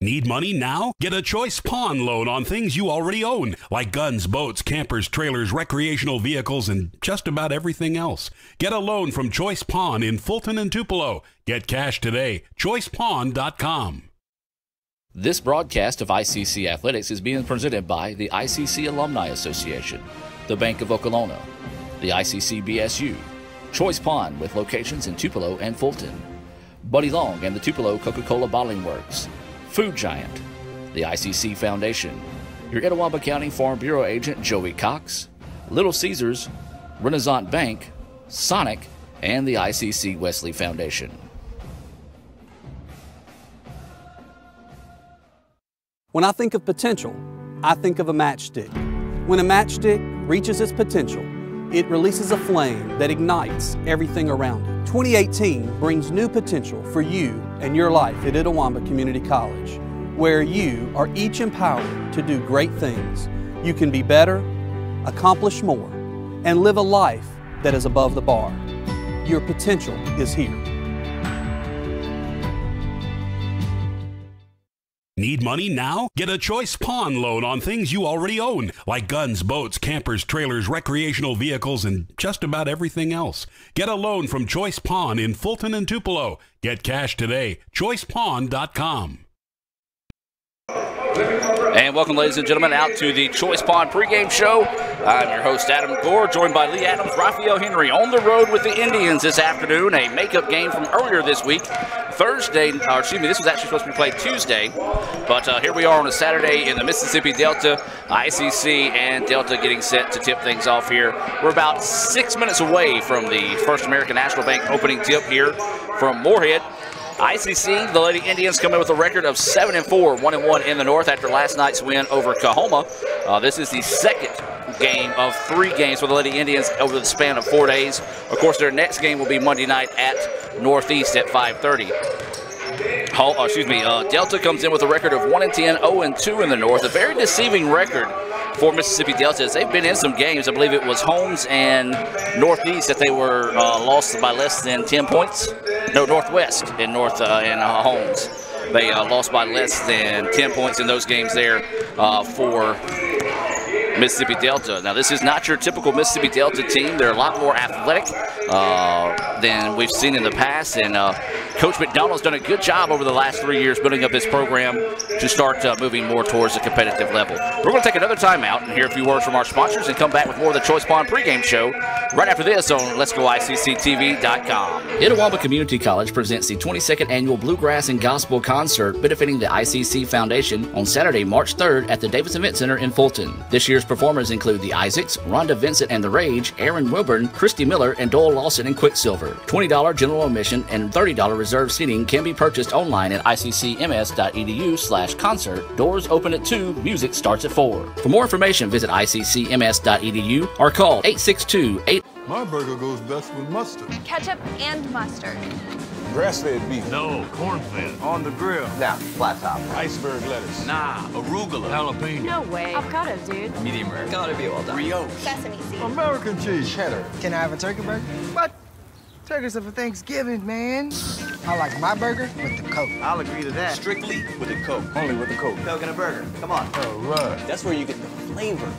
Need money now? Get a Choice Pawn loan on things you already own, like guns, boats, campers, trailers, recreational vehicles, and just about everything else. Get a loan from Choice Pawn in Fulton and Tupelo. Get cash today. ChoicePawn.com. This broadcast of ICC Athletics is being presented by the ICC Alumni Association, the Bank of Okolona, the ICC BSU, Choice Pawn with locations in Tupelo and Fulton, Buddy Long and the Tupelo Coca-Cola Bottling Works, Food Giant, the ICC Foundation, your Etowah County Farm Bureau agent Joey Cox, Little Caesars, Renaissance Bank, Sonic, and the ICC Wesley Foundation. When I think of potential, I think of a matchstick. When a matchstick reaches its potential, it releases a flame that ignites everything around it. 2018 brings new potential for you and your life at Itawamba Community College, where you are each empowered to do great things. You can be better, accomplish more, and live a life that is above the bar. Your potential is here. Need money now? Get a Choice Pawn loan on things you already own, like guns, boats, campers, trailers, recreational vehicles, and just about everything else. Get a loan from Choice Pawn in Fulton and Tupelo. Get cash today. ChoicePawn.com. And welcome, ladies and gentlemen, out to the Choice Pawn pregame show. I'm your host, Adam Gore, joined by Lee Adams, Raphael Henry, on the road with the Indians this afternoon. A makeup game from earlier this week. Thursday, or excuse me, this was actually supposed to be played Tuesday, but here we are on a Saturday in the Mississippi Delta. ICC and Delta getting set to tip things off here. We're about 6 minutes away from the First American National Bank opening tip here from Moorhead. ICC, the Lady Indians, come in with a record of 7-4, 1-1 in the North after last night's win over Kahoma. This is the second game of 3 games for the Lady Indians over the span of 4 days. Of course, their next game will be Monday night at Northeast at 5:30. Delta comes in with a record of 1-10, 0-2 in the North. A very deceiving record for Mississippi Delta as they've been in some games. I believe it was Holmes and Northeast that they were lost by less than 10 points. No, Northwest and Holmes. They lost by less than 10 points in those games there for Mississippi Delta. Now, this is not your typical Mississippi Delta team. They're a lot more athletic than we've seen in the past, and Coach McDonald's done a good job over the last 3 years building up this program to start moving more towards a competitive level. We're going to take another timeout and hear a few words from our sponsors and come back with more of the Choice Pawn pregame show right after this on Let'sGoICCTV.com. Itawamba Community College presents the 22nd Annual Bluegrass and Gospel Concert benefiting the ICC Foundation on Saturday, March 3rd at the Davis Event Center in Fulton. This year's performers include the Isaacs, Rhonda Vincent and the Rage, Aaron Wilburn, Christy Miller, and Doyle Lawson and Quicksilver. $20 general admission and $30 reserved seating can be purchased online at iccms.edu/concert. Doors open at 2, music starts at 4. For more information, visit iccms.edu or call 862-8. My burger goes best with mustard. Ketchup and mustard. Grass-fed beef. No, corn-fed. On the grill. Now, flat top. Iceberg lettuce. Nah, arugula. Jalapeno. No way. Avocado, dude. Medium rare. Gotta be well done. Brioche. Sesame seeds. American cheese. Cheddar. Can I have a turkey burger? What? Turkeys are for Thanksgiving, man. I like my burger with the Coke. I'll agree to that. Strictly with a Coke. Only with the Coke. Coke and a burger. Come on. All right. That's where you get the flavor.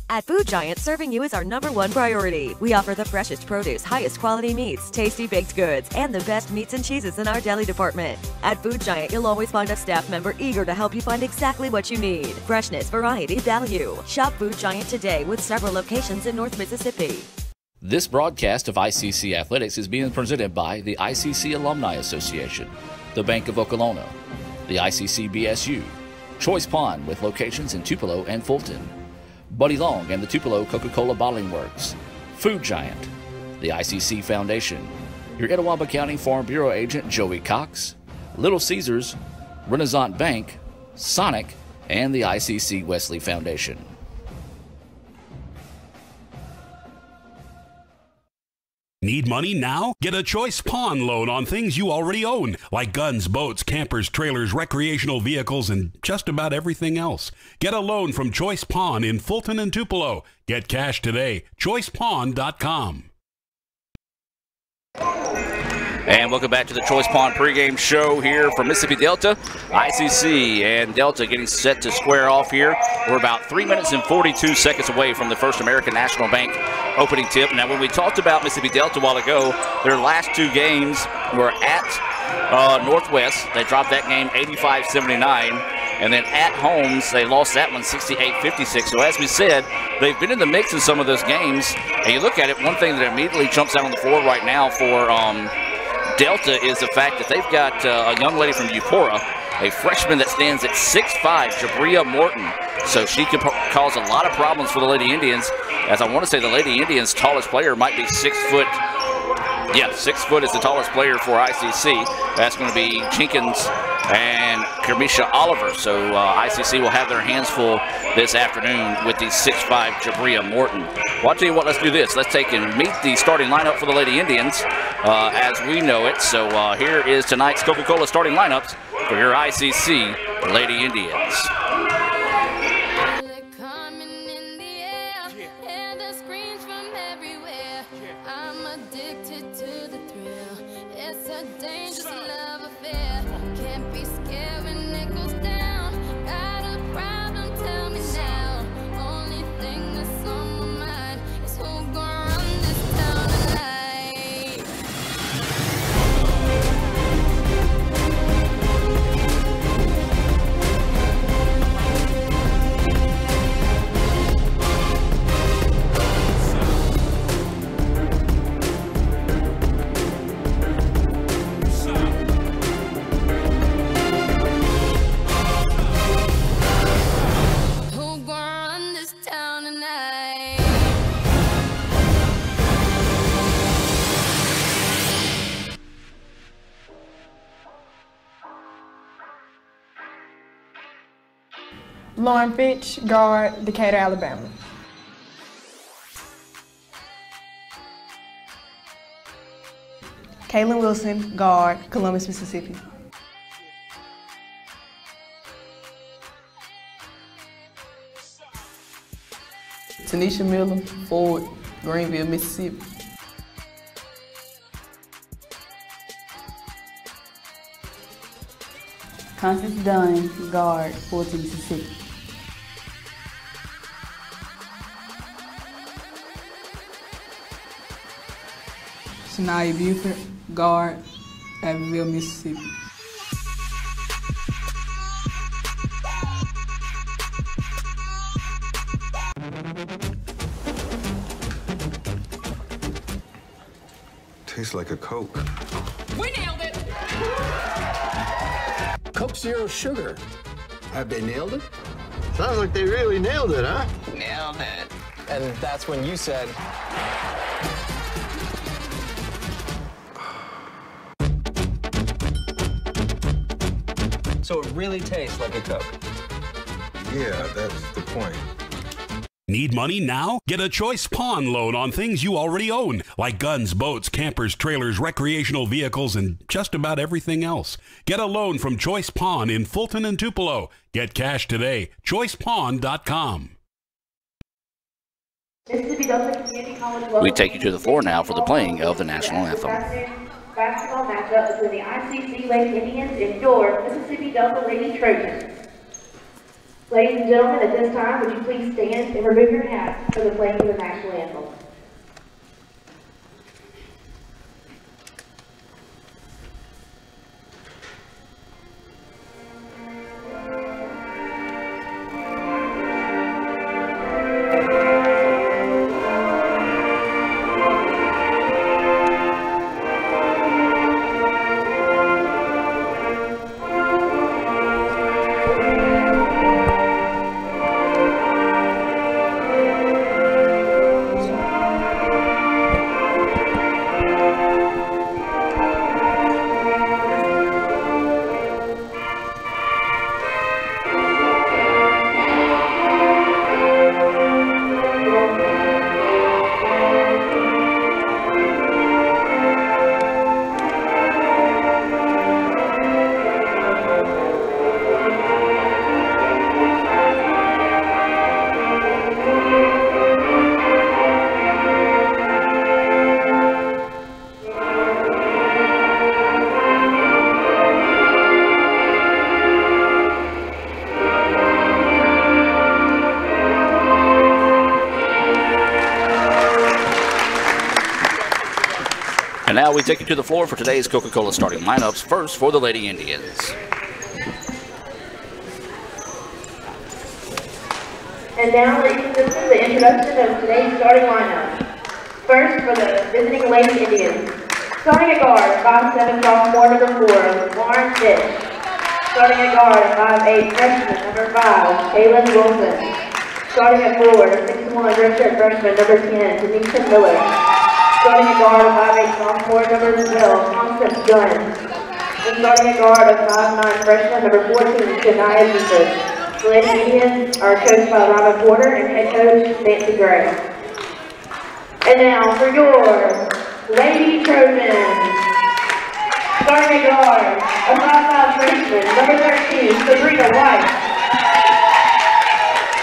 At Food Giant, serving you is our #1 priority. We offer the freshest produce, highest quality meats, tasty baked goods, and the best meats and cheeses in our deli department. At Food Giant, you'll always find a staff member eager to help you find exactly what you need. Freshness, variety, value. Shop Food Giant today with several locations in North Mississippi. This broadcast of ICC Athletics is being presented by the ICC Alumni Association, the Bank of Okolona, the ICC BSU, Choice Pawn with locations in Tupelo and Fulton, Buddy Long and the Tupelo Coca-Cola Bottling Works, Food Giant, the ICC Foundation, your Etowah County Farm Bureau agent Joey Cox, Little Caesars, Renaissance Bank, Sonic, and the ICC Wesley Foundation. Need money now? Get a Choice Pawn loan on things you already own, like guns, boats, campers, trailers, recreational vehicles, and just about everything else. Get a loan from Choice Pawn in Fulton and Tupelo. Get cash today. ChoicePawn.com. And welcome back to the Choice Pawn pregame show here from Mississippi Delta. ICC and Delta getting set to square off here. We're about 3 minutes and 42 seconds away from the First American National Bank opening tip. Now, when we talked about Mississippi Delta a while ago, their last 2 games were at Northwest. They dropped that game 85-79. And then at Holmes, they lost that one 68-56. So as we said, they've been in the mix in some of those games. And you look at it, one thing that immediately jumps out on the floor right now for Delta is the fact that they've got a young lady from Eupora, a freshman that stands at 6'5", Jabria Morton. So she could cause a lot of problems for the Lady Indians, as I want to say the Lady Indians' tallest player might be 6 foot. Yeah, 6 foot is the tallest player for ICC. That's going to be Jenkins and Kermisha Oliver. So ICC will have their hands full this afternoon with the 6'5" Jabria Morton. Well, I'll tell you what, let's do this. Let's take and meet the starting lineup for the Lady Indians as we know it. So here is tonight's Coca-Cola starting lineups for your ICC Lady Indians. Lauren Fitch, guard, Decatur, Alabama. Kaylin Wilson, guard, Columbus, Mississippi. Tanisha Miller, forward, Greenville, Mississippi. Constance Dunn, guard, Fulton, Mississippi. Shania Buford, guard, Abbeville, Mississippi. Tastes like a Coke. We nailed it! Coke Zero Sugar. Have they nailed it? Sounds like they really nailed it, huh? Nailed it. And that's when you said... So it really tastes like a Coke. Yeah, that's the point. Need money now? Get a Choice Pawn loan on things you already own, like guns, boats, campers, trailers, recreational vehicles, and just about everything else. Get a loan from Choice Pawn in Fulton and Tupelo. Get cash today. ChoicePawn.com. We take you to the floor now for the playing of the national anthem. Basketball matchup between the ICC Lady Indians and your Mississippi Delta Lady Trojans. Ladies and gentlemen, at this time, would you please stand and remove your hats for the playing of the national anthem? now we take you to the floor for today's Coca-Cola starting lineups. First for the Lady Indians. And now, ladies and gentlemen, the introduction of today's starting lineup. First for the visiting Lady Indians. Starting at guard, 5'7", sophomore, number 4, Lauren Fitch. Starting at guard, 5'8", freshman, number 5, Kaylin Wilson. Starting at forward, 6'1", redshirt freshman, number 10, Tanisha Miller. Starting at guard, 5'8", sophomore, number 12, Constance Gunn. And starting at guard, 5'9", freshman, number 14, Shania Buford. The Lady Indians are coached by Robin Porter and head coach Nancy Gray. And now for your Lady Trojans. Starting at guard, a 5'5" freshman, number 13, Sabrina White.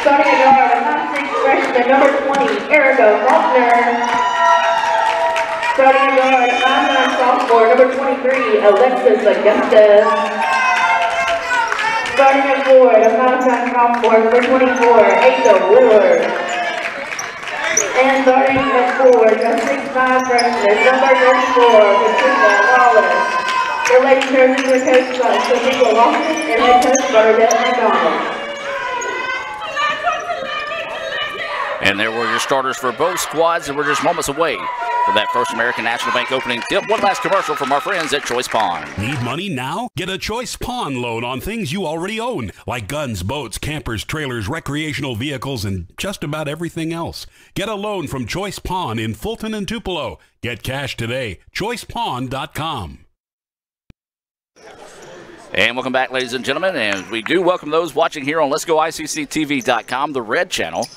Starting at guard, a 5'6" freshman, number 20, Erica Faulkner. Starting at guard, a 5'9" sophomore, number 23, Alexis Augusta. Starting at forward, a 5'9" sophomore, number 24, Asa Ward. And starting at forward, a 6'5" freshman, number 34, Patricia Wallace. The Lady Trojans are coached by Sophia Lawson and head coach Bernadette McDonald. And there were your starters for both squads, and we're just moments away from that First American National Bank opening tip. One last commercial from our friends at Choice Pawn. Need money now? Get a Choice Pawn loan on things you already own, like guns, boats, campers, trailers, recreational vehicles, and just about everything else. Get a loan from Choice Pawn in Fulton and Tupelo. Get cash today. ChoicePawn.com. And welcome back, ladies and gentlemen. And we do welcome those watching here on Let'sGoICCTV.com, the Red Channel.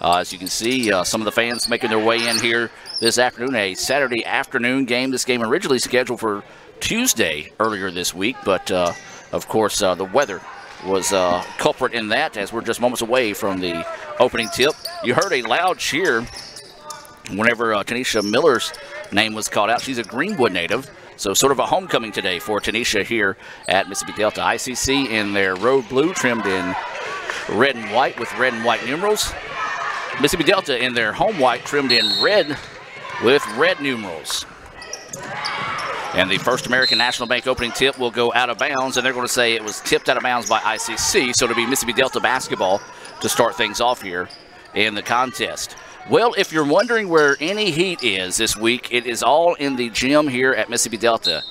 As you can see, some of the fans making their way in here this afternoon. A Saturday afternoon game. This game originally scheduled for Tuesday earlier this week, but of course the weather was culprit in that, as we're just moments away from the opening tip. You heard a loud cheer whenever Tanisha Miller's name was called out. She's a Greenwood native, so sort of a homecoming today for Tanisha here at Mississippi Delta. ICC in their road blue, trimmed in red and white with red and white numerals. Mississippi Delta in their home white, trimmed in red with red numerals. And the First American National Bank opening tip will go out of bounds, and they're going to say it was tipped out of bounds by ICC, so it'll be Mississippi Delta basketball to start things off here in the contest. Well, if you're wondering where any heat is this week, it is all in the gym here at Mississippi Delta.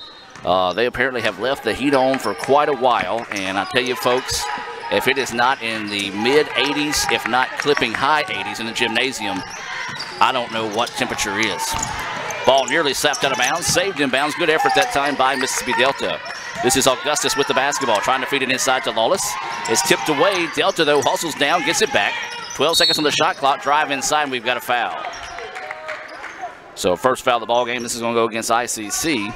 They apparently have left the heat on for quite a while, and I tell you folks, if it is not in the mid-80s, if not clipping high 80s in the gymnasium, I don't know what temperature is. Ball nearly slapped out of bounds, saved in bounds. Good effort that time by Mississippi Delta. This is Augustus with the basketball, trying to feed it inside to Lawless. It's tipped away. Delta, though, hustles down, gets it back. 12 seconds on the shot clock. Drive inside, and we've got a foul. So first foul of the ball game. This is going to go against ICC.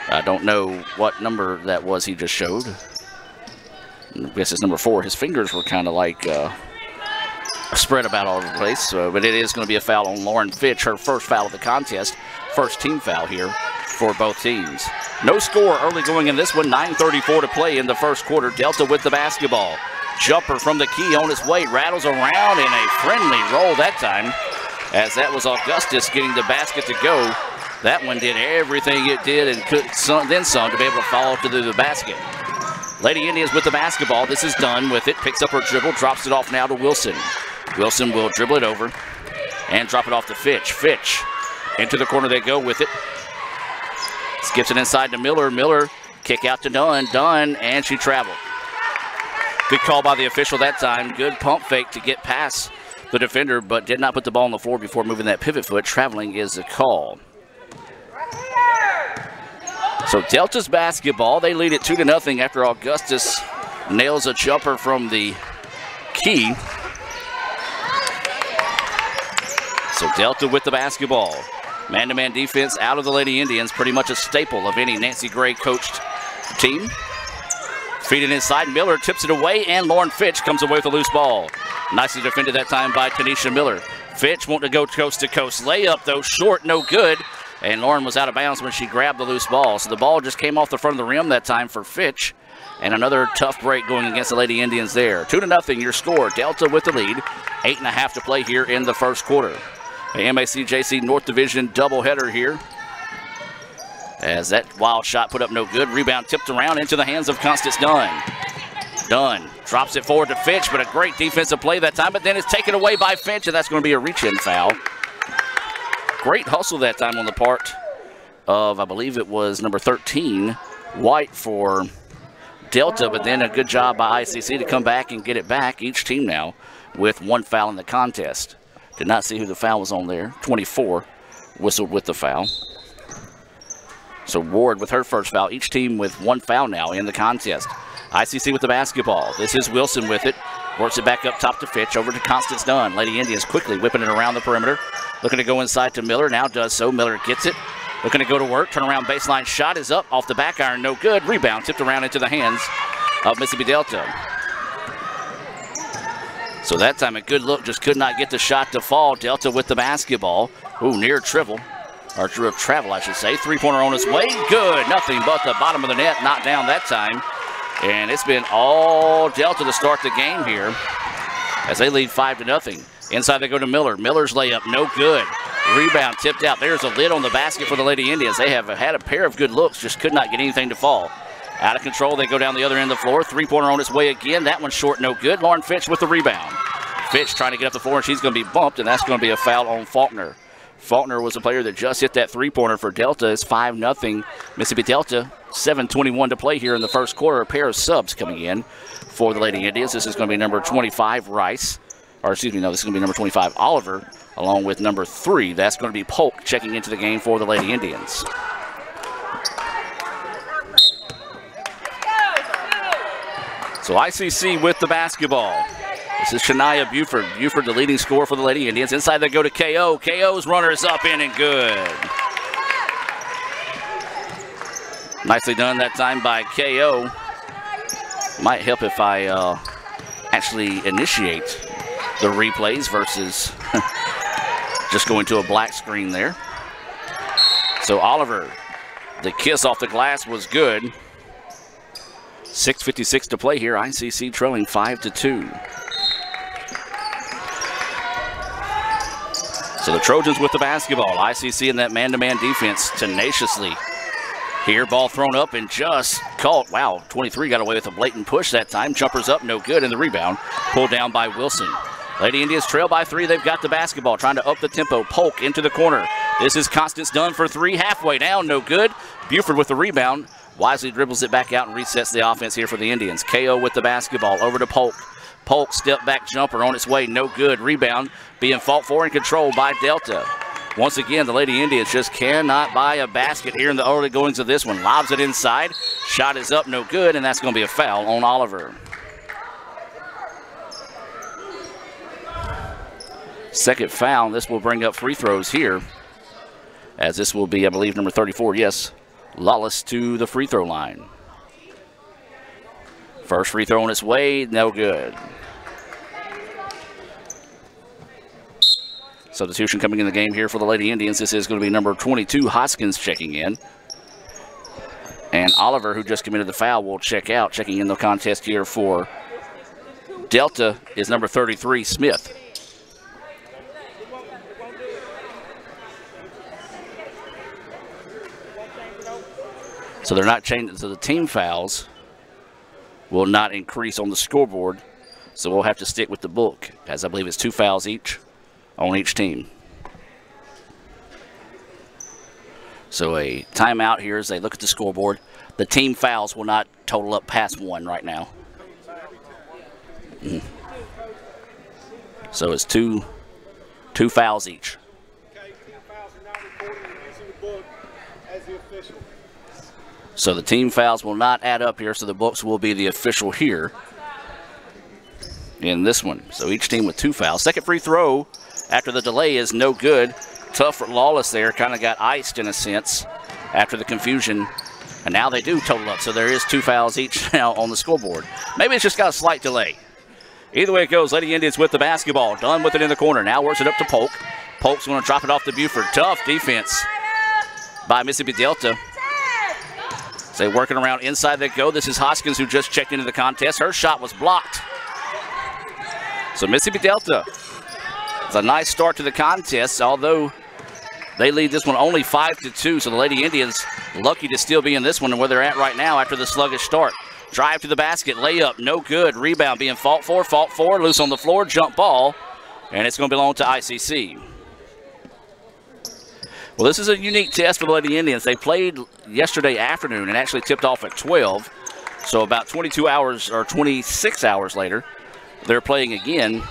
I don't know what number that was he just showed. I guess it's number 4. His fingers were kind of like spread about all over the place. But it is going to be a foul on Lauren Fitch, her first foul of the contest. First team foul here for both teams. No score early going in this one. 9:34 to play in the first quarter. Delta with the basketball. Jumper from the key on its way. Rattles around in a friendly roll that time, as that was Augustus getting the basket to go. That one did everything it did and could then some to be able to fall to the basket. Lady Indians with the basketball. This is done with it. Picks up her dribble. Drops it off now to Wilson. Wilson will dribble it over and drop it off to Fitch. Fitch into the corner they go with it. Skips it inside to Miller. Miller kick out to Dunn. Dunn, and she traveled. Good call by the official that time. Good pump fake to get past the defender, but did not put the ball on the floor before moving that pivot foot. Traveling is the call. So Delta's basketball. They lead it 2-0 after Augustus nails a jumper from the key. So Delta with the basketball. Man-to-man defense out of the Lady Indians. Pretty much a staple of any Nancy Gray coached team. Feed it inside. Miller tips it away, and Lauren Fitch comes away with a loose ball. Nicely defended that time by Tanisha Miller. Fitch wanting to go coast to coast. Layup, though, short, no good. And Lauren was out of bounds when she grabbed the loose ball. So the ball just came off the front of the rim that time for Fitch. And another tough break going against the Lady Indians there. 2-0 your score. Delta with the lead. 8.5 to play here in the first quarter. A MAC-JC North Division doubleheader here As that wild shot put up no good. Rebound tipped around into the hands of Constance Dunn. Dunn drops it forward to Finch, but a great defensive play that time, but then it's taken away by Finch, and that's going to be a reach-in foul. Great hustle that time on the part of, I believe it was number 13, White for Delta, but then a good job by ICC to come back and get it back. Each team now with 1 foul in the contest. Did not see who the foul was on there. 24 whistled with the foul. So Ward with her first foul. Each team with 1 foul now in the contest. ICC with the basketball. This is Wilson with it. Works it back up top to Fitch. Over to Constance Dunn. Lady Indians quickly whipping it around the perimeter. Looking to go inside to Miller. Now does so. Miller gets it. Looking to go to work. Turn around baseline shot is up. Off the back iron. No good. Rebound tipped around into the hands of Mississippi Delta. So that time a good look. Just could not get the shot to fall. Delta with the basketball. Ooh, near travel, I should say. 3-pointer on its way. Good. Nothing but the bottom of the net. Not down that time. And it's been all Delta to start the game here as they lead 5-0. Inside they go to Miller. Miller's layup, no good. Rebound tipped out. There's a lid on the basket for the Lady Indians. They have had a pair of good looks, just could not get anything to fall. Out of control, they go down the other end of the floor. 3-pointer on its way again. That one's short, no good. Lauren Fitch with the rebound. Fitch trying to get up the floor, and she's going to be bumped, and that's going to be a foul on Faulkner. Faulkner was a player that just hit that 3-pointer for Delta. It's 5-0 Mississippi Delta. 7:21 to play here in the first quarter. A pair of subs coming in for the Lady Indians. This is going to be number 25, Rice. Or excuse me, no, this is going to be number 25, Oliver, along with number 3. That's going to be Polk checking into the game for the Lady Indians. So ICC with the basketball. This is Shania Buford. Buford, the leading scorer for the Lady Indians. Inside they go to KO. KO's runner is up, in, and good. Nicely done that time by KO. Might help if I actually initiate the replays versus just going to a black screen there. So Oliver, the kiss off the glass was good. 6:56 to play here. ICC trailing 5-2. So the Trojans with the basketball. ICC in that man-to-man defense tenaciously. Here, ball thrown up and just caught. Wow, 23 got away with a blatant push that time. Jumpers up, no good, and the rebound pulled down by Wilson. Lady Indians trail by 3. They've got the basketball, trying to up the tempo. Polk into the corner. This is Constance Dunn for 3, halfway down, no good. Buford with the rebound. Wisely dribbles it back out and resets the offense here for the Indians. KO with the basketball, over to Polk. Polk step back jumper on its way, no good. Rebound being fought for and controlled by Delta. Once again, the Lady Indians just cannot buy a basket here in the early goings of this one. Lobs it inside. Shot is up, no good, and that's going to be a foul on Oliver. Second foul. This will bring up free throws here, as this will be, I believe, number 34. Yes, Lawless to the free throw line. First free throw on its way, no good. Substitution coming in the game here for the Lady Indians. This is going to be number 22, Hoskins, checking in. And Oliver, who just committed the foul, will check out. Checking in the contest here for Delta is number 33, Smith. So they're not changing. So the team fouls will not increase on the scoreboard. So we'll have to stick with the book, as I believe it's 2 fouls each on each team. So a timeout here as they look at the scoreboard. The team fouls will not total up past 1 right now. So it's two fouls each. So the team fouls will not add up here, so the books will be the official here in this one. So each team with 2 fouls. Second free throw after the delay is no good. Tough for Lawless there. Kind of got iced in a sense after the confusion. And now they do total up. So there is 2 fouls each now on the scoreboard. Maybe it's just got a slight delay. Either way it goes, Lady Indians with the basketball. Dunn with it in the corner. Now works it up to Polk. Polk's going to drop it off to Buford. Tough defense by Mississippi Delta. So they're working around inside they go. This is Hoskins, who just checked into the contest. Her shot was blocked. So Mississippi Delta, it's a nice start to the contest, although They lead this one only 5-2, so the Lady Indians lucky to still be in this one and where they're at right now after the sluggish start. Drive to the basket, layup, no good. Rebound being fought for, loose on the floor, jump ball, and it's going to belong to ICC. Well, this is a unique test for the Lady Indians. They played yesterday afternoon and actually tipped off at 12, so about 22 hours or 26 hours later, they're playing again.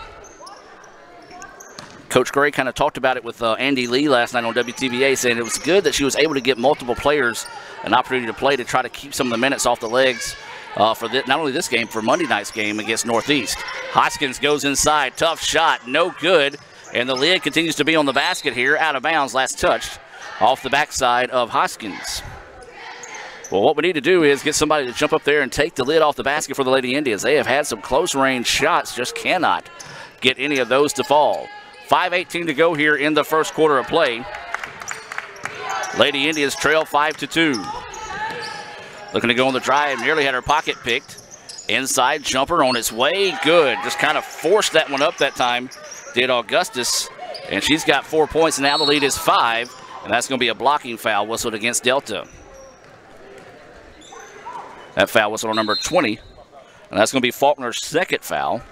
Coach Gray kind of talked about it with Andy Lee last night on WTVA, saying it was good that she was able to get multiple players an opportunity to play to try to keep some of the minutes off the legs for not only this game, for Monday night's game against Northeast. Hoskins goes inside, tough shot, no good, and the lid continues to be on the basket here, out of bounds, last touched off the backside of Hoskins. Well, what we need to do is get somebody to jump up there and take the lid off the basket for the Lady Indians. They have had some close-range shots, just cannot get any of those to fall. 5:18 to go here in the first quarter of play. Lady Indians trail 5-2. Looking to go on the drive, nearly had her pocket picked. Inside jumper on its way, good. Just kind of forced that one up that time, did Augustus. And she's got 4 points, and now the lead is 5. And that's going to be a blocking foul whistled against Delta. That foul whistle on number 20. And that's going to be Faulkner's second foul.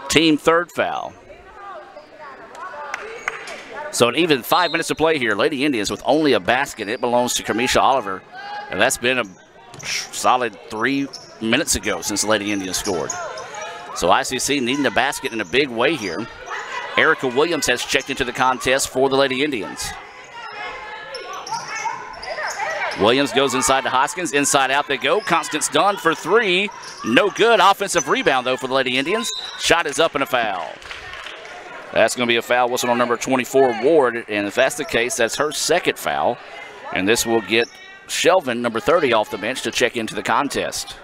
Team third foul. So an even 5 minutes to play here. Lady Indians with only a basket. It belongs to Kamisha Oliver. And that's been a solid 3 minutes ago since the Lady Indians scored. So ICC needing a basket in a big way here. Erica Williams has checked into the contest for the Lady Indians. Williams goes inside to Hoskins. Inside out they go. Constance Dunn for 3. No good. Offensive rebound, though, for the Lady Indians. Shot is up and a foul. That's going to be a foul whistle on number 24, Ward. And if that's the case, that's her second foul. And this will get Shelvin, number 30, off the bench to check into the contest.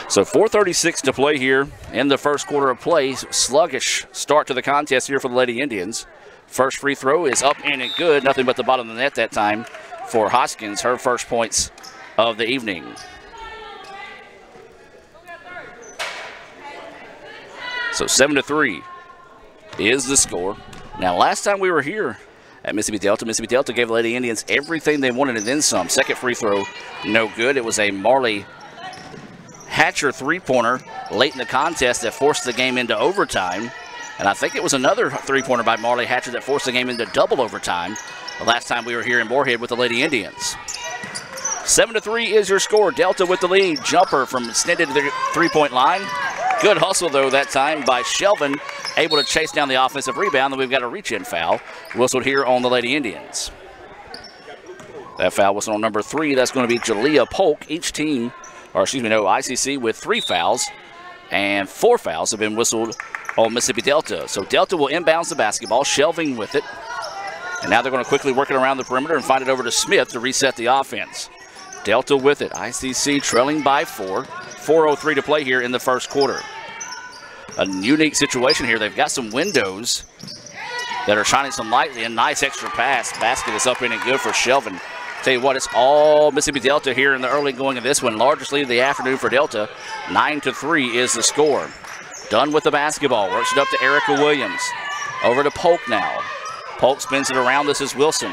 So 4:36 to play here in the first quarter of play. Sluggish start to the contest here for the Lady Indians. First free throw is up and good. Nothing but the bottom of the net that time for Hoskins. Her first points of the evening. So 7-3 is the score. Now, last time we were here at Mississippi Delta gave the Lady Indians everything they wanted and then some. Second free throw, no good. It was a Marley Hatcher three-pointer late in the contest that forced the game into overtime. And I think it was another three-pointer by Marley Hatcher that forced the game into double overtime the last time we were here in Moorhead with the Lady Indians. 7-3 is your score. Delta with the lead. Jumper from extended to the three-point line. Good hustle, though, that time by Shelvin, able to chase down the offensive rebound. Then we've got a reach-in foul whistled here on the Lady Indians. That foul whistle on number 3. That's going to be Jalea Polk. Each team, or excuse me, no, ICC with 3 fouls, and 4 fouls have been whistled on Mississippi Delta. So Delta will inbounds the basketball, Shelvin with it. And now they're going to quickly work it around the perimeter and find it over to Smith to reset the offense. Delta with it. ICC trailing by 4. 4:03 to play here in the first quarter. A unique situation here. They've got some windows that are shining some light in. Nice extra pass. Basket is up in and good for Shelvin. Tell you what, it's all Mississippi Delta here in the early going of this one. Largest lead of the afternoon for Delta. 9-3 is the score. Dunn with the basketball. Works it up to Erica Williams. Over to Polk now. Polk spins it around. This is Wilson.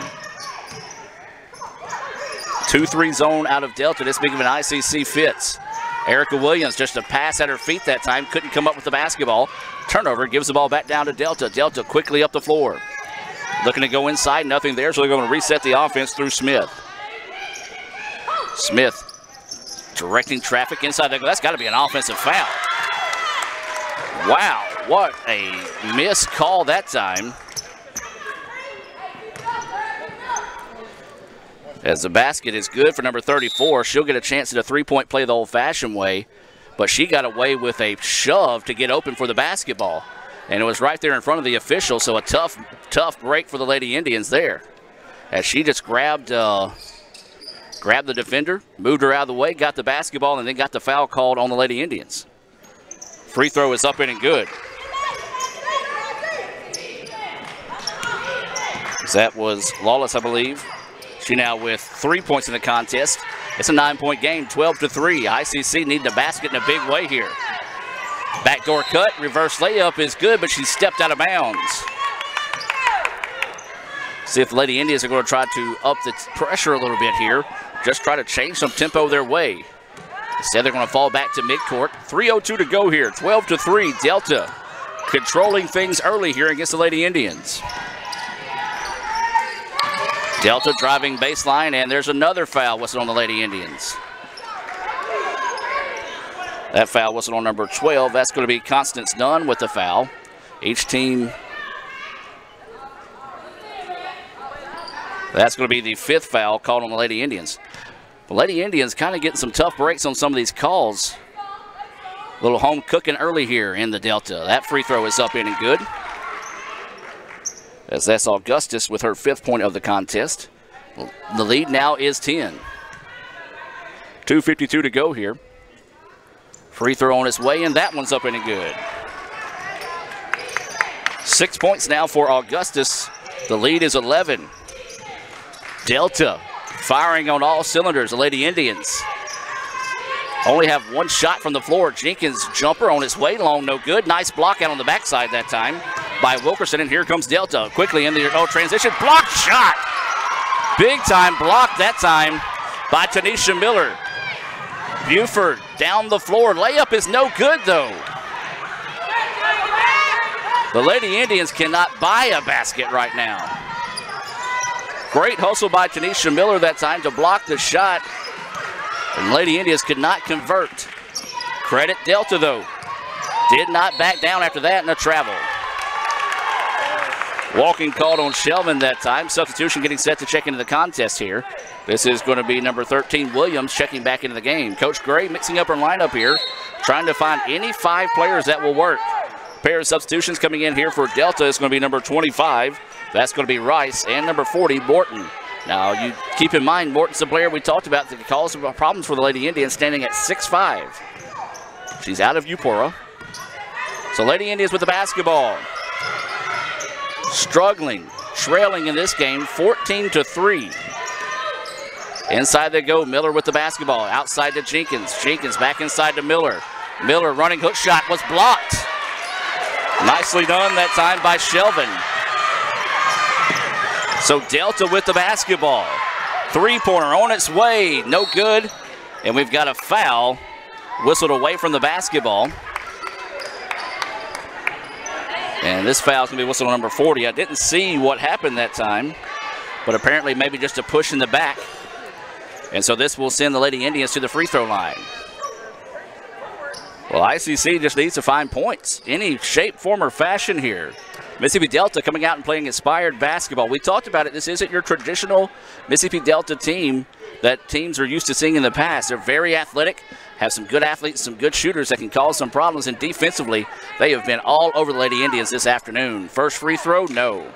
2-3 zone out of Delta. This big of an ICC fits. Erica Williams, just a pass at her feet that time. Couldn't come up with the basketball. Turnover, gives the ball back down to Delta. Delta quickly up the floor. Looking to go inside, nothing there, so they're going to reset the offense through Smith. Smith directing traffic inside. That's got to be an offensive foul. Wow, what a missed call that time. As the basket is good for number 34, she'll get a chance at a three-point play the old-fashioned way, but she got away with a shove to get open for the basketball. And it was right there in front of the official, so a tough break for the Lady Indians there. As she just grabbed the defender, moved her out of the way, got the basketball, and then got the foul called on the Lady Indians. Free throw is up in and good. That was Lawless, I believe. She now with 3 points in the contest. It's a 9-point game, 12-3. ICC need the basket in a big way here. Backdoor cut, reverse layup is good, but she stepped out of bounds. See if the Lady Indians are going to try to up the pressure a little bit here. Just try to change some tempo their way. Instead, they're going to fall back to midcourt. 3:02 to go here. 12-3. Delta controlling things early here against the Lady Indians. Delta driving baseline, and there's another foul whistle on the Lady Indians. That foul whistle on number 12. That's going to be Constance Dunn with the foul. Each team. That's going to be the 5th foul called on the Lady Indians. The Lady Indians kind of getting some tough breaks on some of these calls. A little home cooking early here in the Delta. That free throw is up in and good. As that's Augustus with her 5th point of the contest. The lead now is 10. 2:52 to go here. Free throw on its way, and that one's up in and good. 6 points now for Augustus. The lead is 11. Delta firing on all cylinders. The Lady Indians only have one shot from the floor. Jenkins jumper on its way long, no good. Nice block out on the backside that time by Wilkerson, and here comes Delta quickly in the transition. Block shot. Big time block that time by Tanisha Miller. Buford down the floor. Layup is no good though. The Lady Indians cannot buy a basket right now. Great hustle by Tanisha Miller that time to block the shot. And Lady Indians could not convert. Credit Delta though. Did not back down after that in a travel. Walking called on Shelvin that time. Substitution getting set to check into the contest here. This is going to be number 13, Williams, checking back into the game. Coach Gray mixing up her lineup here, trying to find any 5 players that will work. Pair of substitutions coming in here for Delta is going to be number 25. That's going to be Rice, and number 40, Morton. Now, you keep in mind, Morton's a player we talked about that could cause some problems for the Lady Indians, standing at 6'5". She's out of Eupora. So Lady Indians with the basketball. Struggling, trailing in this game, 14-3. Inside they go, Miller with the basketball. Outside to Jenkins. Jenkins back inside to Miller. Miller running hook shot was blocked. Nicely done that time by Shelvin. So Delta with the basketball. 3-pointer on its way, no good. And we've got a foul whistled away from the basketball. And this foul is going to be whistled on number 40. I didn't see what happened that time, but apparently maybe just a push in the back. And so this will send the Lady Indians to the free throw line. Well, ICC just needs to find points. Any shape, form, or fashion here. Mississippi Delta coming out and playing inspired basketball. We talked about it. This isn't your traditional Mississippi Delta team that teams are used to seeing in the past. They're very athletic, have some good athletes, some good shooters that can cause some problems. And defensively, they have been all over the Lady Indians this afternoon. First free throw, no.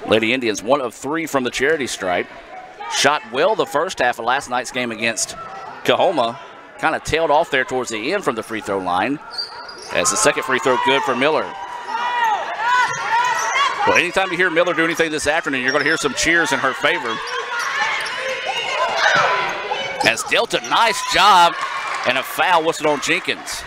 Lady Indians 1 of 3 from the charity stripe. Shot well the first half of last night's game against Coahoma. Kind of tailed off there towards the end from the free throw line. As the second free throw good for Miller. Well, anytime you hear Miller do anything this afternoon, you're going to hear some cheers in her favor. As Delta, nice job, and a foul whistled on Jenkins.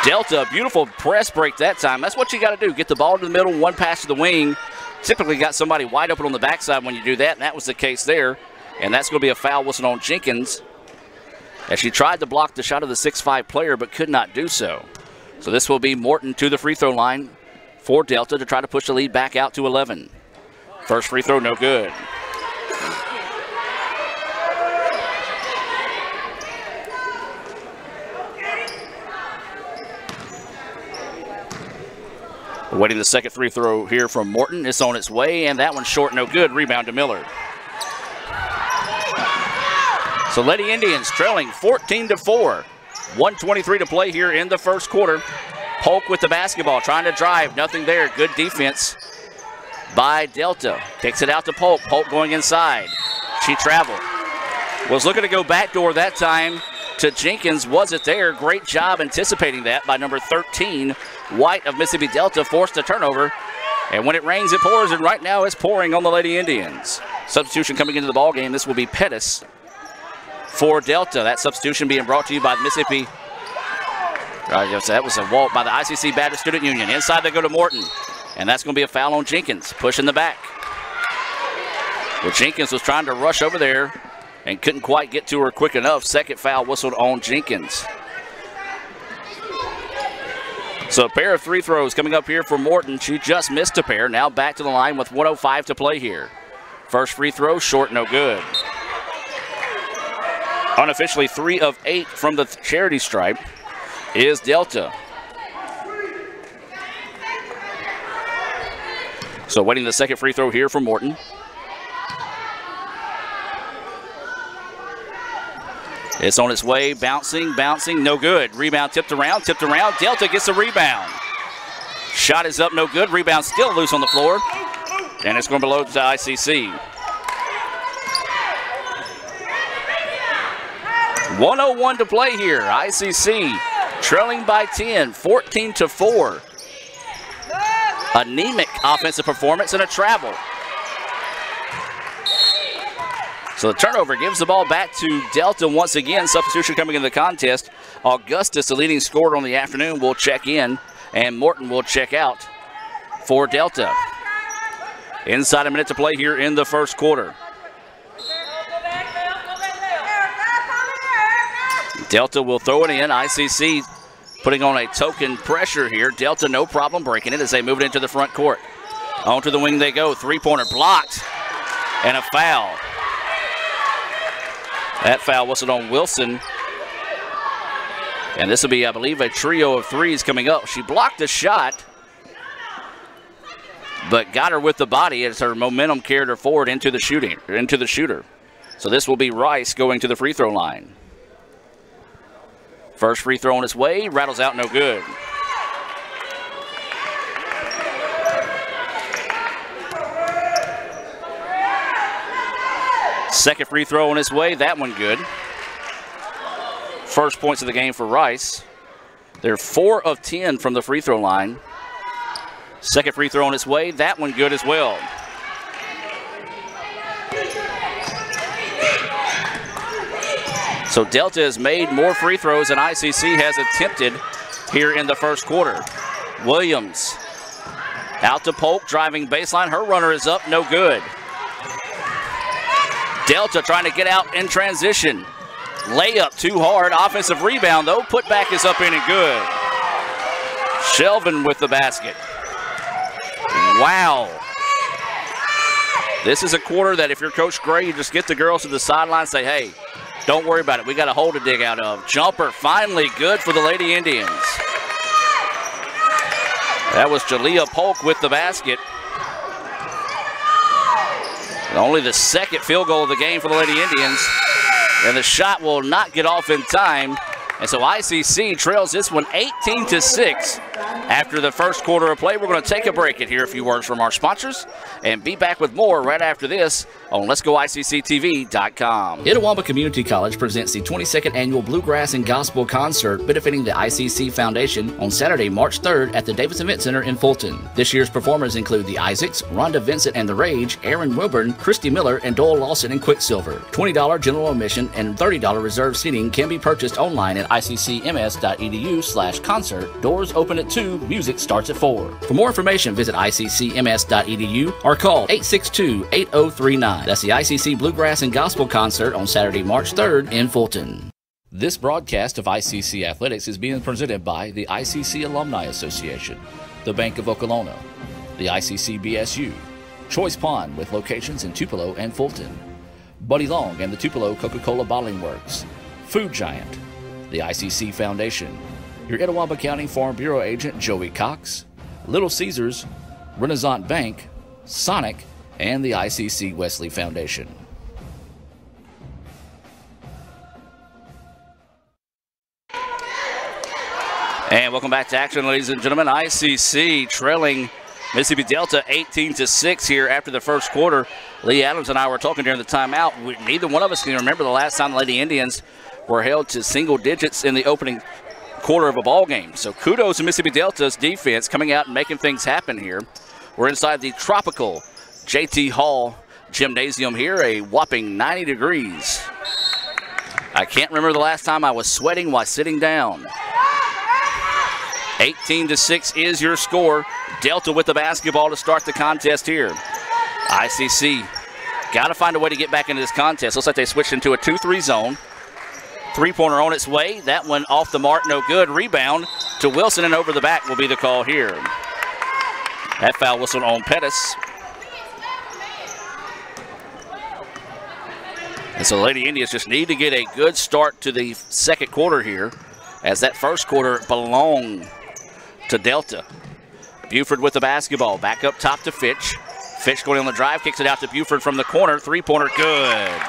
Delta, beautiful press break that time. That's what you got to do. Get the ball to the middle, one pass to the wing. Typically got somebody wide open on the backside when you do that, and that was the case there. And that's going to be a foul whistled on Jenkins, as she tried to block the shot of the 6'5" player but could not do so. So this will be Morton to the free throw line for Delta to try to push the lead back out to 11. First free throw, no good. We're waiting the second free throw here from Morton. It's on its way, and that one's short, no good. Rebound to Miller. So Lady Indians trailing 14-4. 1:23 to play here in the first quarter. Polk with the basketball, trying to drive, nothing there. Good defense by Delta. Takes it out to Polk. Polk going inside. She traveled. Was looking to go backdoor that time to Jenkins. Wasn't there. Great job anticipating that by number 13, White of Mississippi Delta. Forced a turnover. And when it rains, it pours, and right now it's pouring on the Lady Indians. Substitution coming into the ball game. This will be Pettis for Delta. That substitution being brought to you by the Mississippi. That was a walk by the ICC Baptist Student Union. Inside they go to Morton. And that's going to be a foul on Jenkins, pushing the back. Well, Jenkins was trying to rush over there and couldn't quite get to her quick enough. Second foul whistled on Jenkins. So a pair of free throws coming up here for Morton. She just missed a pair. Now back to the line with 1:05 to play here. First free throw, short, no good. Unofficially 3 of 8 from the charity stripe is Delta. So waiting the second free throw here for Morton. It's on its way, bouncing, no good. Rebound tipped around. Delta gets the rebound. Shot is up, no good. Rebound still loose on the floor. And it's going to be loaded to ICC. 1:01 to play here. ICC trailing by 10, 14-4. Anemic offensive performance and a travel. So the turnover gives the ball back to Delta once again. Substitution coming into the contest. Augustus, the leading scorer on the afternoon, will check in, and Morton will check out for Delta. Inside a minute to play here in the first quarter. Delta will throw it in. ICC putting on a token pressure here. Delta no problem breaking it as they move it into the front court. Onto the wing they go. Three-pointer blocked and a foul. That foul whistled on Wilson. And this will be, I believe, a trio of threes coming up. She blocked the shot, but got her with the body as her momentum carried her forward into the shooter. So this will be Rice going to the free throw line. First free throw on its way, rattles out, no good. Second free throw on its way, that one good. First points of the game for Rice. They're 4 of 10 from the free throw line. Second free throw on its way, that one good as well. So Delta has made more free throws than ICC has attempted here in the first quarter. Williams out to Polk, driving baseline. Her runner is up, no good. Delta trying to get out in transition. Layup too hard. Offensive rebound, though. Putback is up in and good. Shelvin with the basket. Wow. This is a quarter that if you're Coach Gray, you just get the girls to the sideline and say, hey, don't worry about it. We got a hole to dig out of. Jumper finally good for the Lady Indians. That was Jalea Polk with the basket. Only the second field goal of the game for the Lady Indians. And the shot will not get off in time. And so ICC trails this one 18-6 after the first quarter of play. We're going to take a break and hear a few words from our sponsors and be back with more right after this on Let'sGoICCTV.com. Itawamba Community College presents the 22nd Annual Bluegrass and Gospel Concert benefiting the ICC Foundation on Saturday, March 3rd at the Davis Event Center in Fulton. This year's performers include the Isaacs, Rhonda Vincent and the Rage, Aaron Wilburn, Christy Miller, and Doyle Lawson and Quicksilver. $20 general admission and $30 reserved seating can be purchased online at iccms.edu/concert. Doors open at 2, music starts at 4. For more information, visit iccms.edu or call 862-8039. That's the ICC Bluegrass and Gospel Concert on Saturday, March 3rd in Fulton. This broadcast of ICC Athletics is being presented by the ICC Alumni Association, the Bank of Okolona, the ICC BSU, Choice Pond with locations in Tupelo and Fulton, Buddy Long and the Tupelo Coca-Cola Bottling Works, Food Giant, the ICC Foundation, your Itawamba County Farm Bureau agent Joey Cox, Little Caesars, Renaissance Bank, Sonic, and the ICC Wesley Foundation. And welcome back to action, ladies and gentlemen. ICC trailing Mississippi Delta 18-6 here after the first quarter. Lee Adams and I were talking during the timeout. Neither one of us can remember the last time the Lady Indians were held to single digits in the opening quarter of a ball game. So kudos to Mississippi Delta's defense coming out and making things happen here. We're inside the tropical JT Hall gymnasium here, a whopping 90 degrees. I can't remember the last time I was sweating while sitting down. 18-6 is your score. Delta with the basketball to start the contest here. ICC got to find a way to get back into this contest. Looks like they switched into a 2-3 zone. Three-pointer on its way. That one off the mark, no good. Rebound to Wilson and over the back will be the call here. That foul whistled on Pettis. And so Lady Indians just need to get a good start to the second quarter here, as that first quarter belonged to Delta. Buford with the basketball. Back up top to Fitch. Fitch going on the drive, kicks it out to Buford from the corner. Three-pointer, good.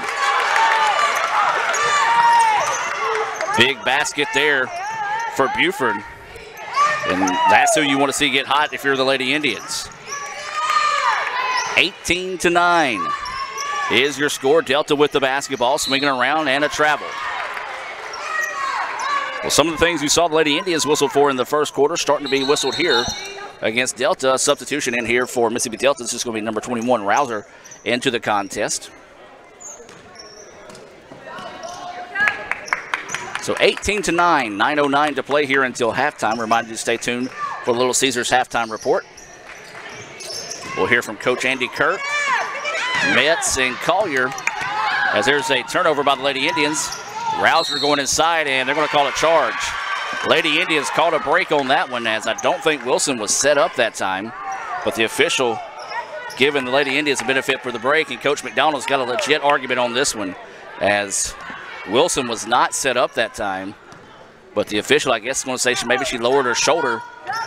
Big basket there for Buford. And that's who you want to see get hot if you're the Lady Indians. 18-9 is your score. Delta with the basketball, swinging around and a travel. Well, some of the things you saw the Lady Indians whistle for in the first quarter starting to be whistled here against Delta. A substitution in here for Mississippi Delta. This is going to be number 21, Rouser, into the contest. So 18-9, 9:09 to play here until halftime. Remind you to stay tuned for Little Caesars halftime report. We'll hear from Coach Andy Kirk, Metz, and Collier as there's a turnover by the Lady Indians. Rouser going inside, and they're going to call a charge. Lady Indians called a break on that one, as I don't think Wilson was set up that time. But the official giving the Lady Indians a benefit for the break, and Coach McDonald's got a legit argument on this one, as Wilson was not set up that time. But the official, I guess, is going to say maybe she lowered her shoulder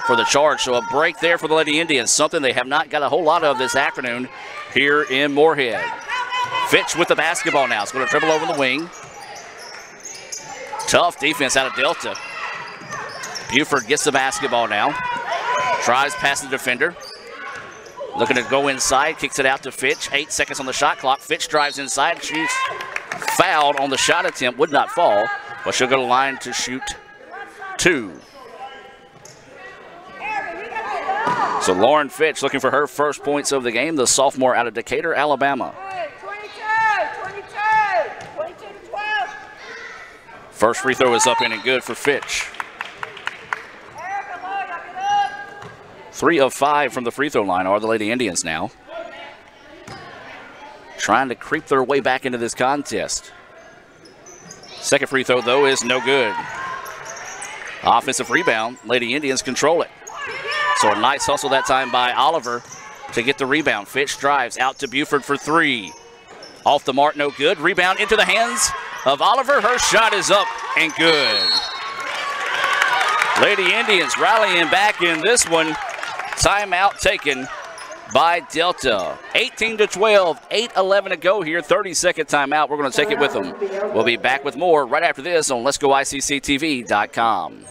for the charge. So a break there for the Lady Indians, something they have not got a whole lot of this afternoon here in Moorhead. Fitch with the basketball now. It's going to dribble over the wing. Tough defense out of Delta. Buford gets the basketball now. Tries past the defender. Looking to go inside, kicks it out to Fitch. 8 seconds on the shot clock. Fitch drives inside. She's fouled on the shot attempt. Would not fall, but she'll go to the line to shoot 2. So Lauren Fitch looking for her first points of the game, the sophomore out of Decatur, Alabama. 22-12. First free throw is up in and good for Fitch. 3 of 5 from the free throw line are the Lady Indians now. Trying to creep their way back into this contest. Second free throw, though, is no good. Offensive rebound. Lady Indians control it. So a nice hustle that time by Oliver to get the rebound. Fitch drives out to Buford for 3. Off the mark, no good. Rebound into the hands of Oliver. Her shot is up and good. Lady Indians rallying back in this one. Timeout taken by Delta. 18-12, 8:11 to go here. 30-second timeout. We're going to take it with them. We'll be back with more right after this on Let'sGoICCTV.com.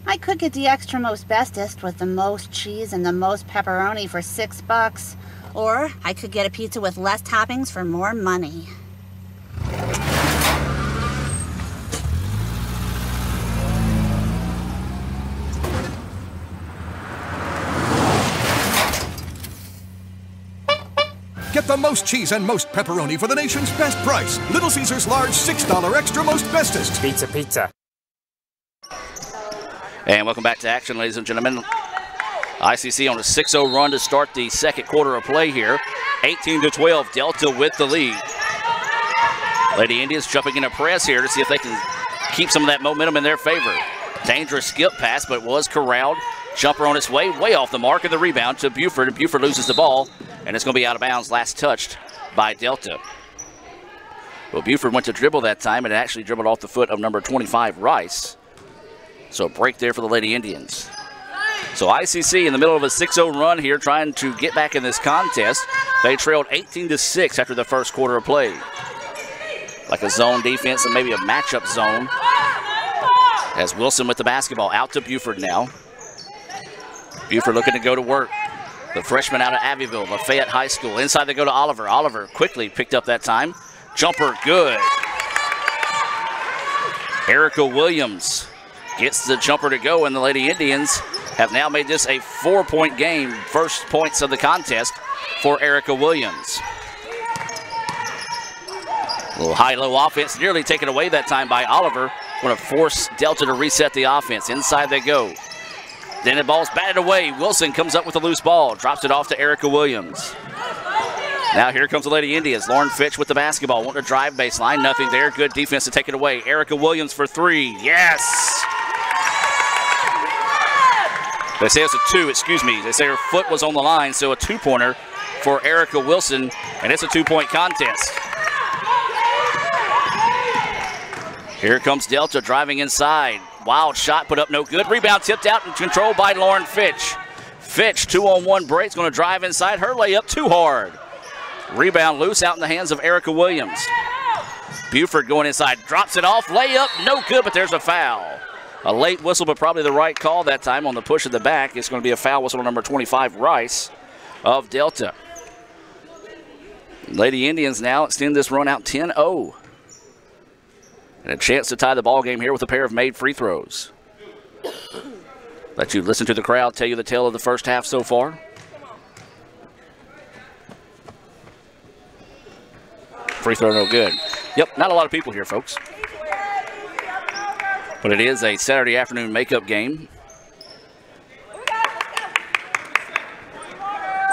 I could get the extra most bestest with the most cheese and the most pepperoni for $6. Or I could get a pizza with less toppings for more money. Get the most cheese and most pepperoni for the nation's best price. Little Caesars large $6 extra most bestest. Pizza, pizza. And welcome back to action, ladies and gentlemen. ICC on a 6-0 run to start the second quarter of play here. 18-12, Delta with the lead. Lady Indians jumping in a press here to see if they can keep some of that momentum in their favor. Dangerous skip pass, but was corralled. Jumper on its way off the mark, and the rebound to Buford. And Buford loses the ball, and it's going to be out of bounds, last touched by Delta. Well, Buford went to dribble that time, and it actually dribbled off the foot of number 25, Rice. So a break there for the Lady Indians. So ICC in the middle of a 6-0 run here, trying to get back in this contest. They trailed 18-6 after the first quarter of play. Like a zone defense and maybe a matchup zone. As Wilson with the basketball out to Buford now. Buford looking to go to work. The freshman out of Abbeville, Lafayette High School. Inside they go to Oliver. Oliver quickly picked up that time. Jumper good. Erica Williams gets the jumper to go, and the Lady Indians have now made this a 4-point game. First points of the contest for Erica Williams. A little high-low offense, nearly taken away that time by Oliver. Going to force Delta to reset the offense. Inside they go. Then the ball's batted away. Wilson comes up with a loose ball, drops it off to Erica Williams. Now here comes the Lady Indians. Lauren Fitch with the basketball. Want to drive baseline. Nothing there. Good defense to take it away. Erica Williams for three. Yes! They say it's a two, excuse me. They say her foot was on the line, so a two-pointer for Erica Wilson, and it's a two-point contest. Here comes Delta driving inside. Wild shot put up no good. Rebound tipped out and controlled by Lauren Fitch. Fitch, 2-on-1 break, is going to drive inside. Her layup too hard. Rebound loose out in the hands of Erica Williams. Buford going inside, drops it off. Layup, no good, but there's a foul. A late whistle, but probably the right call that time on the push of the back. It's going to be a foul whistle on number 25, Rice of Delta. Lady Indians now extend this run out 10-0. And a chance to tie the ball game here with a pair of made free throws. Let you listen to the crowd tell you the tale of the first half so far. Free throw no good. Yep, not a lot of people here, folks. But it is a Saturday afternoon makeup game.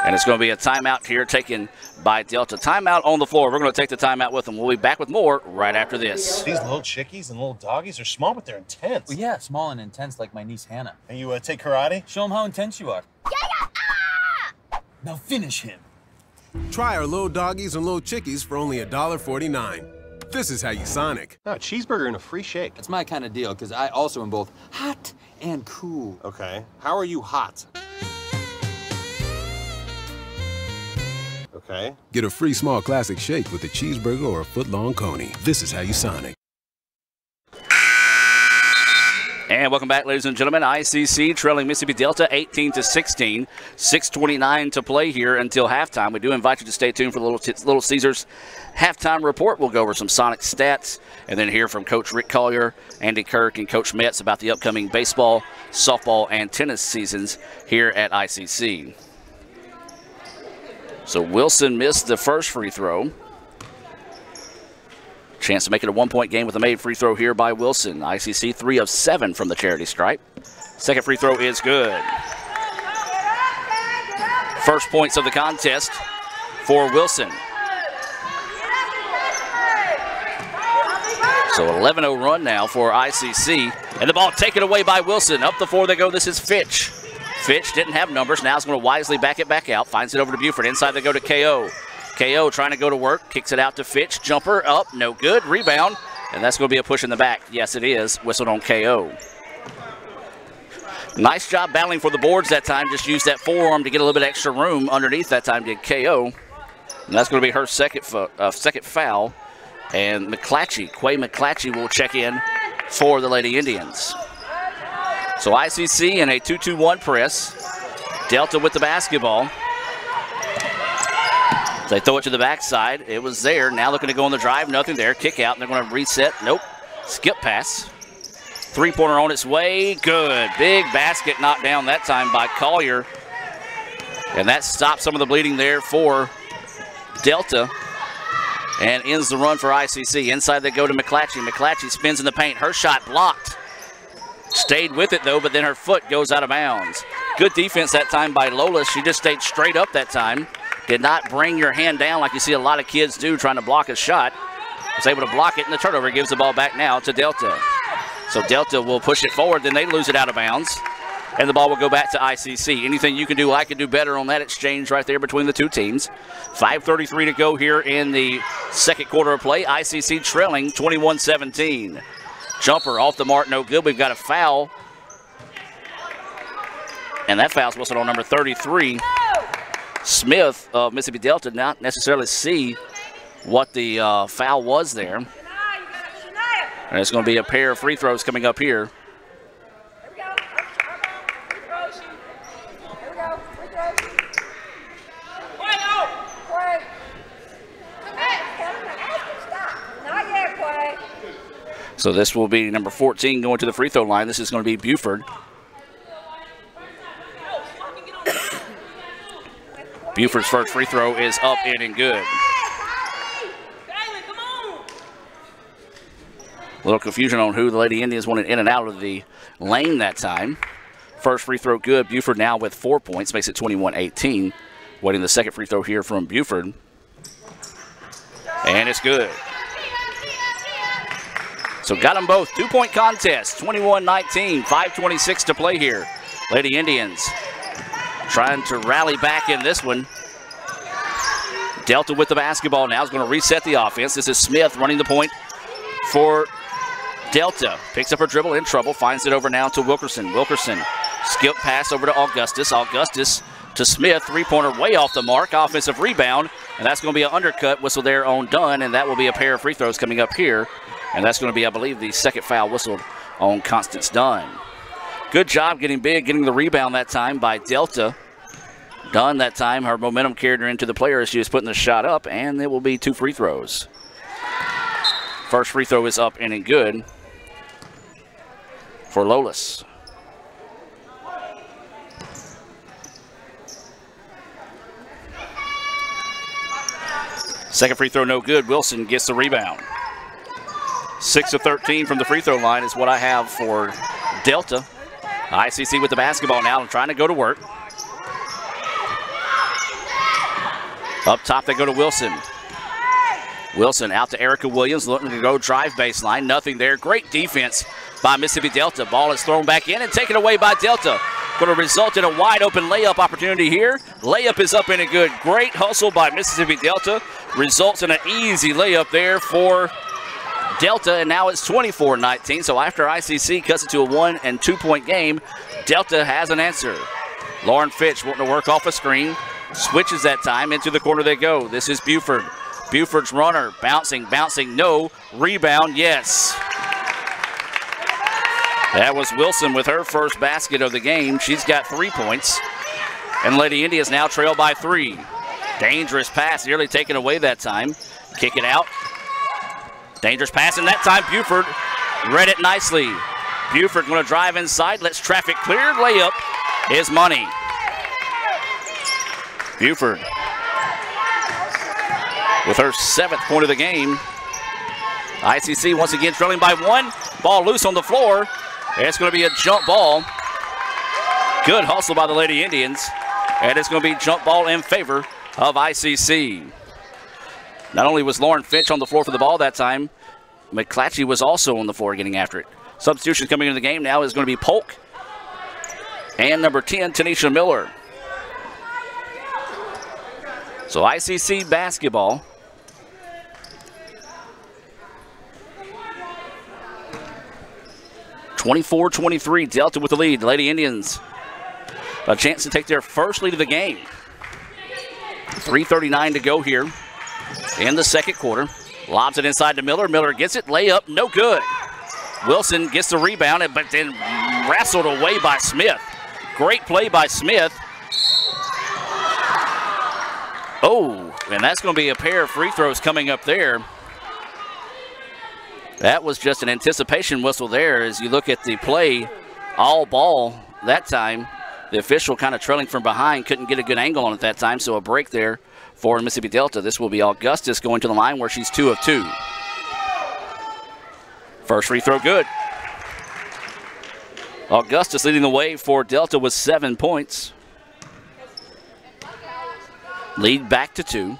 And it's going to be a timeout here taken by Delta. Timeout on the floor. We're going to take the timeout with them. We'll be back with more right after this. These little chickies and little doggies are small, but they're intense. Well, yeah, small and intense like my niece Hannah. And you take karate? Show them how intense you are. Now finish him. Try our little doggies and little chickies for only $1.49. This is how you Sonic. No, cheeseburger and a free shake. It's my kind of deal, because I also am both hot and cool. Okay. How are you hot? Okay. Get a free small classic shake with a cheeseburger or a foot-long coney. This is how you Sonic. And welcome back, ladies and gentlemen. ICC trailing Mississippi Delta 18-16. 6:29 to play here until halftime. We do invite you to stay tuned for the Little Caesars halftime report. We'll go over some Sonic stats and then hear from Coach Rick Collier, Andy Kirk, and Coach Metz about the upcoming baseball, softball, and tennis seasons here at ICC. So Wilson missed the first free throw. Chance to make it a one-point game with a made free throw here by Wilson. ICC 3 of 7 from the charity stripe. Second free throw is good. First points of the contest for Wilson. So 11-0 run now for ICC. And the ball taken away by Wilson. Up the floor they go. This is Fitch. Fitch didn't have numbers. Now he's going to wisely back it back out. Finds it over to Buford. Inside they go to KO. KO trying to go to work. Kicks it out to Fitch. Jumper up. No good. Rebound. And that's going to be a push in the back. Yes, it is. Whistled on KO. Nice job battling for the boards that time. Just used that forearm to get a little bit extra room underneath that time did KO. And that's going to be her second foul. And McClatchy, Quay McClatchy will check in for the Lady Indians. So ICC in a 2-2-1 press. Delta with the basketball. They throw it to the backside. It was there. Now looking to go on the drive. Nothing there. Kick out. And they're going to reset. Nope. Skip pass. Three-pointer on its way. Good. Big basket knocked down that time by Collier. And that stops some of the bleeding there for Delta. And ends the run for ICC. Inside they go to McClatchy. McClatchy spins in the paint. Her shot blocked. Stayed with it, though, but then her foot goes out of bounds. Good defense that time by Lola. She just stayed straight up that time. Did not bring your hand down like you see a lot of kids do trying to block a shot. Was able to block it, and the turnover gives the ball back now to Delta. So Delta will push it forward, then they lose it out of bounds. And the ball will go back to ICC. Anything you can do, I can do better on that exchange right there between the two teams. 5:33 to go here in the second quarter of play. ICC trailing 21-17. Jumper off the mark, no good. We've got a foul. And that foul's whistled on number 33. Smith of Mississippi Delta did not necessarily see what the foul was there. And it's going to be a pair of free throws coming up here. So this will be number 14 going to the free throw line. This is going to be Buford. Buford's first free throw is up and good. A little confusion on who the Lady Indians wanted in and out of the lane that time. First free throw good. Buford now with 4 points, makes it 21-18. Waiting the second free throw here from Buford. And it's good. So got them both. 2-point contest, 21-19, 5:26 to play here. Lady Indians trying to rally back in this one. Delta with the basketball now is going to reset the offense. This is Smith running the point for Delta. Picks up her dribble, in trouble, finds it over now to Wilkerson. Wilkerson, skip pass over to Augustus. Augustus to Smith, three-pointer way off the mark. Offensive rebound, and that's going to be an undercut whistle there on Dunn, and that will be a pair of free throws coming up here. And that's going to be, I believe, the second foul whistled on Constance Dunn. Good job getting big, getting the rebound that time by Delta. Dunn that time, her momentum carried her into the player as she was putting the shot up, and it will be 2 free throws. First free throw is up and good for Lolis. Second free throw no good. Wilson gets the rebound. 6 of 13 from the free throw line is what I have for Delta. ICC with the basketball now and trying to go to work. Up top they go to Wilson. Wilson out to Erica Williams, looking to go drive baseline. Nothing there. Great defense by Mississippi Delta. Ball is thrown back in and taken away by Delta. Going to result in a wide open layup opportunity here. Layup is up and good. Great hustle by Mississippi Delta. Results in an easy layup there for Delta, and now it's 24-19. So after ICC cuts it to a 1- and 2-point game, Delta has an answer. Lauren Fitch wanting to work off a screen. Switches that time. Into the corner they go. This is Buford. Buford's runner. Bouncing, no. Rebound, yes. That was Wilson with her first basket of the game. She's got 3 points. And Lady Indians now trail by 3. Dangerous pass, nearly taken away that time. Kick it out. Dangerous pass, and that time Buford read it nicely. Buford going to drive inside, lets traffic clear. Layup is money. Buford with her 7th point of the game. ICC once again trailing by 1. Ball loose on the floor. It's going to be a jump ball. Good hustle by the Lady Indians. And it's going to be jump ball in favor of ICC. Not only was Lauren Fitch on the floor for the ball that time, McClatchy was also on the floor getting after it. Substitution coming into the game now is going to be Polk and number 10, Tanisha Miller. So ICC basketball. (24-23) Delta with the lead. Lady Indians a chance to take their first lead of the game. 3:39 to go here in the second quarter. Lobs it inside to Miller. Miller gets it. Layup, no good. Wilson gets the rebound, but then wrestled away by Smith. Great play by Smith. Oh, and that's going to be a pair of free throws coming up there. That was just an anticipation whistle there as you look at the play. All ball that time. The official kind of trailing from behind, couldn't get a good angle on it that time, so a break there for Mississippi Delta. This will be Augustus going to the line where she's 2 of 2. First free throw good. Augustus leading the way for Delta with 7 points. Lead back to 2.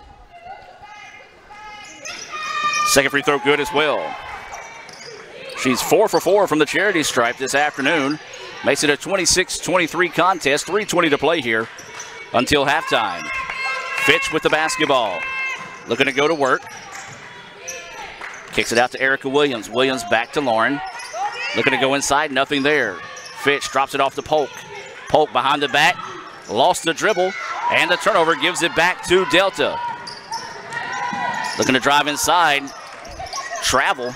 Second free throw good as well. She's 4 for 4 from the charity stripe this afternoon. Makes it a 26-23 contest. 3:20 to play here until halftime. Fitch with the basketball. Looking to go to work. Kicks it out to Erica Williams. Williams back to Lauren. Looking to go inside. Nothing there. Fitch drops it off to Polk. Polk behind the back. Lost the dribble. And the turnover gives it back to Delta. Looking to drive inside. Travel.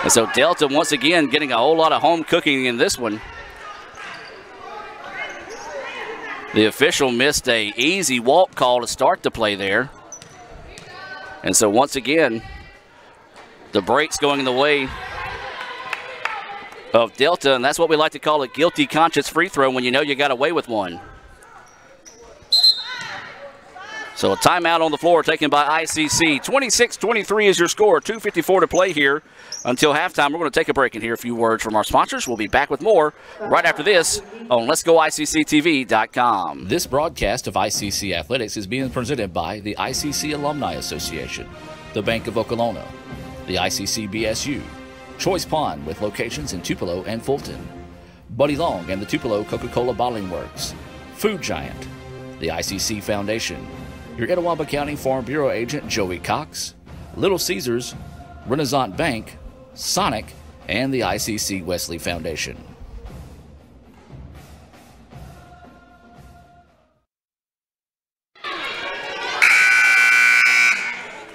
And so Delta once again getting a whole lot of home cooking in this one. The official missed a easy walk call to start the play there. And so once again, the break's going the way of Delta, and that's what we like to call a guilty conscience free throw when you know you got away with one. So a timeout on the floor taken by ICC. 26-23 is your score. 2:54 to play here until halftime. We're going to take a break and hear a few words from our sponsors. We'll be back with more right after this on Let'sGoICCTV.com. This broadcast of ICC Athletics is being presented by the ICC Alumni Association, the Bank of Okolona, the ICC BSU, Choice Pond with locations in Tupelo and Fulton, Buddy Long and the Tupelo Coca-Cola Bottling Works, Food Giant, the ICC Foundation, your Etowah County Farm Bureau agent Joey Cox, Little Caesars, Renaissance Bank, Sonic, and the ICC Wesley Foundation.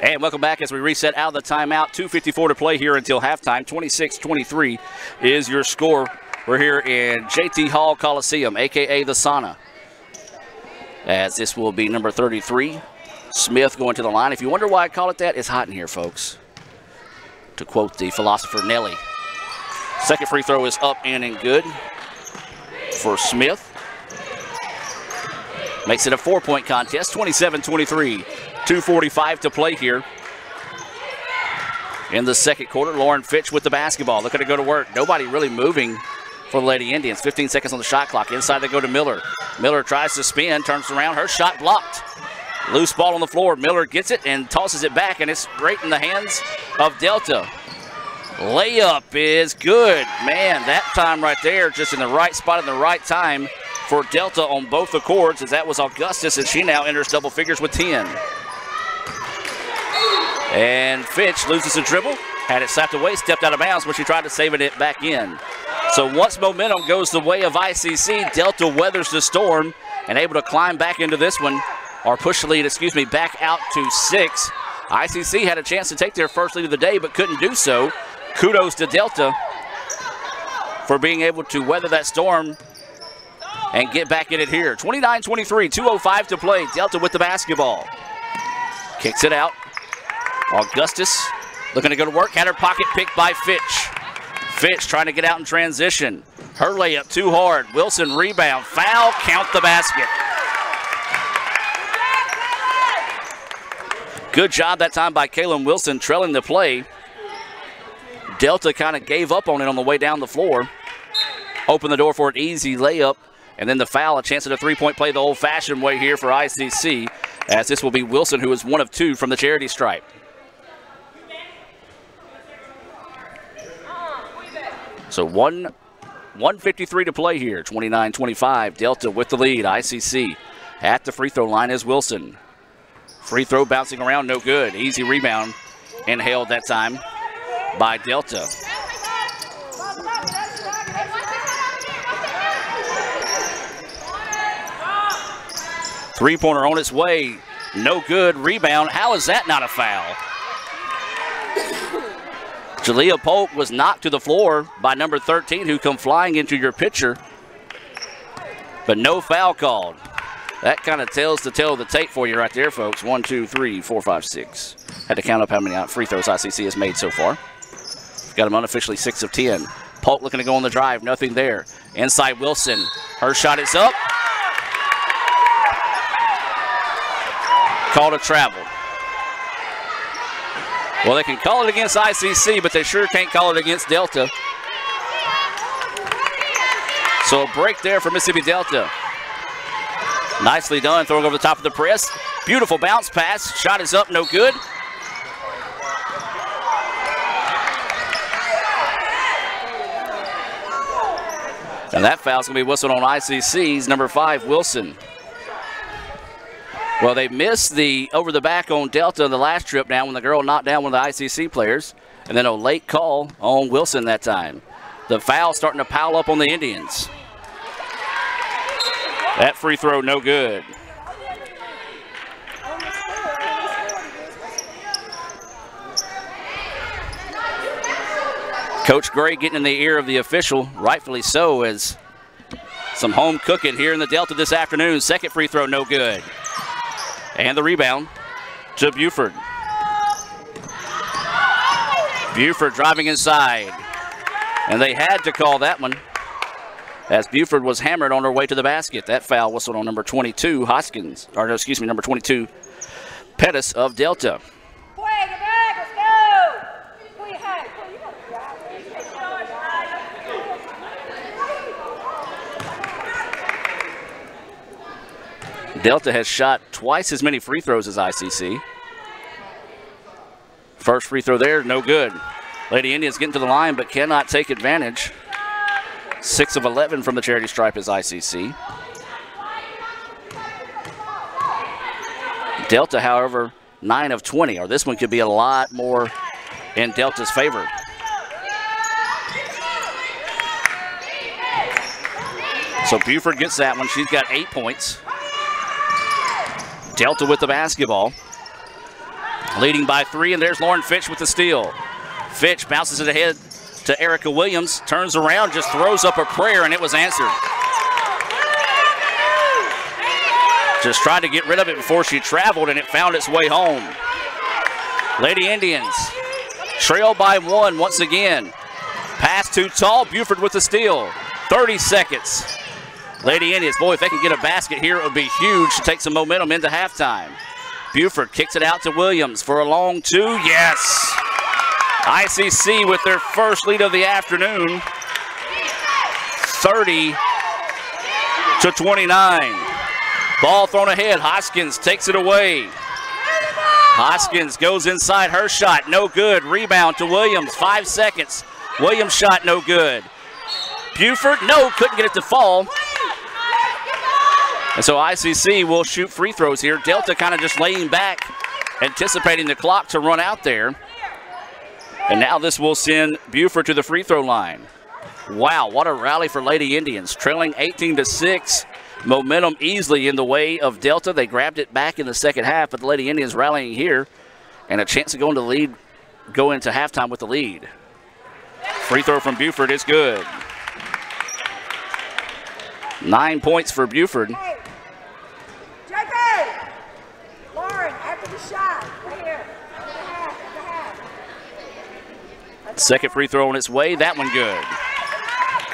And welcome back as we reset out of the timeout. 2:54 to play here until halftime. 26-23 is your score. We're here in JT Hall Coliseum, a.k.a. the Sauna. As this will be number 33, Smith going to the line. If you wonder why I call it that, it's hot in here, folks. To quote the philosopher Nelly. Second free throw is up and good for Smith. Makes it a 4-point contest, 27-23. 2:45 to play here in the second quarter. Lauren Fitch with the basketball, looking to go to work. Nobody really moving for the Lady Indians. 15 seconds on the shot clock. Inside they go to Miller. Miller tries to spin, turns around. Her shot blocked. Loose ball on the floor. Miller gets it and tosses it back, and it's right in the hands of Delta. Layup is good. Man, that time right there, just in the right spot in the right time for Delta on both the courts, as that was Augustus, and she now enters double figures with 10. And Fitch loses the dribble, had it slapped away, stepped out of bounds, but she tried to save it back in. So once momentum goes the way of ICC, Delta weathers the storm and able to climb back into this one, or push the lead, back out to 6. ICC had a chance to take their first lead of the day, but couldn't do so. Kudos to Delta for being able to weather that storm and get back in it here. 29-23, 2:05 to play. Delta with the basketball. Kicks it out. Augustus looking to go to work. Had her pocket picked by Fitch. Fitch trying to get out in transition. Her layup too hard. Wilson rebound. Foul. Count the basket. Good job that time by Kaylin Wilson trailing the play. Delta kind of gave up on it on the way down the floor. Opened the door for an easy layup. And then the foul, a chance at a three-point play the old-fashioned way here for ICC, as this will be Wilson, who is 1 of 2 from the charity stripe. So 1:53 to play here, 29-25. Delta with the lead. ICC at the free throw line is Wilson. Free throw bouncing around, no good. Easy rebound and held that time by Delta. Three-pointer on its way. No good. Rebound. How is that not a foul? Jalea Polk was knocked to the floor by number 13, who come flying into your picture. But no foul called. That kind of tells the tale of the tape for you right there, folks. 1, 2, 3, 4, 5, 6. Had to count up how many free throws ICC has made so far. Got them unofficially 6 of 10. Polk looking to go on the drive. Nothing there. Inside Wilson. Her shot is up. Call to travel. Well, they can call it against ICC, but they sure can't call it against Delta. So a break there for Mississippi Delta. Nicely done, throwing over the top of the press. Beautiful bounce pass. Shot is up, no good. And that foul's going to be whistled on ICC's number 5, Wilson. Well, they missed the over the back on Delta the last trip down when the girl knocked down one of the ICC players. And then a late call on Wilson that time. The foul starting to pile up on the Indians. That free throw, no good. Coach Gray getting in the ear of the official, rightfully so, as some home cooking here in the Delta this afternoon. Second free throw, no good. And the rebound to Buford. Buford driving inside. And they had to call that one as Buford was hammered on her way to the basket. That foul whistled on number 22, Hoskins, or no, excuse me, number 22, Pettis of Delta. Delta has shot twice as many free throws as ICC. First free throw there, no good. Lady Indians getting to the line but cannot take advantage. 6 of 11 from the charity stripe is ICC. Delta, however, 9 of 20, or this one could be a lot more in Delta's favor. So Buford gets that one. She's got 8 points. Delta with the basketball. Leading by 3, and there's Lauren Fitch with the steal. Fitch bounces it ahead to Erica Williams, turns around, just throws up a prayer, and it was answered. Just tried to get rid of it before she traveled, and it found its way home. Lady Indians trail by 1 once again. Pass too tall, Buford with the steal. 30 seconds. Lady Indians, boy, if they can get a basket here, it would be huge to take some momentum into halftime. Buford kicks it out to Williams for a long 2. Yes! ICC with their first lead of the afternoon. 30-29. Ball thrown ahead. Hoskins takes it away. Hoskins goes inside her shot. No good. Rebound to Williams. 5 seconds. Williams' shot no good. Buford, no, couldn't get it to fall. And so ICC will shoot free throws here. Delta kind of just laying back, anticipating the clock to run out there. And now this will send Buford to the free throw line. Wow, what a rally for Lady Indians. Trailing 18-6. Momentum easily in the way of Delta. They grabbed it back in the second half, but the Lady Indians rallying here. And a chance to go into halftime with the lead. Free throw from Buford is good. 9 points for Buford. JP! Lauren, after the shot, right here. Second free throw on its way, that one good.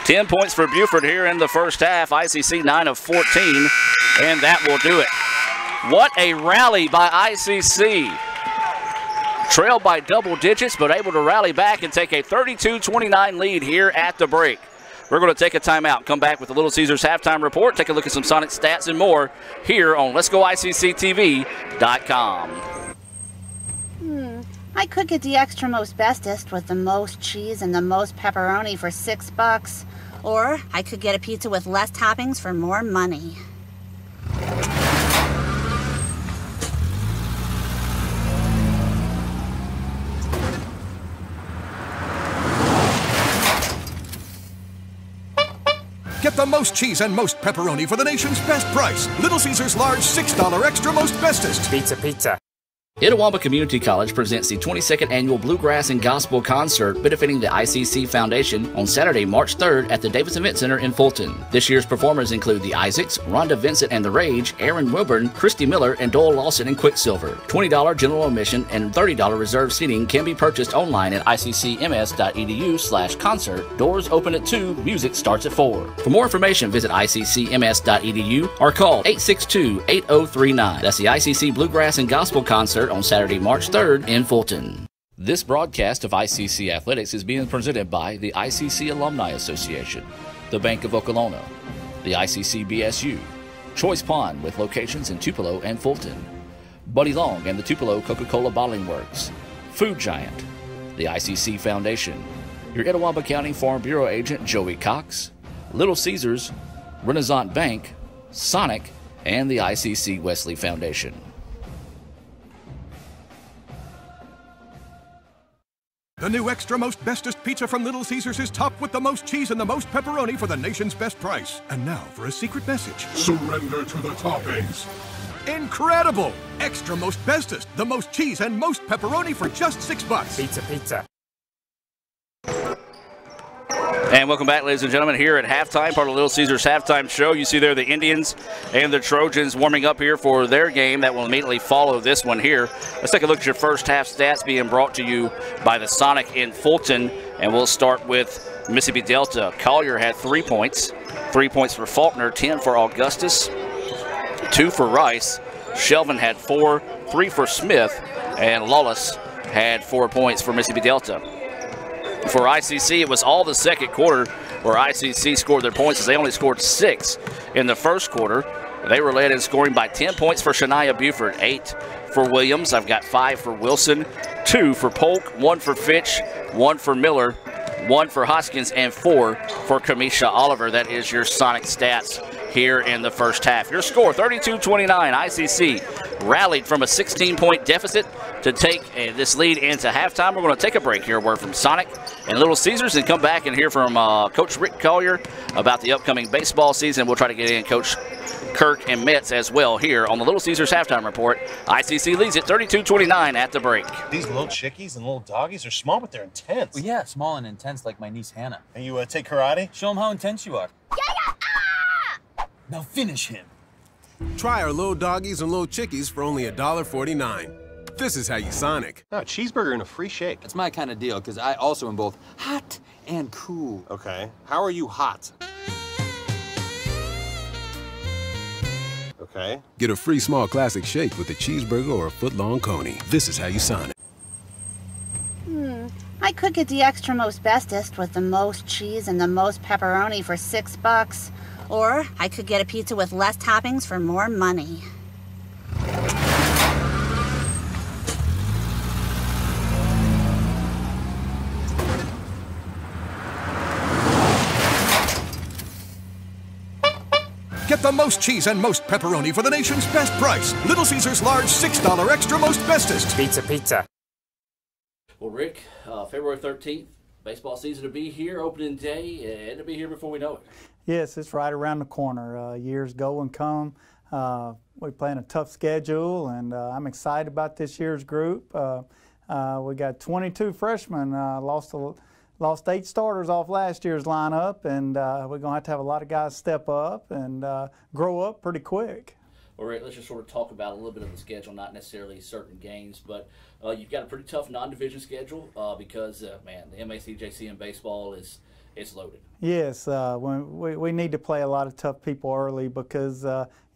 10 points for Buford here in the first half. ICC 9 of 14, and that will do it. What a rally by ICC. Trailed by double digits, but able to rally back and take a 32-29 lead here at the break. We're going to take a timeout, come back with the Little Caesars halftime report, take a look at some Sonic stats and more here on Let'sGoICCTV.com. I could get the extra most bestest with the most cheese and the most pepperoni for $6. Or I could get a pizza with less toppings for more money. Get the most cheese and most pepperoni for the nation's best price. Little Caesars large $6 extra most bestest. Pizza, pizza. Itawamba Community College presents the 22nd Annual Bluegrass and Gospel Concert benefiting the ICC Foundation on Saturday, March 3rd at the Davis Event Center in Fulton. This year's performers include the Isaacs, Rhonda Vincent and the Rage, Aaron Wilburn, Christy Miller, and Doyle Lawson and Quicksilver. $20 general admission and $30 reserved seating can be purchased online at iccms.edu/concert. Doors open at 2, music starts at 4. For more information, visit iccms.edu or call 862-8039. That's the ICC Bluegrass and Gospel Concert on Saturday, March 3rd in Fulton. This broadcast of ICC Athletics is being presented by the ICC Alumni Association, the Bank of Okolona, the ICC BSU, Choice Pond with locations in Tupelo and Fulton, Buddy Long and the Tupelo Coca-Cola Bottling Works, Food Giant, the ICC Foundation, your Itawamba County Farm Bureau agent Joey Cox, Little Caesars, Renaissance Bank, Sonic, and the ICC Wesley Foundation. The new extra most bestest pizza from Little Caesars is topped with the most cheese and the most pepperoni for the nation's best price. And now for a secret message. Surrender to the toppings. Incredible! Extra most bestest, the most cheese and most pepperoni for just $6. Pizza, pizza. And welcome back, ladies and gentlemen, here at halftime, part of Little Caesars halftime show. You see there the Indians and the Trojans warming up here for their game that will immediately follow this one here. Let's take a look at your first half stats being brought to you by the Sonic in Fulton. And we'll start with Mississippi Delta, Collier had 3 points. 3 points for Faulkner, 10 for Augustus, 2 for Rice. Shelvin had 4, 3 for Smith, and Lawless had 4 points for Mississippi Delta. For ICC, it was all the second quarter where ICC scored their points, as they only scored 6 in the first quarter. They were led in scoring by 10 points for Shania Buford, 8 for Williams. I've got 5 for Wilson, 2 for Polk, 1 for Fitch, 1 for Miller, 1 for Hoskins, and 4 for Kamisha Oliver. That is your Sonic stats here in the first half. Your score, 32-29. ICC rallied from a 16-point deficit to take this lead into halftime. We're going to take a break here. Word from Sonic and Little Caesars, and come back and hear from Coach Rick Collier about the upcoming baseball season. We'll try to get in Coach Kirk and Metz as well here on the Little Caesars halftime report. ICC leads at 32-29 at the break. These little chickies and little doggies are small, but they're intense. Well, yeah, small and intense like my niece Hannah. And you take karate? Show them how intense you are. Now finish him. Try our little doggies and little chickies for only $1.49. This is how you Sonic. No, a cheeseburger and a free shake. It's my kind of deal, because I also am both hot and cool. Okay. How are you hot? Okay. Get a free small classic shake with a cheeseburger or a foot-long coney. This is how you Sonic. I could get the extra most bestest with the most cheese and the most pepperoni for $6. Or I could get a pizza with less toppings for more money. Get the most cheese and most pepperoni for the nation's best price. Little Caesars large $6 extra most bestest. Pizza. Well, Rick, February 13th, baseball season to be here, opening day, and to be here before we know it. Yes, it's right around the corner. Years go and come. We're playing a tough schedule, and I'm excited about this year's group. We got 22 freshmen, lost 8 starters off last year's lineup, and we're going to have a lot of guys step up and grow up pretty quick. All right, let's just sort of talk about a little bit of the schedule, not necessarily certain games, but you've got a pretty tough non-division schedule because, man, the MACJC in baseball it's loaded. Yes, we need to play a lot of tough people early because,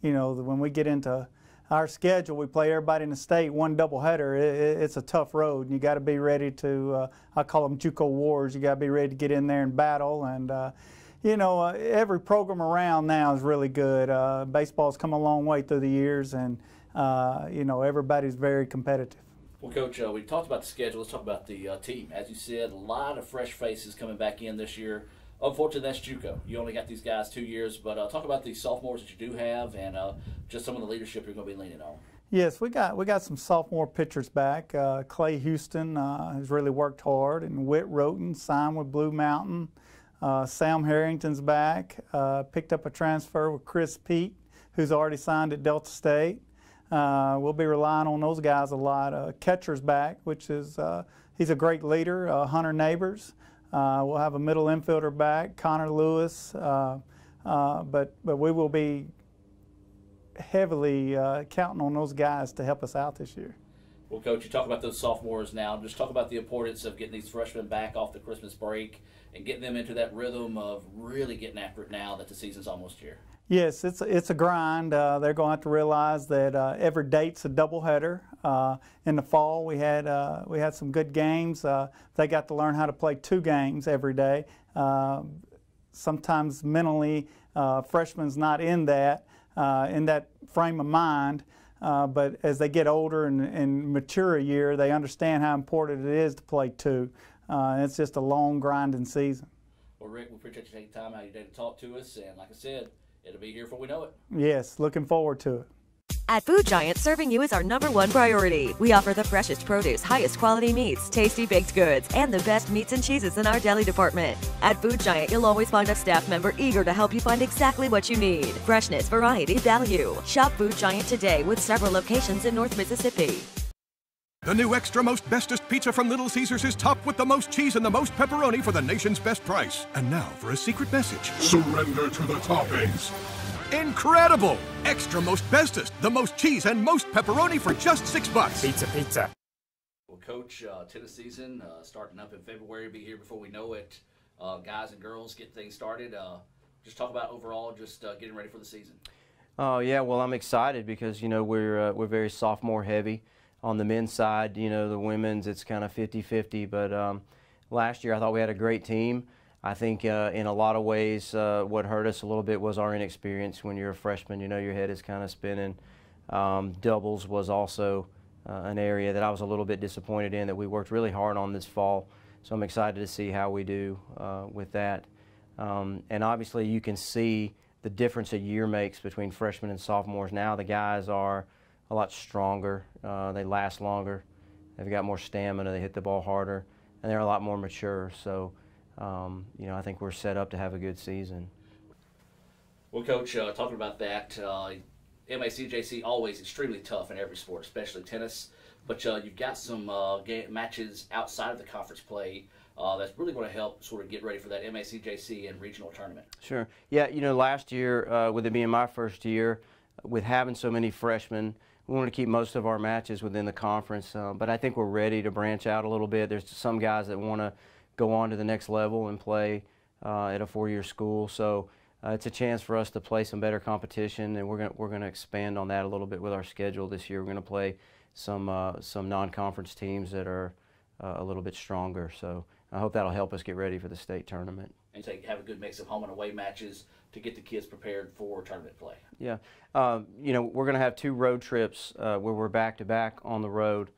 you know, when we get into our schedule, we play everybody in the state one doubleheader. It's a tough road, and you got to be ready to, I call them JUCO wars. You got to be ready to get in there and battle. And, you know, every program around now is really good. Baseball's come a long way through the years, and, you know, everybody's very competitive. Well, Coach, we talked about the schedule. Let's talk about the team. As you said, a lot of fresh faces coming back in this year. Unfortunately, that's JUCO. You only got these guys 2 years, but talk about these sophomores that you do have and just some of the leadership you're going to be leaning on. Yes, we got some sophomore pitchers back. Clay Houston has really worked hard, and Whit Roten signed with Blue Mountain. Sam Harrington's back. Picked up a transfer with Chris Pete, who's already signed at Delta State. We'll be relying on those guys a lot. Catcher's back, which is he's a great leader. Hunter Neighbors. We'll have a middle infielder back, Connor Lewis. But we will be heavily counting on those guys to help us out this year. Well, Coach, you talk about those sophomores now. Just talk about the importance of getting these freshmen back off the Christmas break and getting them into that rhythm of really getting after it now that the season's almost here. Yes, it's a grind. They're going to have to realize that every date's a doubleheader. In the fall, we had some good games. They got to learn how to play 2 games every day. Sometimes mentally, freshmen's not in that frame of mind. But as they get older and mature a year, they understand how important it is to play 2. It's just a long, grinding season. Well, Rick, we appreciate you taking time out of your day to talk to us. And like I said, it'll be here before we know it. Yes, looking forward to it. At Food Giant, serving you is our #1 priority. We offer the freshest produce, highest quality meats, tasty baked goods, and the best meats and cheeses in our deli department. At Food Giant, you'll always find a staff member eager to help you find exactly what you need. Freshness, variety, value. Shop Food Giant today with several locations in North Mississippi. The new extra most bestest pizza from Little Caesars is topped with the most cheese and the most pepperoni for the nation's best price. And now for a secret message. Surrender to the toppings. Incredible! Extra most bestest, the most cheese and most pepperoni for just $6. Pizza. Well, Coach, tennis season starting up in February, be here before we know it. guys and girls get things started. Just talk about overall just getting ready for the season. Yeah, well, I'm excited because, you know, we're very sophomore heavy. On the men's side, you know, the women's, it's kind of 50-50. But last year I thought we had a great team. I think in a lot of ways what hurt us a little bit was our inexperience. When you're a freshman, you know, your head is kind of spinning. Doubles was also an area that I was a little bit disappointed in, that we worked really hard on this fall. So I'm excited to see how we do with that. And obviously you can see the difference a year makes between freshmen and sophomores. Now the guys are a lot stronger, they last longer, they've got more stamina, they hit the ball harder, and they're a lot more mature. So, you know, I think we're set up to have a good season. Well, Coach, talking about that, MACJC always extremely tough in every sport, especially tennis, but you've got some matches outside of the conference play that's really going to help sort of get ready for that MACJC and regional tournament. Sure. Yeah, you know, last year, with it being my first year, with having so many freshmen, we wanted to keep most of our matches within the conference, but I think we're ready to branch out a little bit. There's some guys that want to go on to the next level and play at a four-year school, so it's a chance for us to play some better competition, and we're going to expand on that a little bit with our schedule this year. We're going to play some non-conference teams that are a little bit stronger, so I hope that'll help us get ready for the state tournament. And have a good mix of home and away matches to get the kids prepared for tournament play. Yeah, you know, we're going to have 2 road trips where we're back-to-back on the road,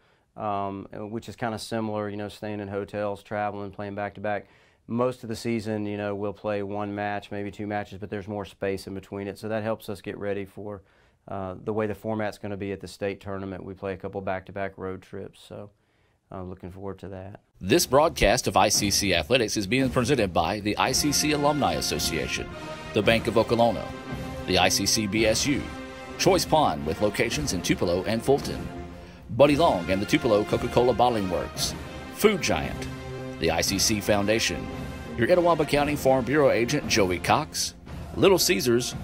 which is kind of similar, you know, staying in hotels, traveling, playing back-to-back. Most of the season, you know, we'll play 1 match, maybe 2 matches, but there's more space in between it, so that helps us get ready for the way the format's going to be at the state tournament. We play a couple back-to-back road trips, so I'm looking forward to that. This broadcast of ICC Athletics is being presented by the ICC Alumni Association, the Bank of Okolona, the ICC BSU, Choice Pond with locations in Tupelo and Fulton, Buddy Long and the Tupelo Coca-Cola Bottling Works, Food Giant, the ICC Foundation, your Etowah County Farm Bureau agent Joey Cox, Little Caesars,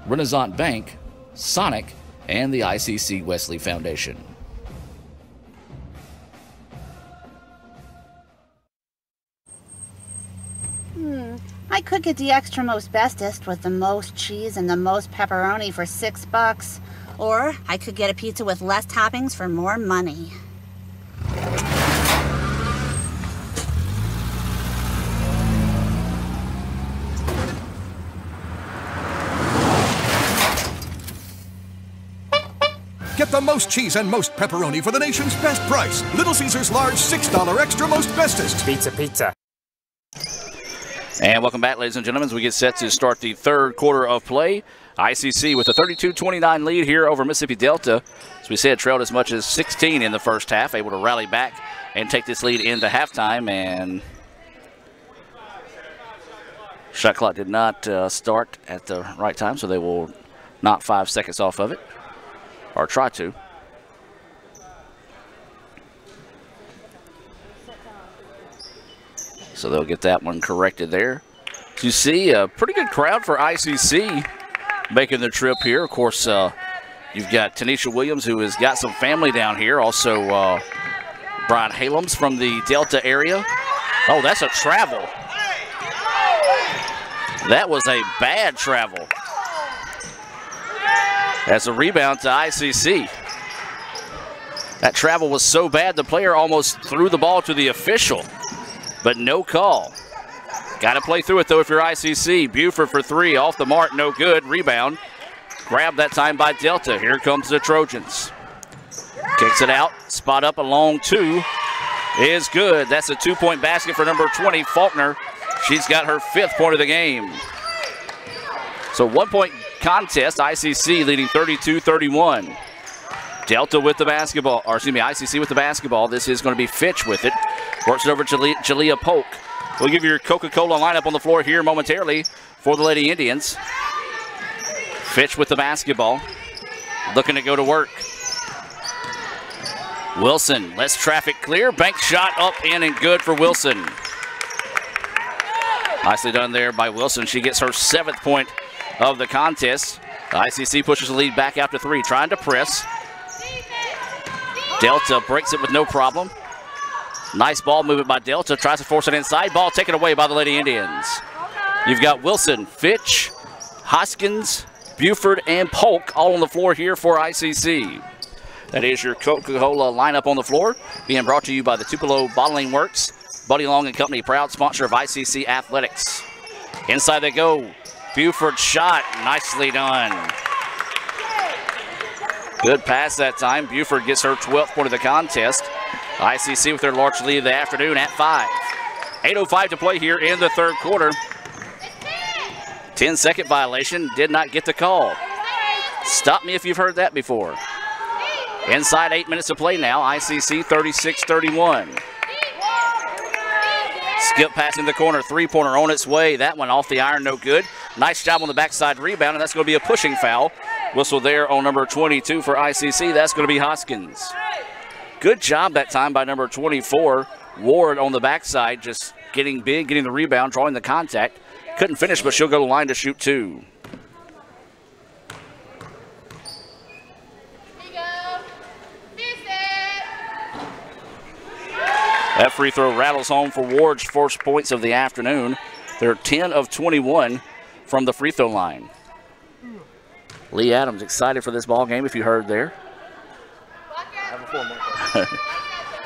Renaissance Bank, Sonic, and the ICC Wesley Foundation. I could get the extra most bestest with the most cheese and the most pepperoni for $6. Or I could get a pizza with less toppings for more money. Get the most cheese and most pepperoni for the nation's best price. Little Caesars large $6 extra most bestest. Pizza. And welcome back, ladies and gentlemen, as we get set to start the third quarter of play. ICC with a 32-29 lead here over Mississippi Delta. As we said, trailed as much as 16 in the first half, able to rally back and take this lead into halftime. And shot clock did not start at the right time, so they will knock 5 seconds off of it, or try to. So they'll get that one corrected there. So you see a pretty good crowd for ICC making the trip here. Of course, you've got Tanisha Williams, who has got some family down here. Also, Brian Halams from the Delta area. Oh, that's a travel. That was a bad travel. That's a rebound to ICC. That travel was so bad, the player almost threw the ball to the official, but no call. Got to play through it, though, if you're ICC. Buford for 3, off the mark, no good. Rebound. Grabbed that time by Delta. Here comes the Trojans. Kicks it out. Spot up, a long 2 is good. That's a 2-point basket for number 20, Faulkner. She's got her 5th point of the game. So 1-point contest, ICC leading 32-31. Delta with the basketball, or excuse me, ICC with the basketball. This is going to be Fitch with it. Works it over to Jalea Polk. We'll give you your Coca-Cola lineup on the floor here momentarily for the Lady Indians. Fitch with the basketball, looking to go to work. Wilson lets traffic clear. Bank shot up, in, and good for Wilson. Nicely done there by Wilson. She gets her 7th point of the contest. The ICC pushes the lead back out to 3, trying to press. Delta breaks it with no problem. Nice ball movement by Delta. Tries to force it inside. Ball taken away by the Lady Indians. You've got Wilson, Fitch, Hoskins, Buford, and Polk all on the floor here for ICC. That is your Coca-Cola lineup on the floor, being brought to you by the Tupelo Bottling Works. Buddy Long and Company, proud sponsor of ICC Athletics. Inside they go. Buford shot, nicely done. Good pass that time. Buford gets her 12th point of the contest. ICC with their large lead of the afternoon at 5. 8:05 to play here in the third quarter. 10-second violation, did not get the call. Stop me if you've heard that before. Inside 8 minutes to play now, ICC 36-31. Skip pass in the corner, three-pointer on its way. That one off the iron, no good. Nice job on the backside rebound, and that's going to be a pushing foul. Whistle there on number 22 for ICC. That's going to be Hoskins. Good job that time by number 24, Ward, on the backside, just getting big, getting the rebound, drawing the contact. Couldn't finish, but she'll go to the line to shoot 2. That free throw rattles home for Ward's first points of the afternoon. They're 10 of 21 from the free throw line. Lee Adams excited for this ball game, if you heard there.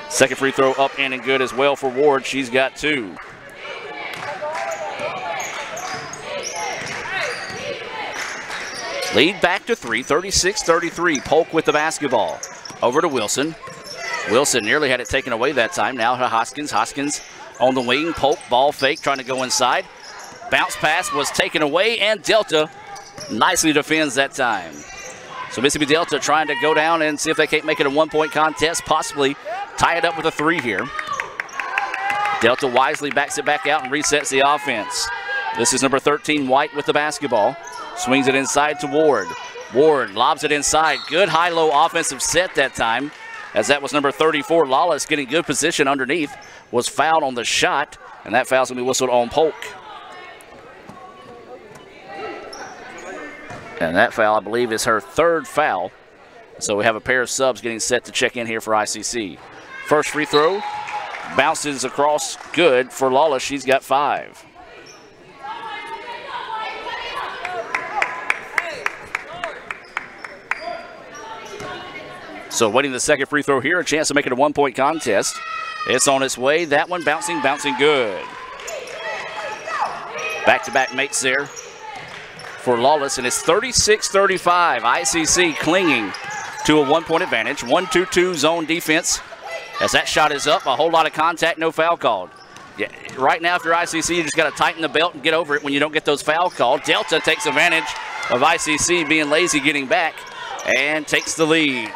Second free throw up and good as well for Ward. She's got 2. Lead back to 3, 36-33. Polk with the basketball. Over to Wilson. Wilson nearly had it taken away that time. Now to Hoskins. Hoskins on the wing. Polk, ball fake, trying to go inside. Bounce pass was taken away, and Delta nicely defends that time. So Mississippi Delta trying to go down and see if they can't make it a one-point contest, possibly tie it up with a 3 here. Delta wisely backs it back out and resets the offense. This is number 13, White, with the basketball. Swings it inside to Ward. Ward lobs it inside. Good high-low offensive set that time, as that was number 34, Lawless, getting good position underneath, was fouled on the shot, and that foul's going to be whistled on Polk. And that foul, I believe, is her 3rd foul. So we have a pair of subs getting set to check in here for ICC. First free throw, bounces across, good for Lawless. She's got 5. So waiting the second free throw here, a chance to make it a one-point contest. It's on its way. That one bouncing good. Back-to-back makes there for Lawless, and it's 36-35. ICC clinging to a one-point advantage. 1-2-2 zone defense. As that shot is up, a whole lot of contact, no foul called. Yeah, right now, if you're ICC, you just got to tighten the belt and get over it when you don't get those foul called. Delta takes advantage of ICC being lazy getting back and takes the lead.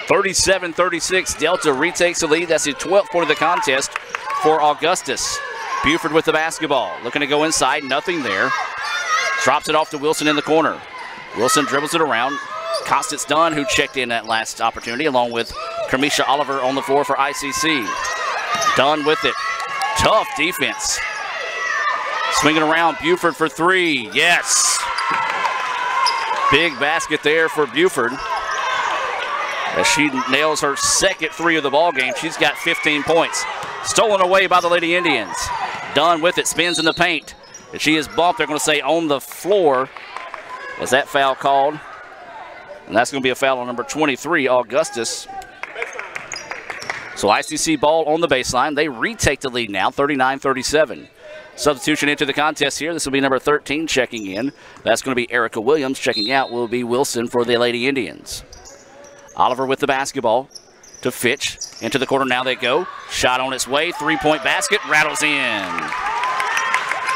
37-36, Delta retakes the lead. That's the 12th point of the contest for Augustus. Buford with the basketball, looking to go inside, nothing there. Drops it off to Wilson in the corner. Wilson dribbles it around. Constance Dunn, who checked in that last opportunity, along with Kermisha Oliver on the floor for ICC. Dunn with it. Tough defense. Swinging around, Buford for 3. Yes. Big basket there for Buford, as she nails her second 3 of the ball game. She's got 15 points. Stolen away by the Lady Indians. Dunn with it, spins in the paint. And she is bumped, they're going to say on the floor. Is that foul called? And that's going to be a foul on number 23, Augustus. So ICC ball on the baseline. They retake the lead now, 39-37. Substitution into the contest here. This will be number 13 checking in. That's going to be Erica Williams. Checking out will be Wilson for the Lady Indians. Oliver with the basketball to Fitch. Into the corner now they go. Shot on its way. 3-point basket. Rattles in.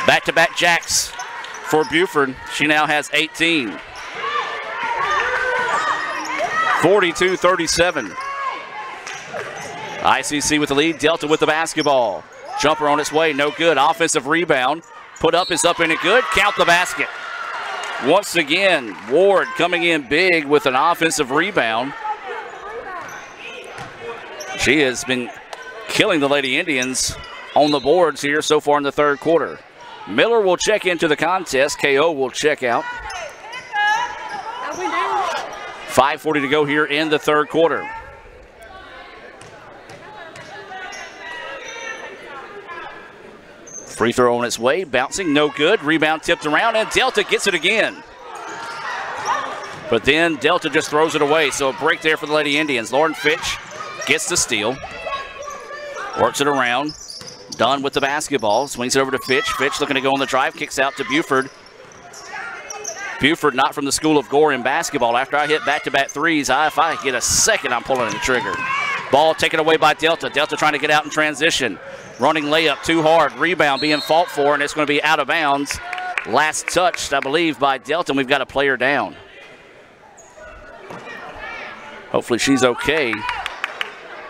Back-to-back jacks for Buford. She now has 18. 42-37. ICC with the lead. Delta with the basketball. Jumper on its way. No good. Offensive rebound. Put up is up and it good. Count the basket. Once again, Ward coming in big with an offensive rebound. She has been killing the Lady Indians on the boards here so far in the third quarter. Miller will check into the contest. KO will check out. 5:40 to go here in the third quarter. Free throw on its way, bouncing, no good. Rebound tipped around, and Delta gets it again. But then Delta just throws it away, so a break there for the Lady Indians. Lauren Fitch gets the steal, works it around. Dunn with the basketball, swings it over to Fitch. Fitch looking to go on the drive, kicks out to Buford. Buford not from the School of Gore in basketball. After I hit back-to-back threes, if I get a second, I'm pulling the trigger. Ball taken away by Delta. Delta trying to get out in transition. Running layup too hard. Rebound being fought for, and it's going to be out of bounds. Last touched, I believe, by Delta, and we've got a player down. Hopefully she's okay,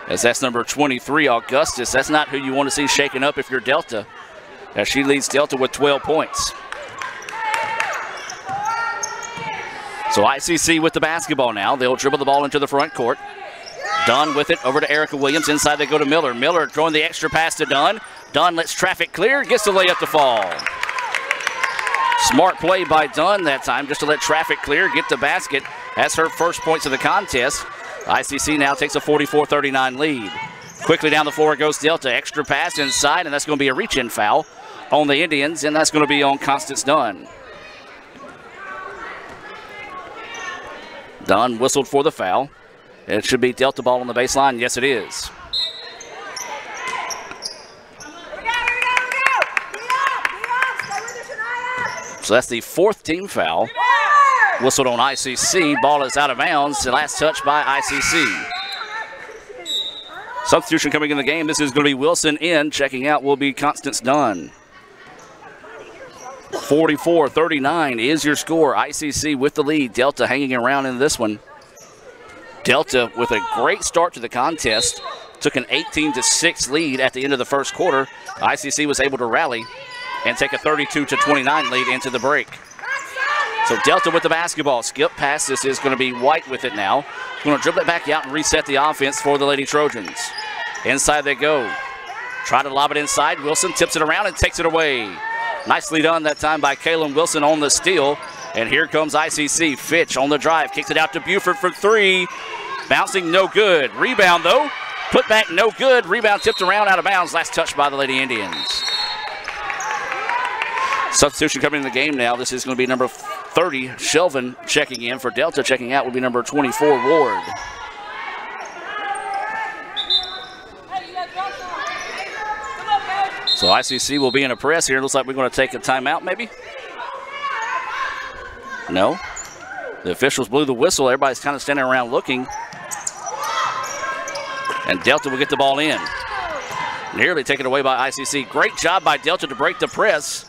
as that's number 23, Augustus. That's not who you want to see shaking up if you're Delta, as she leads Delta with 12 points. So ICC with the basketball now. They'll dribble the ball into the front court. Dunn with it over to Erica Williams. Inside they go to Miller. Miller throwing the extra pass to Dunn. Dunn lets traffic clear, gets the layup to fall. Smart play by Dunn that time just to let traffic clear, get the basket. That's her first points of the contest. ICC now takes a 44-39 lead. Quickly down the floor goes Delta. Extra pass inside, and that's going to be a reach-in foul on the Indians, and that's going to be on Constance Dunn. Dunn whistled for the foul. It should be Delta ball on the baseline. Yes, it is. So that's the fourth team foul. Whistled on ICC. Ball is out of bounds. The last touch by ICC. Substitution coming in the game. This is going to be Wilson in. Checking out will be Constance Dunn. 44-39 is your score. ICC with the lead. Delta hanging around in this one. Delta with a great start to the contest. Took an 18-6 lead at the end of the first quarter. ICC was able to rally and take a 32-29 lead into the break. So Delta with the basketball. Skip pass. This is going to be White with it now. Going to dribble it back out and reset the offense for the Lady Trojans. Inside they go. Try to lob it inside. Wilson tips it around and takes it away. Nicely done that time by Kaylin Wilson on the steal. And here comes ICC. Fitch on the drive. Kicks it out to Buford for three. Bouncing, no good. Rebound, though. Put back, no good. Rebound tipped around, out of bounds. Last touch by the Lady Indians. Substitution coming in the game now. This is going to be number 30, Shelvin, checking in. For Delta, checking out will be number 24, Ward. So ICC will be in a press here. Looks like we're going to take a timeout, maybe? No. The officials blew the whistle. Everybody's kind of standing around looking. And Delta will get the ball in. Nearly taken away by ICC. Great job by Delta to break the press.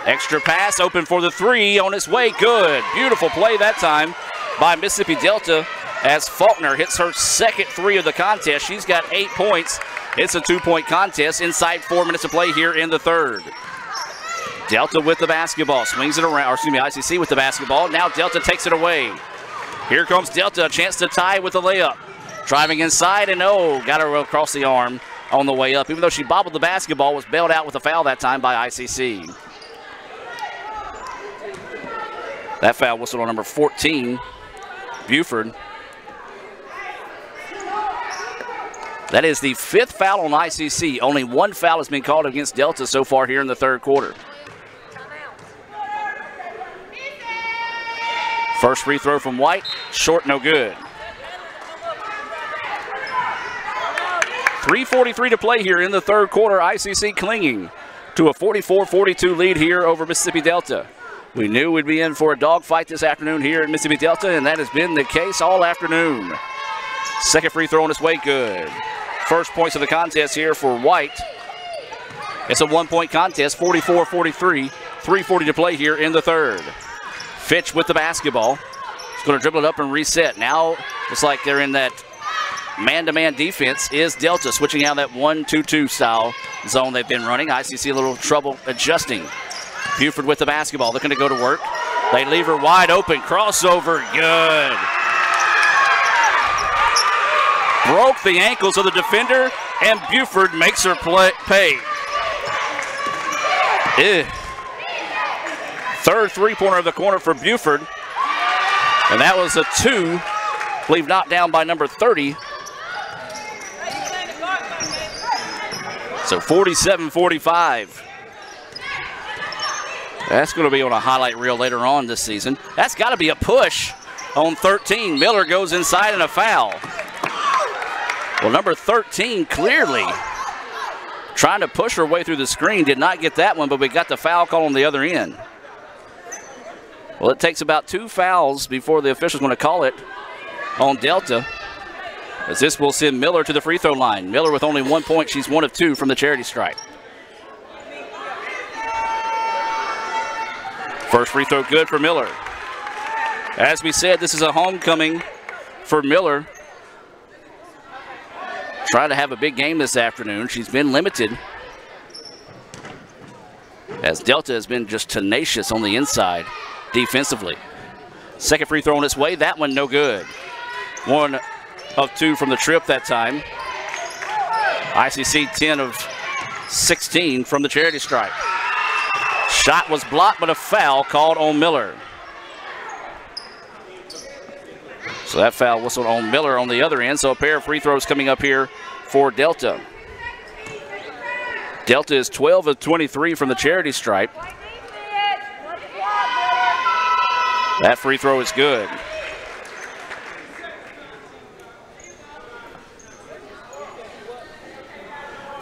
Extra pass, open for the three, on its way, good. Beautiful play that time by Mississippi Delta as Faulkner hits her second three of the contest. She's got 8 points. It's a 2-point contest inside 4 minutes of play here in the third. Delta with the basketball, swings it around, or excuse me, ICC with the basketball. Now Delta takes it away. Here comes Delta, a chance to tie with a layup. Driving inside, and got her across the arm on the way up. Even though she bobbled the basketball, was bailed out with a foul that time by ICC. That foul whistled on number 14, Buford. That is the 5th foul on ICC. Only 1 foul has been called against Delta so far here in the third quarter. First free throw from White, short, no good. 3:43 to play here in the third quarter. ICC clinging to a 44-42 lead here over Mississippi Delta. We knew we'd be in for a dogfight this afternoon here at Mississippi Delta, and that has been the case all afternoon. Second free throw on its way, good. First points of the contest here for White. It's a 1-point contest, 44-43. 3:40 to play here in the third. Fitch with the basketball. He's going to dribble it up and reset. Now looks like they're in that man-to-man defense is Delta, switching out that 1-2-2 style zone they've been running. ICC a little trouble adjusting. Buford with the basketball, looking to go to work. They leave her wide open, crossover, good. Broke the ankles of the defender, and Buford makes her pay. Third three-pointer of the corner for Buford, and that was a 2. I believe knocked down by number 30. So 47-45. That's going to be on a highlight reel later on this season. That's got to be a push on 13. Miller goes inside and a foul. Well, number 13 clearly trying to push her way through the screen. Did not get that one, but we got the foul call on the other end. Well, it takes about 2 fouls before the official's going to call it on Delta, as this will send Miller to the free throw line. Miller with only 1 point. She's 1 of 2 from the charity stripe. First free throw good for Miller. As we said, this is a homecoming for Miller. Trying to have a big game this afternoon. She's been limited, as Delta has been just tenacious on the inside defensively. Second free throw on its way. That one no good. 1 of 2 from the trip that time. ICC 10 of 16 from the charity stripe. Shot was blocked, but a foul called on Miller. So that foul whistled on Miller on the other end. So a pair of free throws coming up here for Delta. Delta is 12 of 23 from the charity stripe. That free throw is good.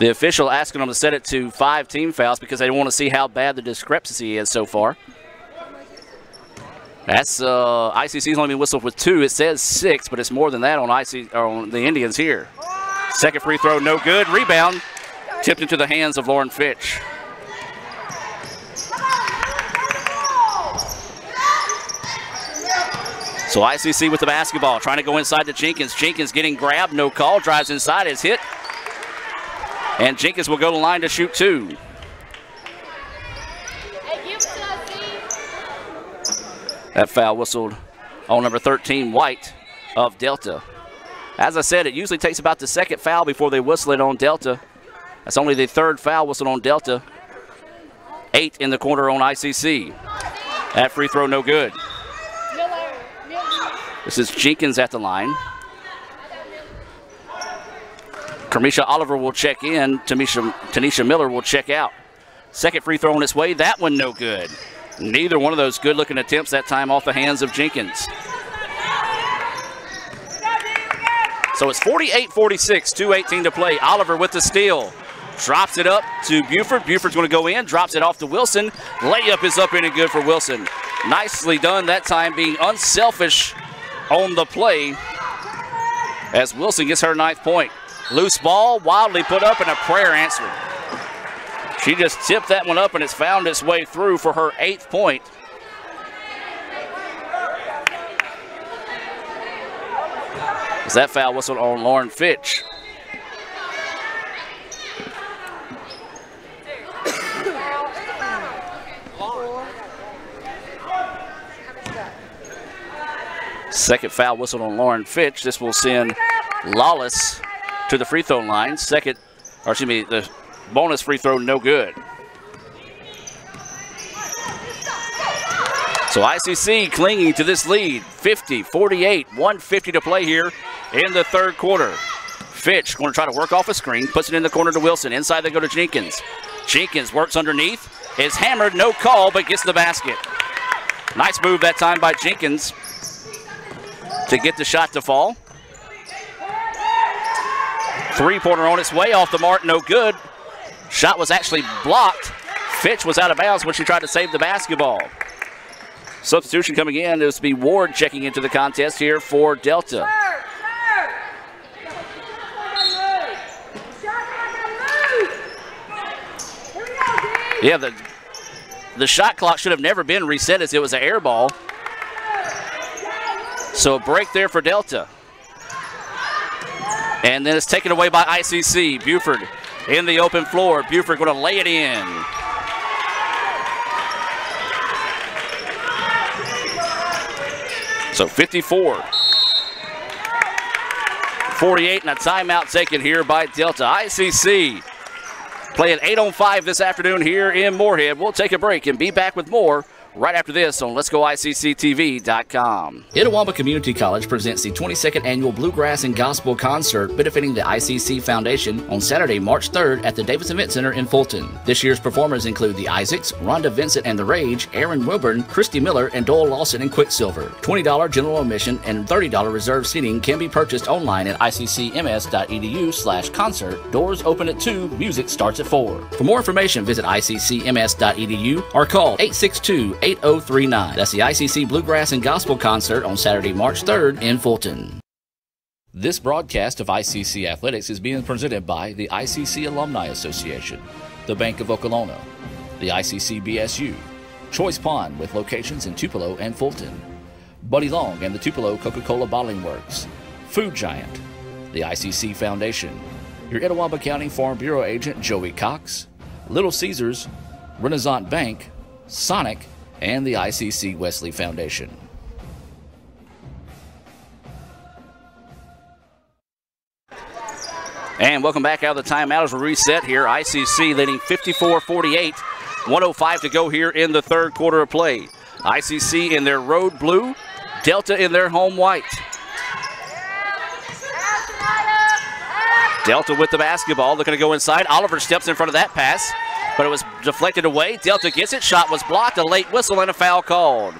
The official asking them to set it to 5 team fouls because they want to see how bad the discrepancy is so far. That's ICC's only been whistled with 2. It says 6, but it's more than that on on the Indians here. Second free throw, no good. Rebound tipped into the hands of Lauren Fitch. So ICC with the basketball, trying to go inside to Jenkins. Jenkins getting grabbed, no call, drives inside, is hit. And Jenkins will go to the line to shoot 2. That foul whistled on number 13, White of Delta. As I said, it usually takes about the second foul before they whistle it on Delta. That's only the 3rd foul whistled on Delta. 8 in the corner on ICC. That free throw no good. This is Jenkins at the line. Kermisha Oliver will check in. Tanisha Miller will check out. Second free throw on its way. That one no good. Neither one of those good-looking attempts that time off the hands of Jenkins. So it's 48-46, 2:18 to play. Oliver with the steal. Drops it up to Buford. Buford's going to go in. Drops it off to Wilson. Layup is up in and good for Wilson. Nicely done that time, being unselfish on the play as Wilson gets her 9th point. Loose ball, wildly put up, and a prayer answered. She just tipped that one up, and it's found its way through for her 8th point. As that foul whistled on Lauren Fitch. Second foul whistled on Lauren Fitch. This will send Lawless to the free throw line. The bonus free throw no good. So ICC clinging to this lead, 50-48, 1:50 to play here in the 3rd quarter. Fitch going to try to work off a screen, puts it in the corner to Wilson. Inside they go to Jenkins. Jenkins works underneath, is hammered, no call, but gets the basket. Nice move that time by Jenkins to get the shot to fall. 3-pointer on its way, off the mark, no good. Shot was actually blocked. Fitch was out of bounds when she tried to save the basketball. Substitution coming in is to be Ward checking into the contest here for Delta. Yeah, the shot clock should have never been reset as it was an air ball. So a break there for Delta. And then it's taken away by ICC. Buford in the open floor. Buford going to lay it in. So 54. 48 and a timeout taken here by Delta. ICC playing 8-on-5 this afternoon here in Moorhead. We'll take a break and be back with more right after this on Let'sGoICCTV.com. Itawamba Community College presents the 22nd Annual Bluegrass and Gospel Concert benefiting the ICC Foundation on Saturday, March 3rd at the Davis Event Center in Fulton. This year's performers include the Isaacs, Rhonda Vincent and the Rage, Aaron Wilburn, Christy Miller, and Doyle Lawson and Quicksilver. $20 general admission and $30 reserved seating can be purchased online at iccms.edu/concert. Doors open at 2, music starts at 4. For more information, visit iccms.edu or call 862-8039. That's the ICC Bluegrass and Gospel Concert on Saturday, March 3rd in Fulton. This broadcast of ICC Athletics is being presented by the ICC Alumni Association, the Bank of Okolona, the ICC BSU, Choice Pond with locations in Tupelo and Fulton, Buddy Long and the Tupelo Coca-Cola Bottling Works, Food Giant, the ICC Foundation, your Itawamba County Farm Bureau agent Joey Cox, Little Caesars, Renaissance Bank, Sonic, and the ICC Wesley Foundation. And welcome back out of the timeout as we reset here. ICC leading 54-48, 1:05 to go here in the third quarter of play. ICC in their road blue, Delta in their home white. Delta with the basketball, looking to go inside. Oliver steps in front of that pass, but it was deflected away. Delta gets it, shot was blocked, a late whistle and a foul called.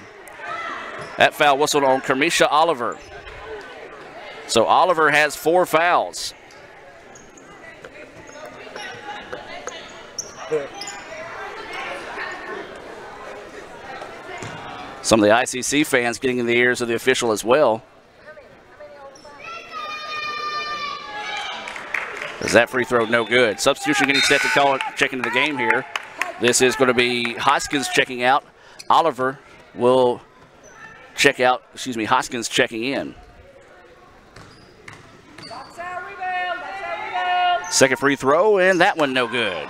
That foul whistled on Kermisha Oliver. So Oliver has 4 fouls. Some of the ICC fans getting in the ears of the official as well. Is that free throw no good? Substitution getting set to call it, check into the game here. This is going to be Hoskins checking out. Oliver will check out, Hoskins checking in. Second free throw, and that one no good.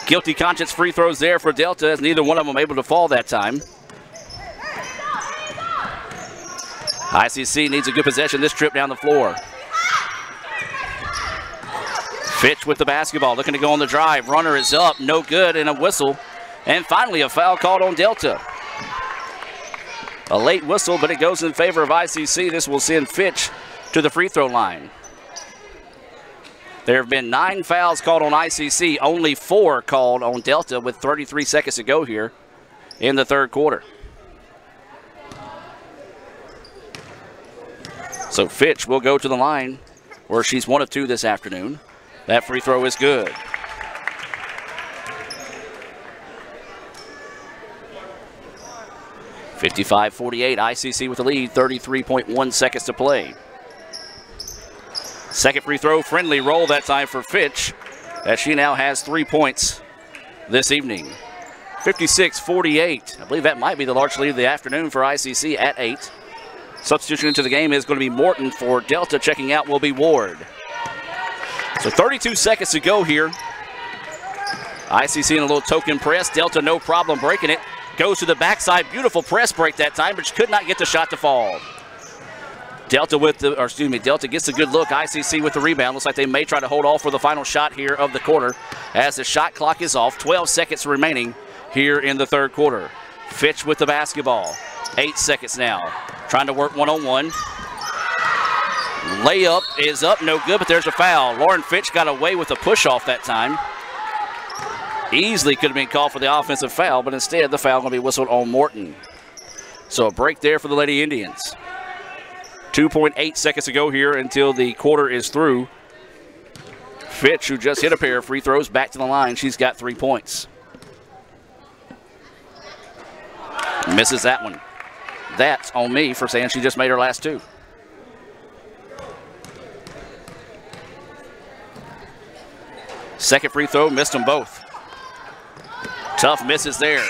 Guilty conscience free throws there for Delta, as neither one of them able to fall that time. ICC needs a good possession this trip down the floor. Fitch with the basketball, looking to go on the drive. Runner is up, no good, and a whistle. And finally a foul called on Delta. A late whistle, but it goes in favor of ICC. This will send Fitch to the free throw line. There have been 9 fouls called on ICC, only 4 called on Delta with 33 seconds to go here in the third quarter. So Fitch will go to the line where she's 1 of 2 this afternoon. That free throw is good. (55-48) ICC with the lead, 33.1 seconds to play. Second free throw, friendly roll that time for Fitch, as she now has 3 points this evening. 56-48. I believe that might be the largest lead of the afternoon for ICC at 8. Substitution into the game is going to be Morton for Delta. Checking out will be Ward. So 32 seconds to go here. ICC in a little token press. Delta no problem breaking it. Goes to the backside. Beautiful press break that time, but she could not get the shot to fall. Delta gets a good look. ICC with the rebound. Looks like they may try to hold off for the final shot here of the quarter as the shot clock is off. 12 seconds remaining here in the third quarter. Fitch with the basketball. 8 seconds now. Trying to work one-on-one. Layup is up, no good, but there's a foul. Lauren Fitch got away with a push-off that time. Easily could have been called for the offensive foul, but instead the foul going to be whistled on Morton. So a break there for the Lady Indians. 2.8 seconds to go here until the quarter is through. Fitch, who just hit a pair of free throws, back to the line. She's got 3 points. Misses that one. That's on me for saying she just made her last 2. Second free throw, missed them both. Tough misses there.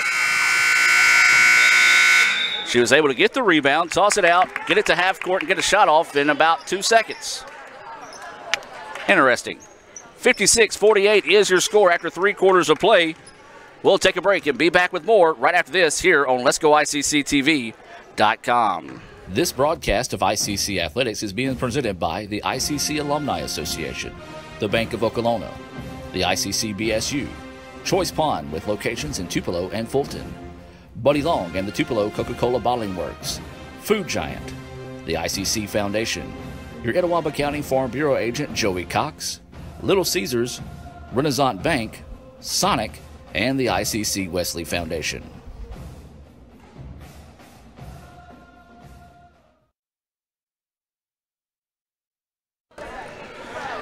She was able to get the rebound, toss it out, get it to half court, and get a shot off in about 2 seconds. Interesting. 56-48 is your score after 3 quarters of play. We'll take a break and be back with more right after this here on Let'sGoICCTV.com. This broadcast of ICC Athletics is being presented by the ICC Alumni Association, the Bank of Okolona, the ICC BSU, Choice Pond with locations in Tupelo and Fulton, Buddy Long and the Tupelo Coca-Cola Bottling Works, Food Giant, the ICC Foundation, your Etowah County Farm Bureau agent Joey Cox, Little Caesars, Renaissance Bank, Sonic, and the ICC Wesley Foundation.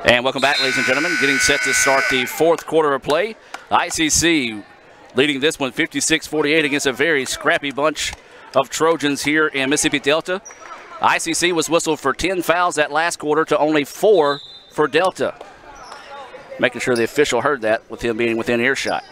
And welcome back, ladies and gentlemen. Getting set to start the fourth quarter of play. ICC leading this one 56-48 against a very scrappy bunch of Trojans here in Mississippi Delta. ICC was whistled for 10 fouls that last quarter to only 4 for Delta. Making sure the official heard that with him being within earshot.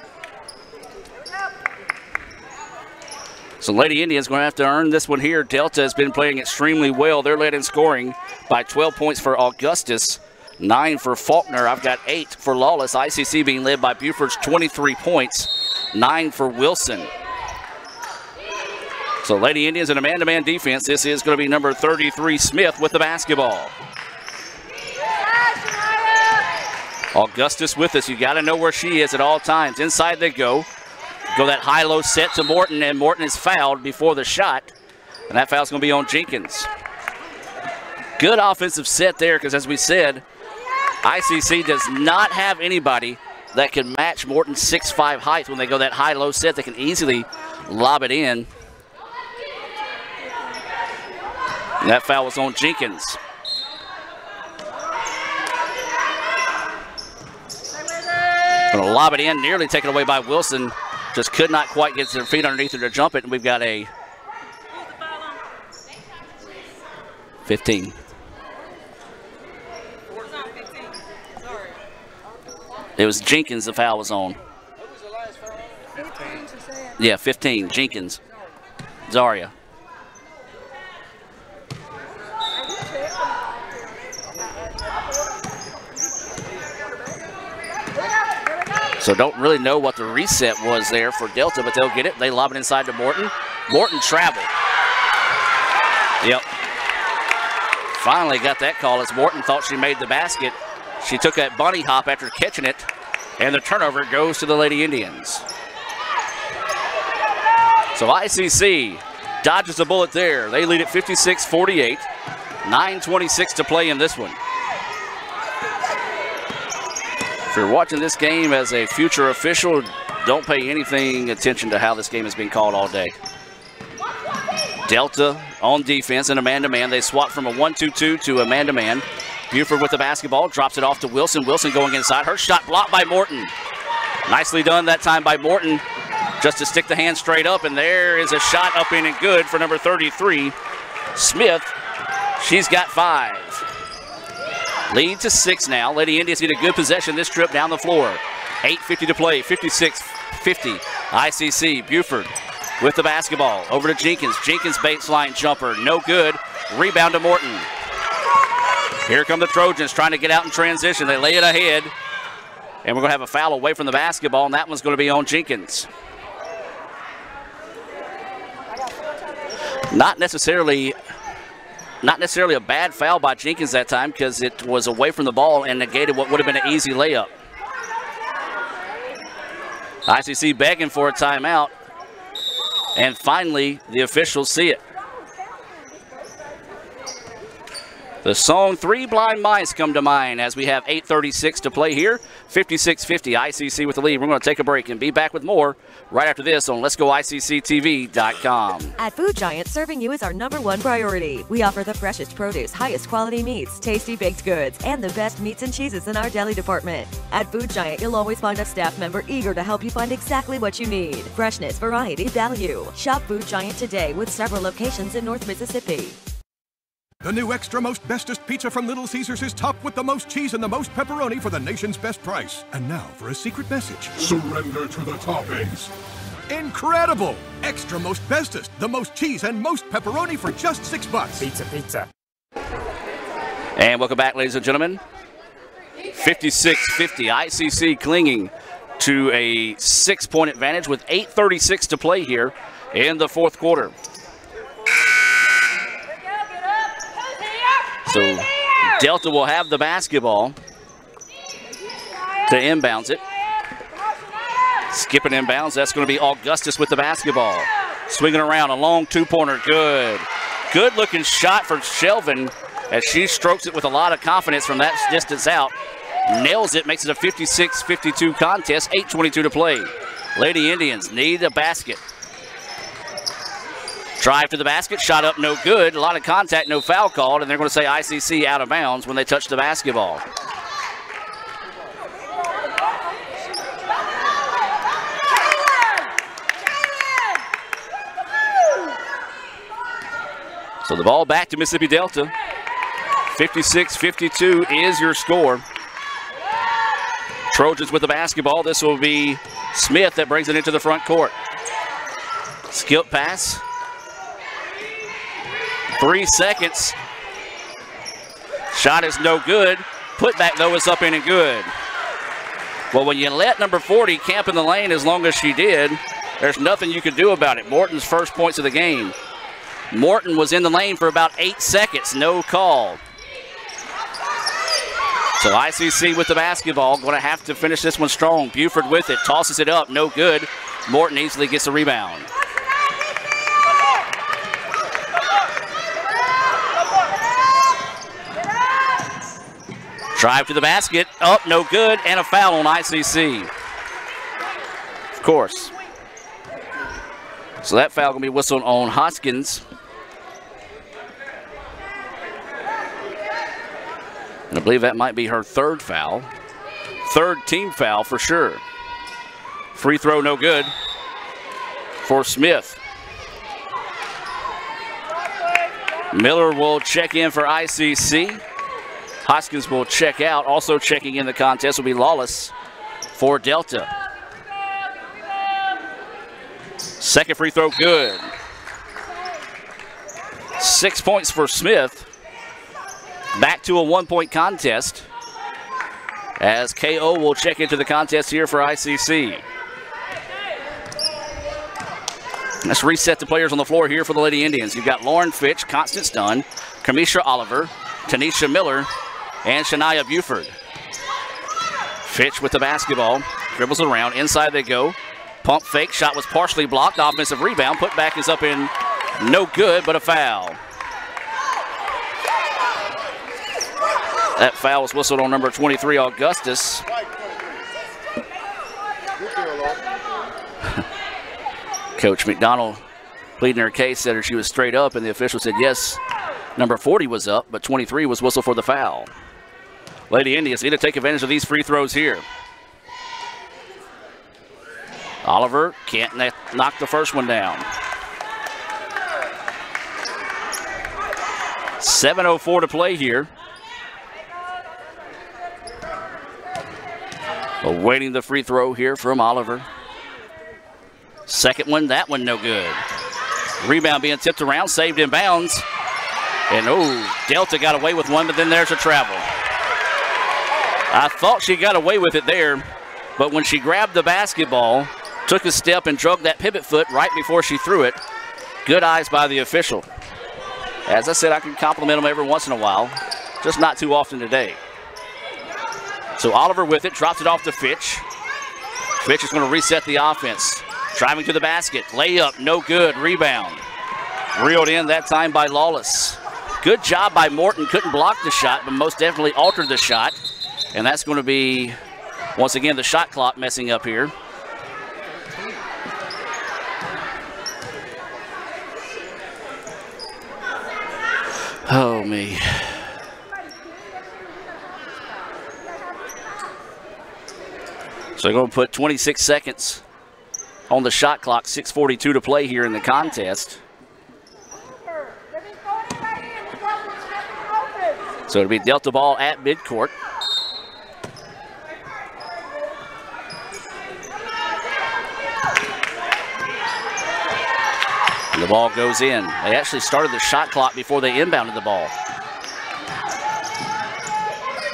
So Lady Indians going to have to earn this one here. Delta has been playing extremely well. They're led in scoring by 12 points for Augustus, 9 for Faulkner. I've got 8 for Lawless. ICC being led by Buford's 23 points, 9 for Wilson. So Lady Indians in a man-to-man defense. This is going to be number 33, Smith, with the basketball. Augustus with us. You got to know where she is at all times. Inside they go. Go that high-low set to Morton, and Morton is fouled before the shot. And that foul's going to be on Jenkins. Good offensive set there, because as we said, ICC does not have anybody that can match Morton's 6'5" height. When they go that high-low set, they can easily lob it in. And that foul was on Jenkins. Going to lob it in, nearly taken away by Wilson. Just could not quite get their feet underneath her to jump it, and we've got a 15. It was Jenkins the foul was on. Yeah, 15, Jenkins. Zaria. So don't really know what the reset was there for Delta, but they'll get it. They lob it inside to Morton. Morton traveled. Yep. Finally got that call as Morton thought she made the basket. She took that bunny hop after catching it, and the turnover goes to the Lady Indians. So ICC dodges a bullet there. They lead at 56-48. 9:26 to play in this one. If you're watching this game as a future official, don't pay anything attention to how this game has been called all day. Delta on defense in a man-to-man. They swap from a 1-2-2 to a man-to-man. Buford with the basketball, drops it off to Wilson. Wilson going inside. Her shot blocked by Morton. Nicely done that time by Morton, just to stick the hand straight up, and there is a shot up in and good for number 33, Smith. She's got 5. Lead to 6 now. Lady Indians need a good possession this trip down the floor. 8:50 to play, 56-50. ICC, Buford with the basketball. Over to Jenkins. Jenkins baseline jumper, no good. Rebound to Morton. Here come the Trojans trying to get out in transition. They lay it ahead. And we're going to have a foul away from the basketball, and that one's going to be on Jenkins. Not necessarily a bad foul by Jenkins that time, because it was away from the ball and negated what would have been an easy layup. ICC begging for a timeout, and finally the officials see it. The song 3 Blind Mice come to mind as we have 8:36 to play here. 56-50, ICC with the lead. We're going to take a break and be back with more right after this on Let'sGoICCTV.com. At Food Giant, serving you is our #1 priority. We offer the freshest produce, highest quality meats, tasty baked goods, and the best meats and cheeses in our deli department. At Food Giant, you'll always find a staff member eager to help you find exactly what you need. Freshness, variety, value. Shop Food Giant today with several locations in North Mississippi. The new extra most bestest pizza from Little Caesars is topped with the most cheese and the most pepperoni for the nation's best price. And now for a secret message. Surrender to the toppings. Incredible! Extra most bestest, the most cheese and most pepperoni for just $6. Pizza, pizza. And welcome back, ladies and gentlemen. 56-50, ICC clinging to a 6-point advantage with 8:36 to play here in the fourth quarter. So Delta will have the basketball to inbounds it. Skipping inbounds, that's going to be Augustus with the basketball. Swinging around, a long two-pointer, good. Good-looking shot for Shelvin as she strokes it with a lot of confidence from that distance out. Nails it, makes it a 56-52 contest, 8:22 to play. Lady Indians need a basket. Drive to the basket, shot up, no good. A lot of contact, no foul called, and they're going to say ICC out of bounds when they touch the basketball. So the ball back to Mississippi Delta. 56-52 is your score. Trojans with the basketball. This will be Smith that brings it into the front court. Skip pass. 3 seconds. Shot is no good. Putback, though, is up in and good. Well, when you let number 40 camp in the lane as long as she did, there's nothing you can do about it. Morton's first points of the game. Morton was in the lane for about 8 seconds. No call. So ICC with the basketball. Going to have to finish this one strong. Buford with it. Tosses it up. No good. Morton easily gets a rebound. Drive to the basket. Up. No good. And a foul on ICC. Of course. So that foul going to be whistled on Hoskins. And I believe that might be her third foul. Third team foul for sure. Free throw no good for Smith. Miller will check in for ICC. Hoskins will check out. Also checking in the contest will be Lawless for Delta. Second free throw good. 6 points for Smith. Back to a 1-point contest as KO will check into the contest here for ICC. Let's reset the players on the floor here for the Lady Indians. You've got Lauren Fitch, Constance Dunn, Kamisha Oliver, Tanisha Miller, and Shania Buford. Fitch with the basketball, dribbles it around, inside they go. Pump fake, shot was partially blocked, offensive rebound, put back is up in no good, but a foul. That foul was whistled on number 23, Augustus. Coach McDonald, pleading her case, said she was straight up, and the official said yes, number 40 was up, but 23 was whistled for the foul. Lady Indians need to take advantage of these free throws here. Oliver can't knock the first one down. 7:04 to play here. Awaiting the free throw here from Oliver. Second one, that one no good. Rebound being tipped around, saved in bounds. And Delta got away with one, but then there's a travel. I thought she got away with it there, but when she grabbed the basketball, took a step and drug that pivot foot right before she threw it. Good eyes by the official. As I said, I can compliment him every once in a while, just not too often today. So Oliver with it, drops it off to Fitch. Fitch is going to reset the offense. Driving to the basket, layup, no good, rebound. Reeled in that time by Lawless. Good job by Morton, couldn't block the shot, but most definitely altered the shot. And that's going to be, once again, the shot clock messing up here. Oh, me. So they're going to put 26 seconds on the shot clock, 6:42 to play here in the contest. So it'll be Delta ball at midcourt. And the ball goes in. They actually started the shot clock before they inbounded the ball.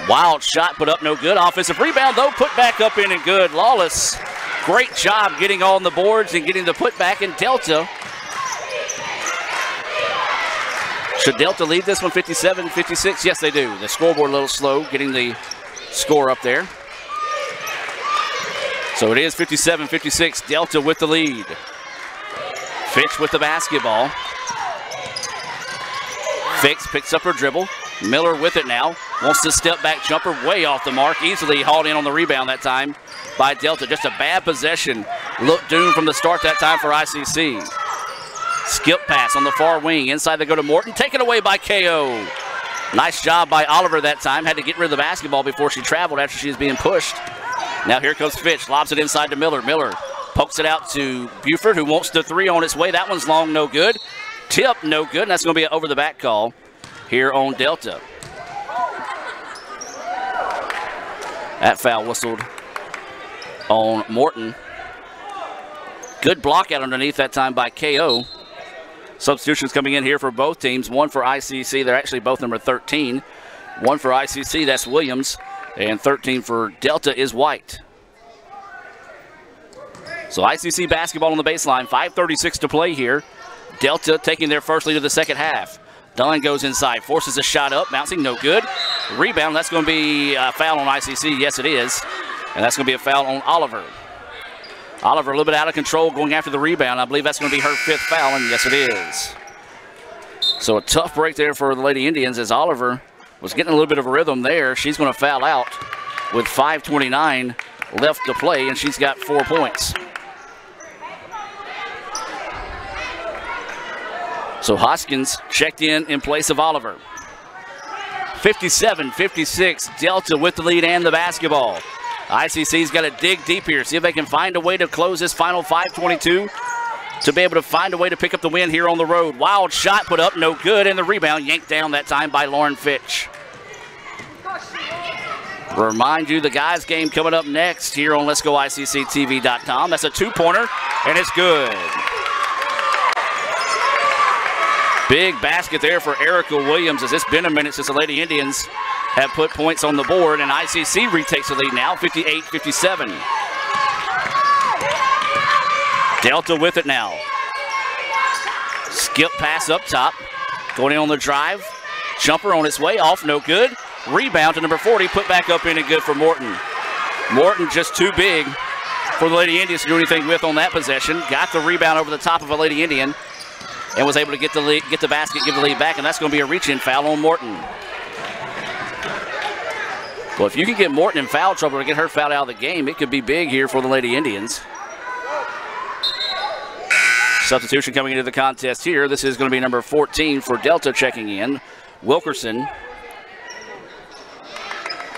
Wild shot, put up no good. Offensive rebound, though, put back up in and good. Lawless, great job getting on the boards and getting the putback in Delta. Should Delta lead this one 57-56? Yes, they do. The scoreboard a little slow getting the score up there. So it is 57-56, Delta with the lead. Fitch with the basketball. Fix picks up her dribble. Miller with it now. Wants to step back jumper way off the mark. Easily hauled in on the rebound that time by Delta. Just a bad possession. Looked doomed from the start that time for ICC. Skip pass on the far wing. Inside they go to Morton. Taken away by KO. Nice job by Oliver that time. Had to get rid of the basketball before she traveled after she was being pushed. Now here comes Fitch. Lobs it inside to Miller. Miller pokes it out to Buford, who wants the three on its way. That one's long, no good. Tip, no good. And that's going to be an over-the-back call here on Delta. That foul whistled on Morton. Good block out underneath that time by KO. Substitutions coming in here for both teams. One for ICC. They're actually both number 13. One for ICC, that's Williams. And 13 for Delta is White. So ICC basketball on the baseline. 5:36 to play here. Delta taking their first lead of the second half. Dunn goes inside, forces a shot up, bouncing, no good. Rebound, that's going to be a foul on ICC. Yes, it is. And that's going to be a foul on Oliver. Oliver a little bit out of control going after the rebound. I believe that's going to be her 5th foul, and yes, it is. So a tough break there for the Lady Indians as Oliver was getting a little bit of a rhythm there. She's going to foul out with 5:29 left to play, and she's got 4 points. So Hoskins checked in place of Oliver. 57-56, Delta with the lead and the basketball. ICC's got to dig deep here, see if they can find a way to close this final 5:22 to be able to find a way to pick up the win here on the road. Wild shot put up, no good, and the rebound yanked down that time by Lauren Fitch. Remind you, the guys' game coming up next here on Let'sGoICCTV.com. That's a 2-pointer, and it's good. Big basket there for Erica Williams, as it's been a minute since the Lady Indians have put points on the board, and ICC retakes the lead now, 58-57. Delta with it now. Skip pass up top, going in on the drive. Jumper on its way, off, no good. Rebound to number 40, put back up in and good for Morton. Morton just too big for the Lady Indians to do anything with on that possession. Got the rebound over the top of a Lady Indian and was able to get the lead, get the basket, give the lead back, and that's going to be a reach-in foul on Morton. Well, if you can get Morton in foul trouble or get her fouled out of the game, it could be big here for the Lady Indians. Substitution coming into the contest here. This is going to be number 14 for Delta checking in, Wilkerson.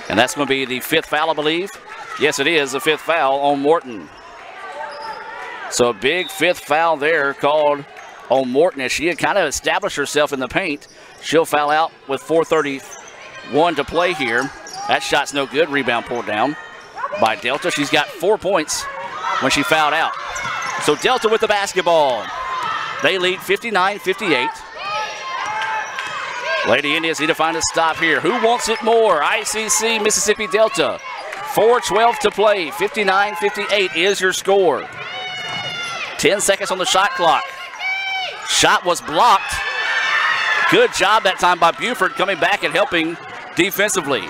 And that's going to be the 5th foul, I believe. Yes, it is, the 5th foul on Morton. So a big 5th foul there called on Morton as she had kind of established herself in the paint. She'll foul out with 4:31 to play here. That shot's no good. Rebound pulled down by Delta. She's got 4 points when she fouled out. So Delta with the basketball. They lead 59-58. Lady Indians need to find a stop here. Who wants it more? ICC Mississippi Delta. 4:12 to play. 59-58 is your score. 10 seconds on the shot clock. Shot was blocked. Good job that time by Buford coming back and helping defensively.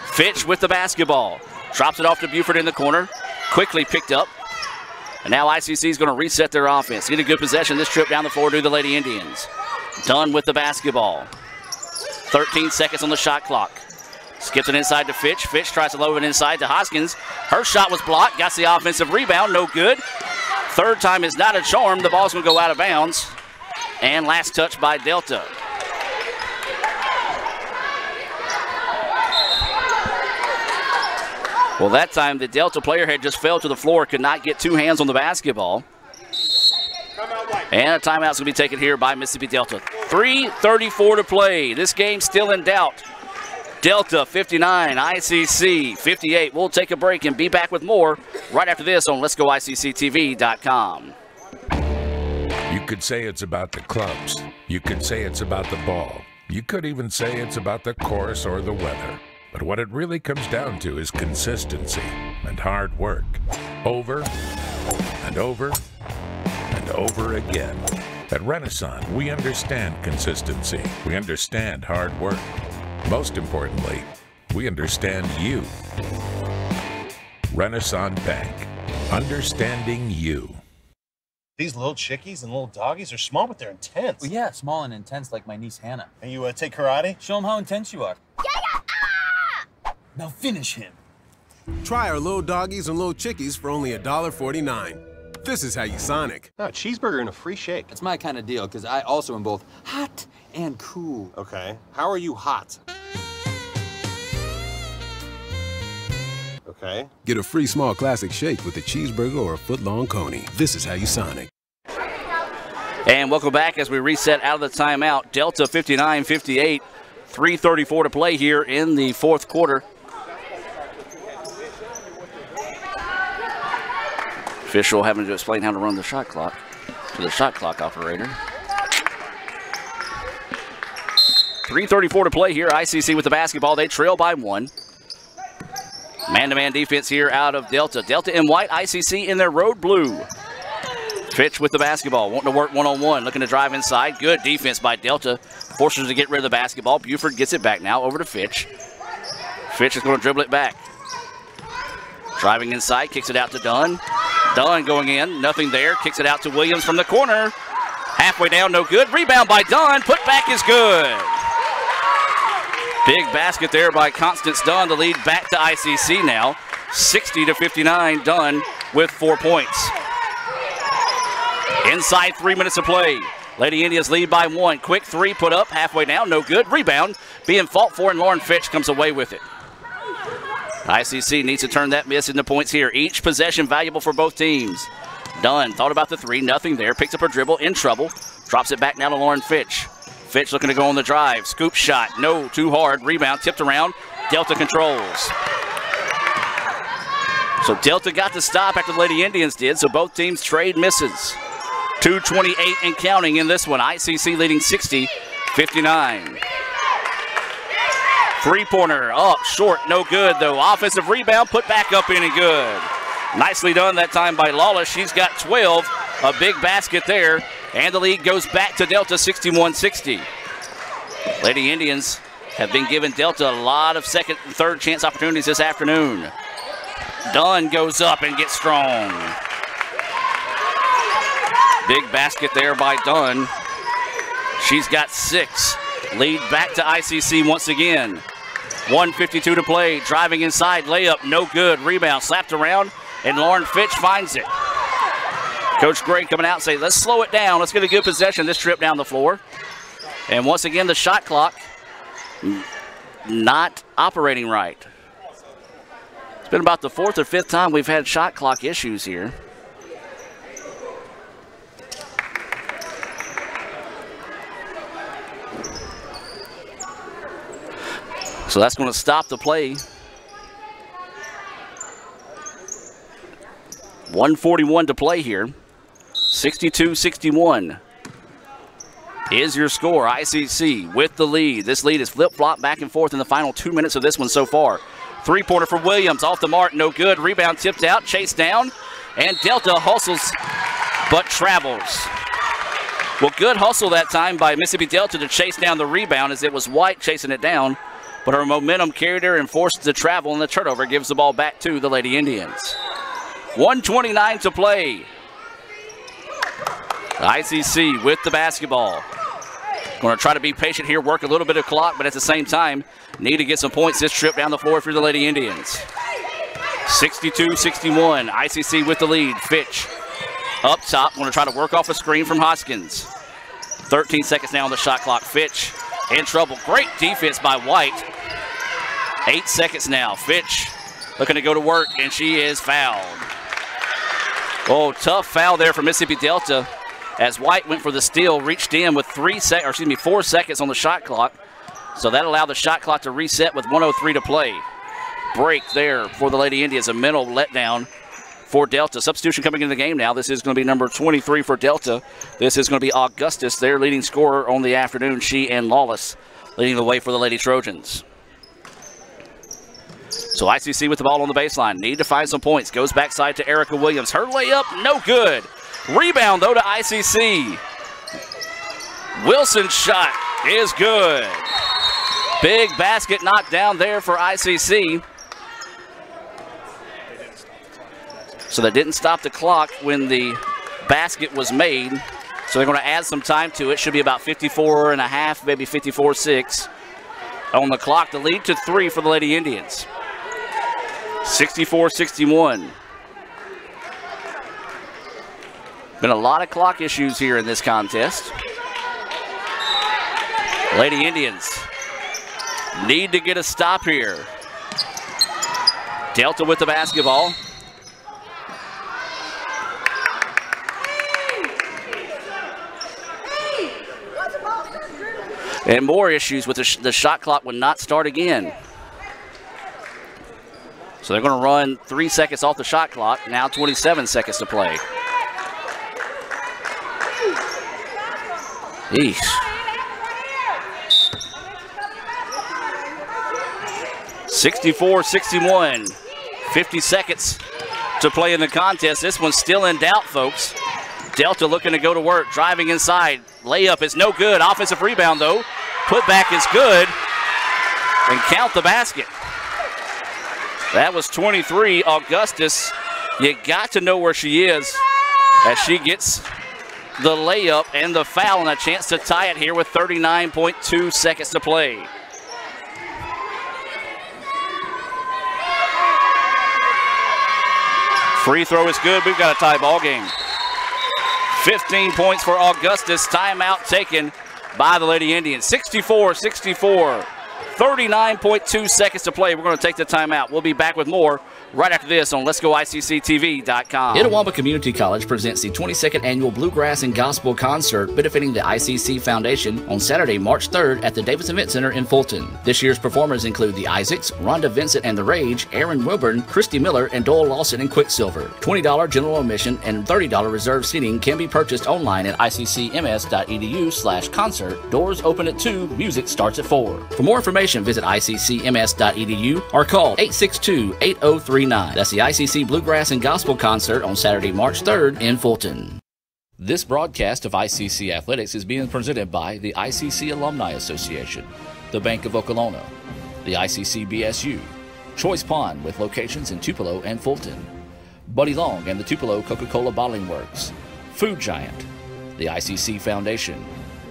Fitch with the basketball. Drops it off to Buford in the corner. Quickly picked up. And now ICC is going to reset their offense. Get a good possession this trip down the floor to the Lady Indians. Dunn with the basketball. 13 seconds on the shot clock. Skips it inside to Fitch. Fitch tries to load it inside to Hoskins. Her shot was blocked. Got the offensive rebound. No good. Third time is not a charm. The ball's going to go out of bounds. And last touch by Delta. Well, that time the Delta player had just fell to the floor, could not get 2 hands on the basketball. And a timeout's going to be taken here by Mississippi Delta. 3:34 to play. This game's still in doubt. Delta 59, ICC 58. We'll take a break and be back with more right after this on Let'sGoICCTV.com. You could say it's about the clubs. You could say it's about the ball. You could even say it's about the course or the weather. But what it really comes down to is consistency and hard work. Over and over and over again. At Renaissance, we understand consistency. We understand hard work. Most importantly, we understand you. Renaissance Bank. Understanding you. These little chickies and little doggies are small, but they're intense. Well, yeah, small and intense like my niece Hannah. And you take karate? Show them how intense you are. Now finish him. Try our little doggies and little chickies for only $1.49. This is how you Sonic. No, a cheeseburger and a free shake. It's my kind of deal, because I also am both hot and cool. Okay. How are you hot? Okay. Get a free small classic shake with a cheeseburger or a foot-long coney. This is how you Sonic. And welcome back as we reset out of the timeout. Delta 59-58, 3:34 to play here in the fourth quarter. Official having to explain how to run the shot clock to the shot clock operator. 3:34 to play here. ICC with the basketball. They trail by 1. Man-to-man defense here out of Delta. Delta in white, ICC in their road blue. Fitch with the basketball, wanting to work one-on-one, looking to drive inside. Good defense by Delta. Forces to get rid of the basketball. Buford gets it back now over to Fitch. Fitch is going to dribble it back. Driving inside, kicks it out to Dunn. Dunn going in, nothing there. Kicks it out to Williams from the corner. Halfway down, no good. Rebound by Dunn. Put back is good. Big basket there by Constance Dunn. The lead back to ICC now. 60-59. Dunn with 4 points. Inside 3 minutes of play. Lady Indians lead by 1. Quick three put up. Halfway down, no good. Rebound being fought for, and Lauren Fitch comes away with it. ICC needs to turn that miss into points here. Each possession valuable for both teams. Dunn thought about the three, nothing there. Picks up her dribble, in trouble. Drops it back now to Lauren Fitch. Fitch looking to go on the drive. Scoop shot, no, too hard. Rebound, tipped around. Delta controls. So Delta got the stop after the Lady Indians did, so both teams trade misses. 2:28 and counting in this one. ICC leading 60-59. Three-pointer up, short, no good though. Offensive rebound, put back up in and good. Nicely done that time by Lawless. She's got 12, a big basket there, and the lead goes back to Delta 61-60. Lady Indians have been giving Delta a lot of second and third chance opportunities this afternoon. Dunn goes up and gets strong. Big basket there by Dunn. She's got 6. Lead back to ICC once again. 1:52 to play. Driving inside, layup, no good. Rebound slapped around, and Lauren Fitch finds it. Coach Gray coming out and saying, let's slow it down. Let's get a good possession this trip down the floor. And once again, the shot clock not operating right. It's been about the 4th or 5th time we've had shot clock issues here. So that's going to stop the play. 1:41 to play here. 62-61 is your score. ICC with the lead. This lead is flip-flop back and forth in the final 2 minutes of this one so far. Three-pointer for Williams. Off the mark, no good. Rebound tipped out, chased down. And Delta hustles, but travels. Well, good hustle that time by Mississippi Delta to chase down the rebound, as it was White chasing it down. But her momentum carried her and forced the travel, and the turnover gives the ball back to the Lady Indians. 1:29 to play. ICC with the basketball. Going to try to be patient here, work a little bit of clock, but at the same time, need to get some points this trip down the floor for the Lady Indians. 62-61, ICC with the lead. Fitch up top, going to try to work off a screen from Hoskins. 13 seconds now on the shot clock. Fitch in trouble. Great defense by White. 8 seconds now. Fitch looking to go to work, and she is fouled. Oh, tough foul there for Mississippi Delta, as White went for the steal, reached in with 4 seconds on the shot clock. So that allowed the shot clock to reset with 1:03 to play. Break there for the Lady Indians, a mental letdown for Delta. Substitution coming into the game now. This is going to be number 23 for Delta. This is going to be Augustus, their leading scorer on the afternoon. She and Lawless leading the way for the Lady Trojans. So ICC with the ball on the baseline. Need to find some points. Goes backside to Erica Williams. Her layup, no good. Rebound, though, to ICC. Wilson's shot is good. Big basket knocked down there for ICC. So that didn't stop the clock when the basket was made. So they're going to add some time to it. Should be about 54 and a half, maybe 54-6. On the clock, the lead to 3 for the Lady Indians. 64-61. Been a lot of clock issues here in this contest. Lady Indians need to get a stop here. Delta with the basketball. And more issues with the shot clock would not start again. So they're going to run 3 seconds off the shot clock. Now 27 seconds to play. Eesh. 64-61. 50 seconds to play in the contest. This one's still in doubt, folks. Delta looking to go to work, driving inside. Layup is no good. Offensive rebound, though. Putback is good. And count the basket. That was 23. Augustus, you got to know where she is as she gets the layup and the foul and a chance to tie it here with 39.2 seconds to play. Free throw is good. We've got a tie ball game. 15 points for Augustus. Timeout taken by the Lady Indians. 64-64. 39.2 seconds to play. We're going to take the timeout. We'll be back with more right after this on Let'sGoICCTV.com. Itawamba Community College presents the 22nd Annual Bluegrass and Gospel Concert benefiting the ICC Foundation on Saturday, March 3rd at the Davis Event Center in Fulton. This year's performers include the Isaacs, Rhonda Vincent and the Rage, Aaron Wilburn, Christy Miller, and Doyle Lawson and Quicksilver. $20 general admission and $30 reserved seating can be purchased online at iccms.edu/concert. Doors open at 2, music starts at 4. For more information, visit iccms.edu or call 862-8039. That's the ICC Bluegrass and Gospel Concert on Saturday, March 3rd in Fulton. This broadcast of ICC Athletics is being presented by the ICC Alumni Association, the Bank of Okolona, the ICC BSU, Choice Pond with locations in Tupelo and Fulton, Buddy Long and the Tupelo Coca-Cola Bottling Works, Food Giant, the ICC Foundation,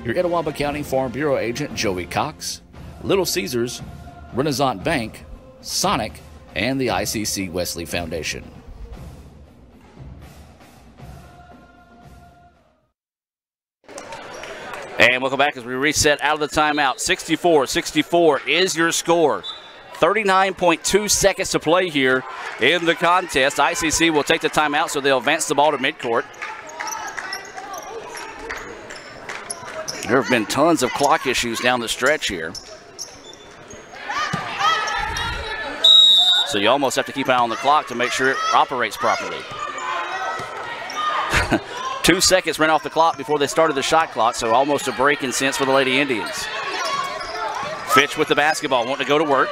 your Itawamba County Farm Bureau agent Joey Cox, Little Caesars, Renaissance Bank, Sonic, and the ICC Wesley Foundation. And welcome back as we reset out of the timeout. 64-64 is your score. 39.2 seconds to play here in the contest. ICC will take the timeout, so they'll advance the ball to midcourt. There have been tons of clock issues down the stretch here. So you almost have to keep an eye on the clock to make sure it operates properly. 2 seconds ran off the clock before they started the shot clock, so almost a break in sense for the Lady Indians. Fitch with the basketball, wanting to go to work.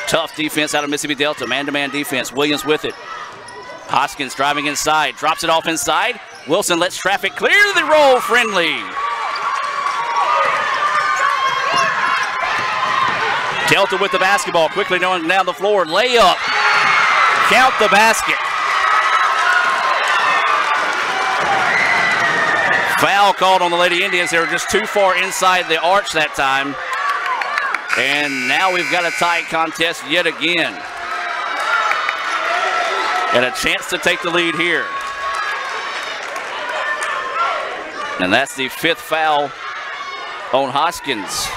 Tough defense out of Mississippi Delta, man-to-man defense. Williams with it. Hoskins driving inside, drops it off inside. Wilson lets traffic clear the roll, friendly. Delta with the basketball, quickly going down the floor, layup, count the basket. Foul called on the Lady Indians. They were just too far inside the arch that time. And now we've got a tight contest yet again. And a chance to take the lead here. And that's the 5th foul on Hoskins.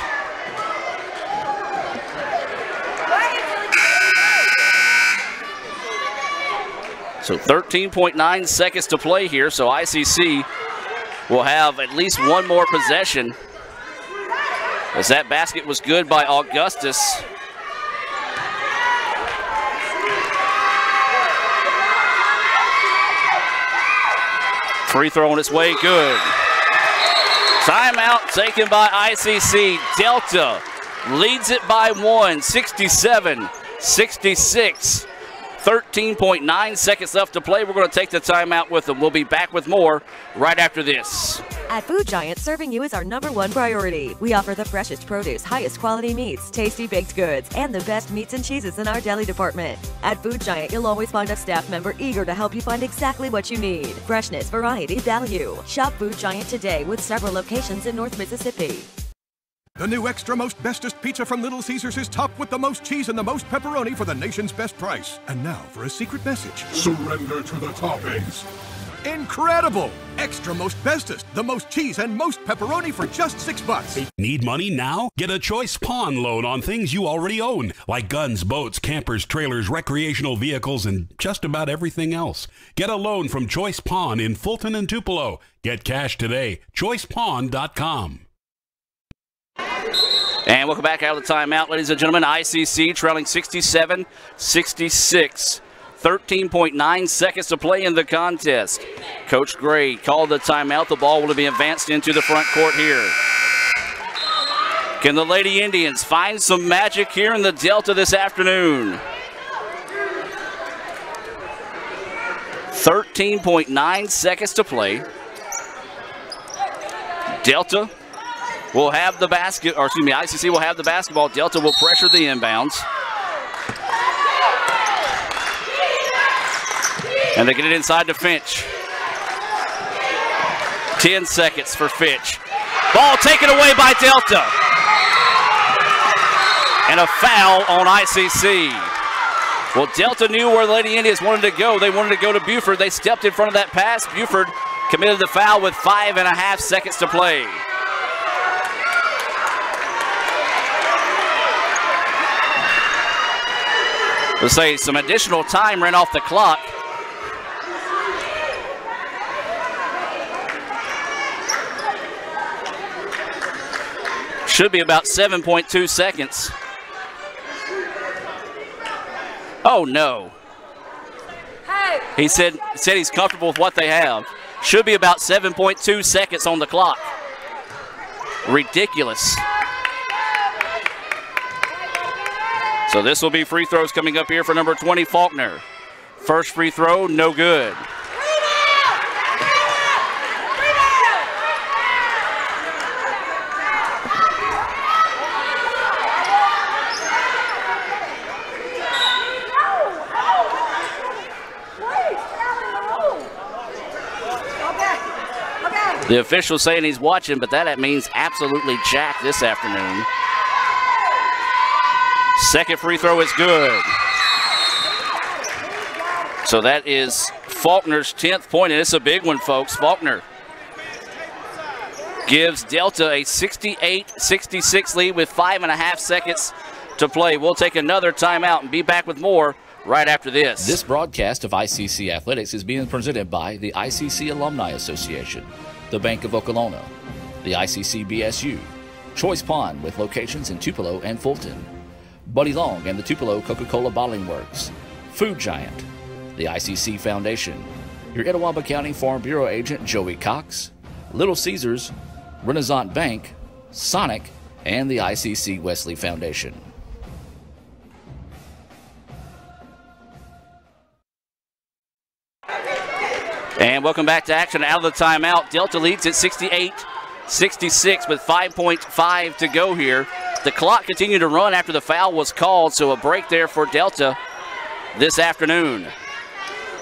So 13.9 seconds to play here, so ICC will have at least one more possession, as that basket was good by Augustus. Free throw on its way, good. Timeout taken by ICC. Delta leads it by 1, 67-66. 13.9 seconds left to play. We're going to take the timeout with them. We'll be back with more right after this. At Food Giant, serving you is our #1 priority. We offer the freshest produce, highest quality meats, tasty baked goods, and the best meats and cheeses in our deli department. At Food Giant, you'll always find a staff member eager to help you find exactly what you need. Freshness, variety, value. Shop Food Giant today with several locations in North Mississippi. The new extra most bestest pizza from Little Caesars is topped with the most cheese and the most pepperoni for the nation's best price. And now for a secret message. Surrender to the toppings. Incredible! Extra most bestest, the most cheese and most pepperoni for just $6. Need money now? Get a Choice Pawn loan on things you already own, like guns, boats, campers, trailers, recreational vehicles, and just about everything else. Get a loan from Choice Pawn in Fulton and Tupelo. Get cash today. ChoicePawn.com. And welcome back out of the timeout, ladies and gentlemen. ICC trailing 67-66. 13.9 seconds to play in the contest. Coach Gray called the timeout. The ball will be advanced into the front court here. Can the Lady Indians find some magic here in the Delta this afternoon? 13.9 seconds to play. Delta will have the basket, or excuse me, ICC will have the basketball. Delta will pressure the inbounds. And they get it inside to Finch. 10 seconds for Finch. Ball taken away by Delta. And a foul on ICC. Well, Delta knew where the Lady Indians wanted to go. They wanted to go to Buford. They stepped in front of that pass. Buford committed the foul with 5.5 seconds to play. Let's say some additional time ran off the clock. Should be about 7.2 seconds. Oh no. He said he's comfortable with what they have. Should be about 7.2 seconds on the clock. Ridiculous. So this will be free throws coming up here for number 20, Faulkner. First free throw, no good. The official saying he's watching, but that means absolutely jack this afternoon. Second free throw is good. So that is Faulkner's 10th point, and it's a big one, folks. Faulkner gives Delta a 68-66 lead with 5.5 seconds to play. We'll take another timeout and be back with more right after this. This broadcast of ICC Athletics is being presented by the ICC Alumni Association, the Bank of Okolona, the ICC BSU, Choice Pawn with locations in Tupelo and Fulton, Buddy Long and the Tupelo Coca-Cola Bottling Works, Food Giant, the ICC Foundation, your Etowah County Farm Bureau agent Joey Cox, Little Caesars, Renaissance Bank, Sonic, and the ICC Wesley Foundation. And welcome back to action out of the timeout. Delta leads at 68-66 with 5.5 to go here. The clock continued to run after the foul was called, so a break there for Delta this afternoon.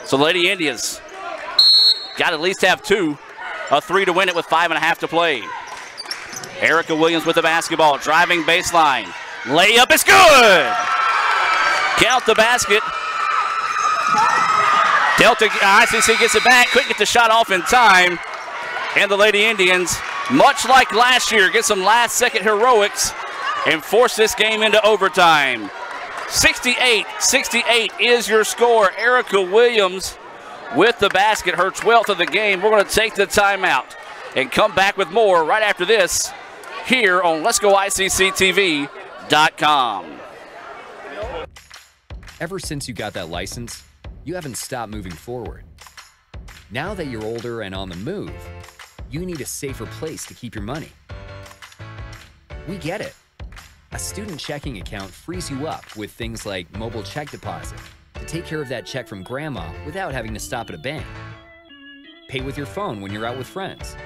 So Lady Indians got to at least have a three to win it with 5.5 to play. Erica Williams with the basketball, driving baseline. Layup is good! Count the basket. Delta ICC gets it back, couldn't get the shot off in time. And the Lady Indians, much like last year, get some last-second heroics and force this game into overtime. 68-68 is your score. Erica Williams with the basket, her 12th of the game. We're going to take the timeout and come back with more right after this here on Let'sGoICCTV.com. Ever since you got that license, you haven't stopped moving forward. Now that you're older and on the move, you need a safer place to keep your money. We get it. A student checking account frees you up with things like mobile check deposit to take care of that check from grandma without having to stop at a bank. Pay with your phone when you're out with friends.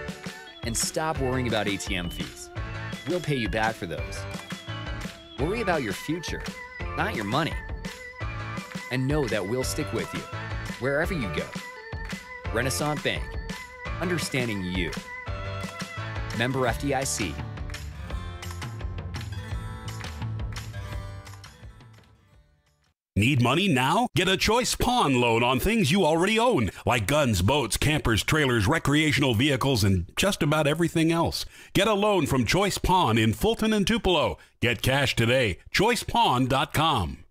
And stop worrying about ATM fees. We'll pay you back for those. Worry about your future, not your money. And know that we'll stick with you, wherever you go. Renaissance Bank, understanding you. Member FDIC. Need money now? Get a Choice Pawn loan on things you already own, like guns, boats, campers, trailers, recreational vehicles, and just about everything else. Get a loan from Choice Pawn in Fulton and Tupelo. Get cash today. ChoicePawn.com.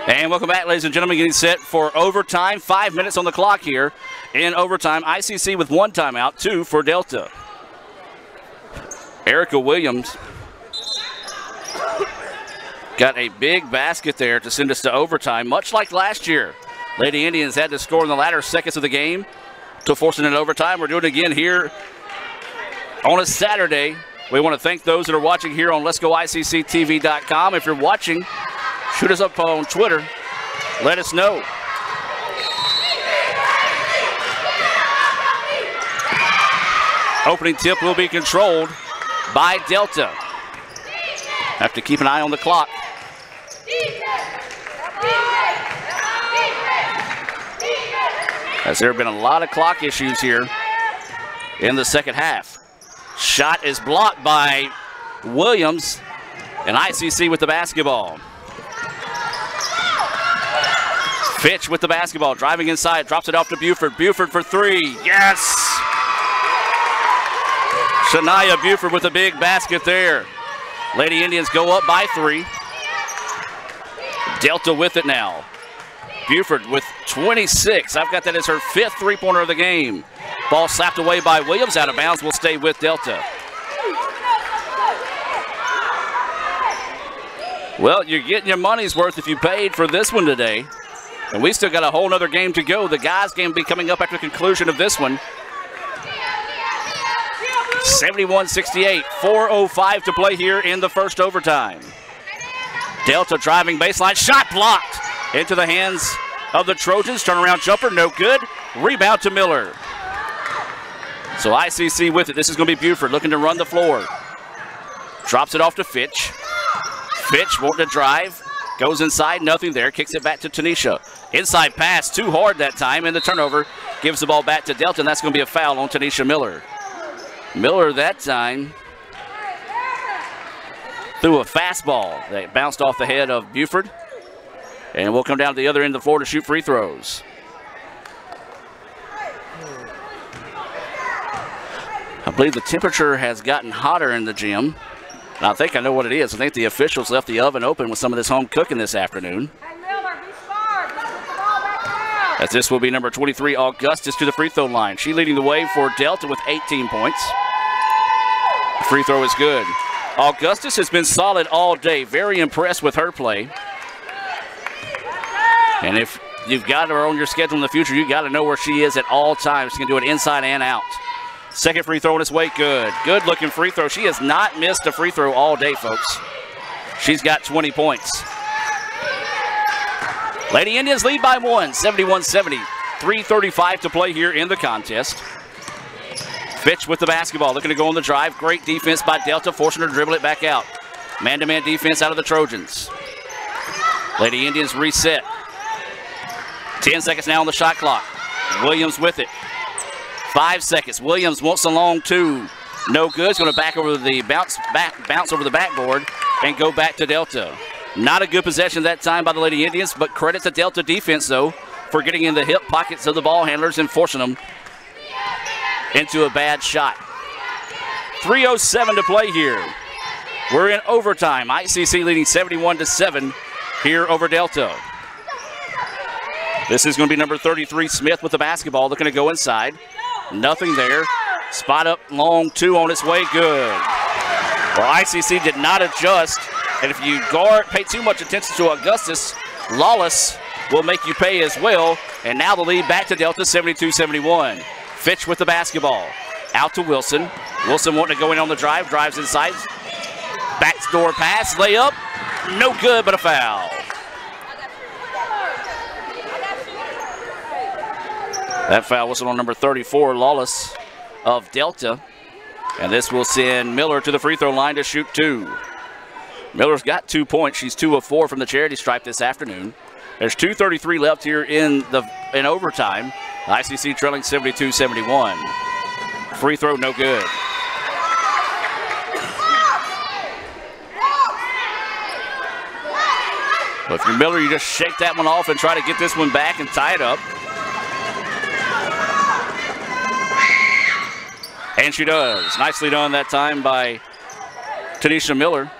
And welcome back, ladies and gentlemen. Getting set for overtime. 5 minutes on the clock here in overtime. ICC with 1 timeout, 2 for Delta. Erica Williams got a big basket there to send us to overtime, much like last year. Lady Indians had to score in the latter seconds of the game to force it into overtime. We're doing it again here on a Saturday. We want to thank those that are watching here on Let'sGoICCTV.com. If you're watching, shoot us up on Twitter. Let us know. Opening tip will be controlled by Delta. Have to keep an eye on the clock. As there have been a lot of clock issues here in the second half. Shot is blocked by Williams, and ICC with the basketball. Fitch with the basketball, driving inside, drops it off to Buford. Buford for 3, yes! Shania Buford with a big basket there. Lady Indians go up by 3. Delta with it now. Buford with 26. I've got that as her 5th three-pointer of the game. Ball slapped away by Williams, out of bounds, will stay with Delta. Well, you're getting your money's worth if you paid for this one today. And we still got a whole other game to go. The guys' game will be coming up after the conclusion of this one. 71-68, 4:05 to play here in the first overtime. Delta driving baseline, shot blocked into the hands of the Trojans. Turnaround jumper, no good. Rebound to Miller. So ICC with it. This is going to be Buford looking to run the floor. Drops it off to Fitch. Fitch wanting to drive. Goes inside, nothing there. Kicks it back to Tanisha. Inside pass, too hard that time, and the turnover gives the ball back to Delta, and that's going to be a foul on Tanisha Miller. Miller that time threw a fastball that bounced off the head of Buford. And we'll come down to the other end of the floor to shoot free throws. I believe the temperature has gotten hotter in the gym. And I think I know what it is. I think the officials left the oven open with some of this home cooking this afternoon. As this will be number 23, Augustus, to the free throw line. She leading the way for Delta with 18 points. The free throw is good. Augustus has been solid all day. Very impressed with her play. And if you've got her on your schedule in the future, you got to know where she is at all times. She can do it inside and out. Second free throw on its way, good. Good looking free throw. She has not missed a free throw all day, folks. She's got 20 points. Lady Indians lead by 1, 71-70. 3:35 to play here in the contest. Fitch with the basketball, looking to go on the drive. Great defense by Delta, forcing her to dribble it back out. Man-to-man defense out of the Trojans. Lady Indians reset. 10 seconds now on the shot clock. Williams with it. 5 seconds. Williams wants a long 2. No good. It's going to back over the bounce over the backboard and go back to Delta. Not a good possession that time by the Lady Indians, but credit to Delta defense, though, for getting in the hip pockets of the ball handlers and forcing them into a bad shot. 3:07 to play here. We're in overtime. ICC leading 71-7 here over Delta. This is going to be number 33, Smith, with the basketball, looking to go inside. Nothing there. Spot up, long 2 on its way, good. Well, ICC did not adjust, and if you pay too much attention to Augustus, Lawless will make you pay as well. And now the lead back to Delta, 72-71. Fitch with the basketball. Out to Wilson. Wilson wanting to go in on the drive, drives inside. Backdoor pass, layup, no good, but a foul. That foul whistle on number 34, Lawless of Delta. And this will send Miller to the free throw line to shoot 2. Miller's got 2 points. She's 2 of 4 from the charity stripe this afternoon. There's 2:33 left here in overtime. ICC trailing 72-71. Free throw no good. But if you're Miller, you just shake that one off and try to get this one back and tie it up. And she does. Nicely done that time by Tanisha Miller.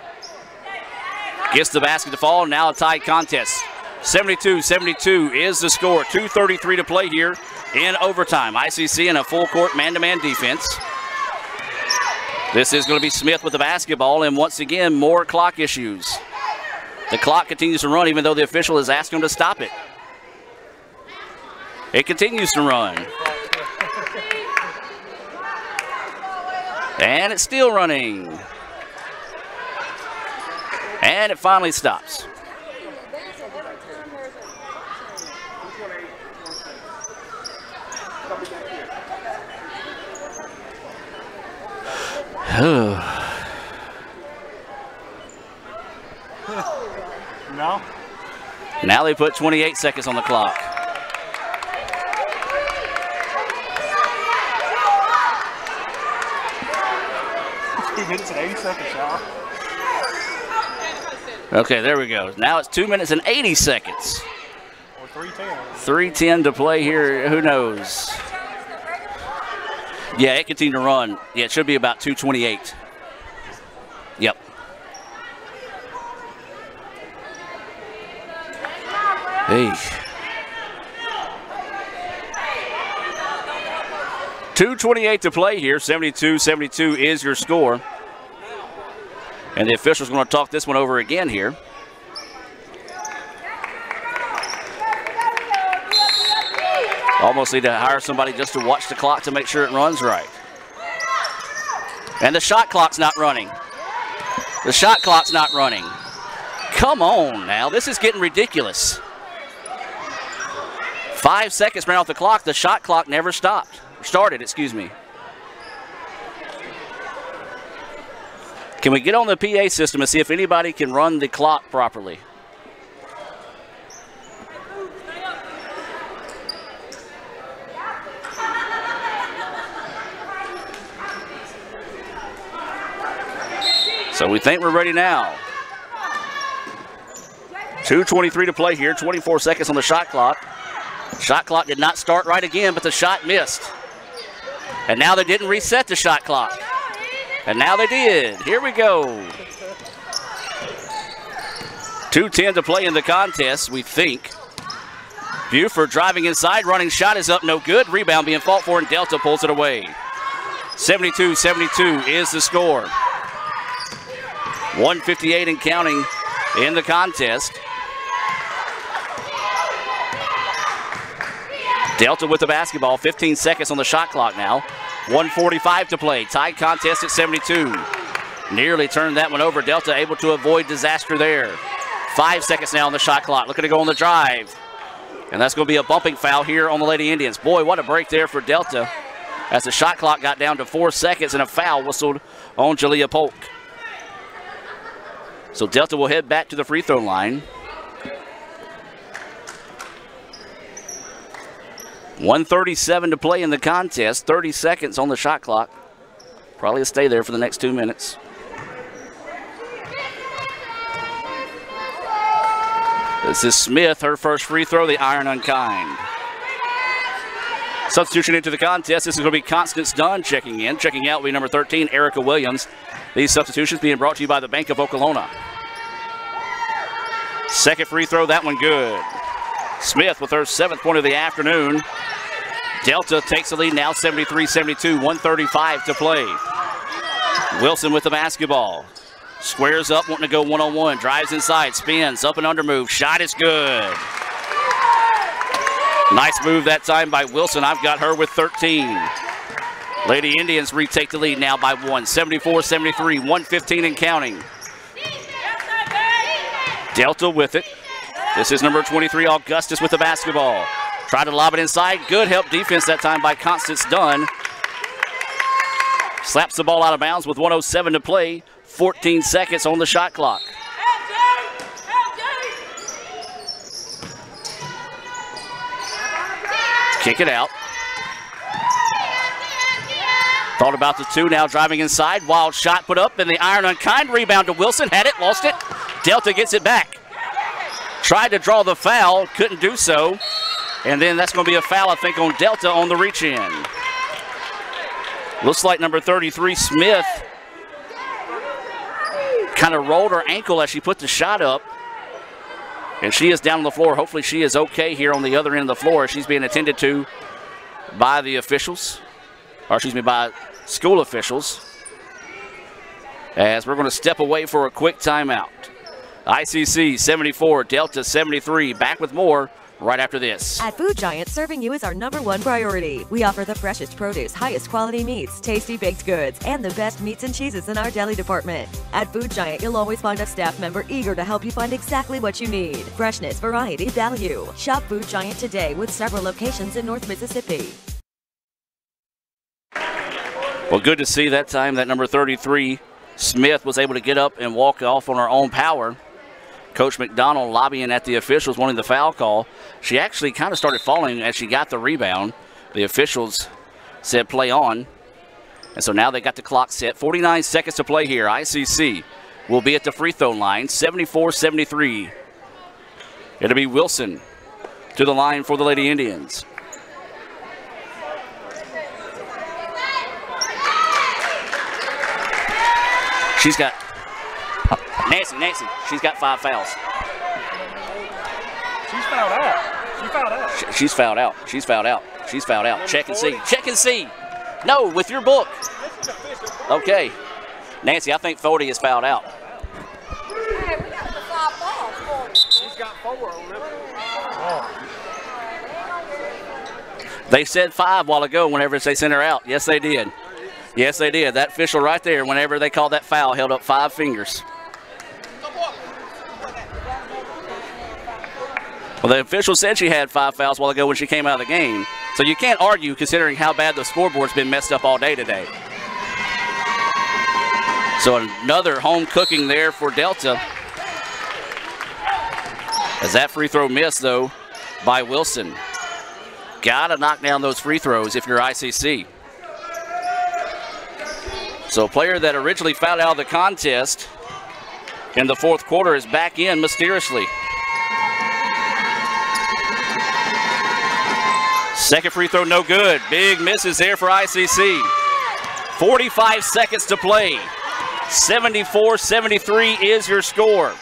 Gets the basket to fall. Now a tied contest. 72-72 is the score. 2:33 to play here in overtime. ICC in a full court man-to-man defense. This is going to be Smith with the basketball, and once again, more clock issues. The clock continues to run even though the official has asked him to stop it. It continues to run. And it's still running. And it finally stops. No. Now they put 28 seconds on the clock. It's 2 minutes and 80 seconds, y'all. Okay, there we go. Now it's 2 minutes and 80 seconds. Or 3:10. 3:10 to play here. Who knows? Yeah, it continued to run. Yeah, it should be about 2:28. Yep. Hey. 2:28 to play here. 72-72 is your score. And the official's going to talk this one over again here. Almost need to hire somebody just to watch the clock to make sure it runs right. And the shot clock's not running. The shot clock's not running. Come on now, this is getting ridiculous. 5 seconds ran off the clock. The shot clock never started, excuse me. Can we get on the PA system and see if anybody can run the clock properly? So we think we're ready now. 2:23 to play here, 24 seconds on the shot clock. Shot clock did not start right again, but the shot missed. And now they didn't reset the shot clock. And now they did. Here we go. 2:10 to play in the contest, we think. Buford driving inside, running shot is up, no good. Rebound being fought for, and Delta pulls it away. 72-72 is the score. 1:58 and counting in the contest. Delta with the basketball, 15 seconds on the shot clock now. 1:45 to play, tied contest at 72. Nearly turned that one over. Delta able to avoid disaster there. 5 seconds now on the shot clock, looking to go on the drive. And that's going to be a bumping foul here on the Lady Indians. Boy, what a break there for Delta as the shot clock got down to 4 seconds and a foul whistled on Jalea Polk. So Delta will head back to the free throw line. 1:37 to play in the contest. 30 seconds on the shot clock. Probably will stay there for the next 2 minutes. This is Smith, her first free throw, the iron unkind. Substitution into the contest. This is going to be Constance Dunn checking in. Checking out will be number 13, Erica Williams. These substitutions being brought to you by the Bank of Oklahoma. Second free throw, that one good. Smith with her 7th point of the afternoon. Delta takes the lead now, 73-72, 1:35 to play. Wilson with the basketball. Squares up, wanting to go one-on-one. Drives inside, spins, up and under move. Shot is good. Nice move that time by Wilson. I've got her with 13. Lady Indians retake the lead now by 1. 74-73, 1:15 and counting. Delta with it. This is number 23, Augustus with the basketball. Tried to lob it inside. Good help defense that time by Constance Dunn. Slaps the ball out of bounds with 1:07 to play. 14 seconds on the shot clock. Kick it out. Thought about the two, now driving inside. Wild shot put up, and the iron unkind. Rebound to Wilson. Had it, lost it. Delta gets it back. Tried to draw the foul, couldn't do so. And then that's going to be a foul, I think, on Delta on the reach in. Looks like number 33, Smith, kind of rolled her ankle as she put the shot up. And she is down on the floor. Hopefully she is okay here on the other end of the floor. She's being attended to by the officials, or excuse me, by school officials. As we're going to step away for a quick timeout. ICC 74, Delta 73. Back with more right after this. At Food Giant, serving you is our #1 priority. We offer the freshest produce, highest quality meats, tasty baked goods, and the best meats and cheeses in our deli department. At Food Giant, you'll always find a staff member eager to help you find exactly what you need. Freshness, variety, value. Shop Food Giant today with several locations in North Mississippi. Well, good to see that time that number 33, Smith, was able to get up and walk off on her own power. Coach McDonald lobbying at the officials, wanting the foul call. She actually kind of started falling as she got the rebound. The officials said play on. And so now they got the clock set. 49 seconds to play here. ICC will be at the free throw line, 74-73. It'll be Wilson to the line for the Lady Indians. She's got Nancy, she's got 5 fouls. She's fouled out. She fouled out. She's fouled out. She's fouled out. She's fouled out. Check and see. Check and see. No, with your book. Okay. Nancy, I think 40 is fouled out. Hey, we got the 5 balls. She's got 4 on them. They said 5 while ago whenever they sent her out. Yes, they did. Yes, they did. That official right there, whenever they called that foul, held up 5 fingers. Well, the official said she had 5 fouls while ago when she came out of the game. So you can't argue considering how bad the scoreboard's been messed up all day today. So another home cooking there for Delta. As that free throw missed, though, by Wilson. Got to knock down those free throws if you're ICC. So a player that originally fouled out of the contest in the fourth quarter is back in mysteriously. Second free throw, no good. Big misses there for ICC. 45 seconds to play. 74-73 is your score.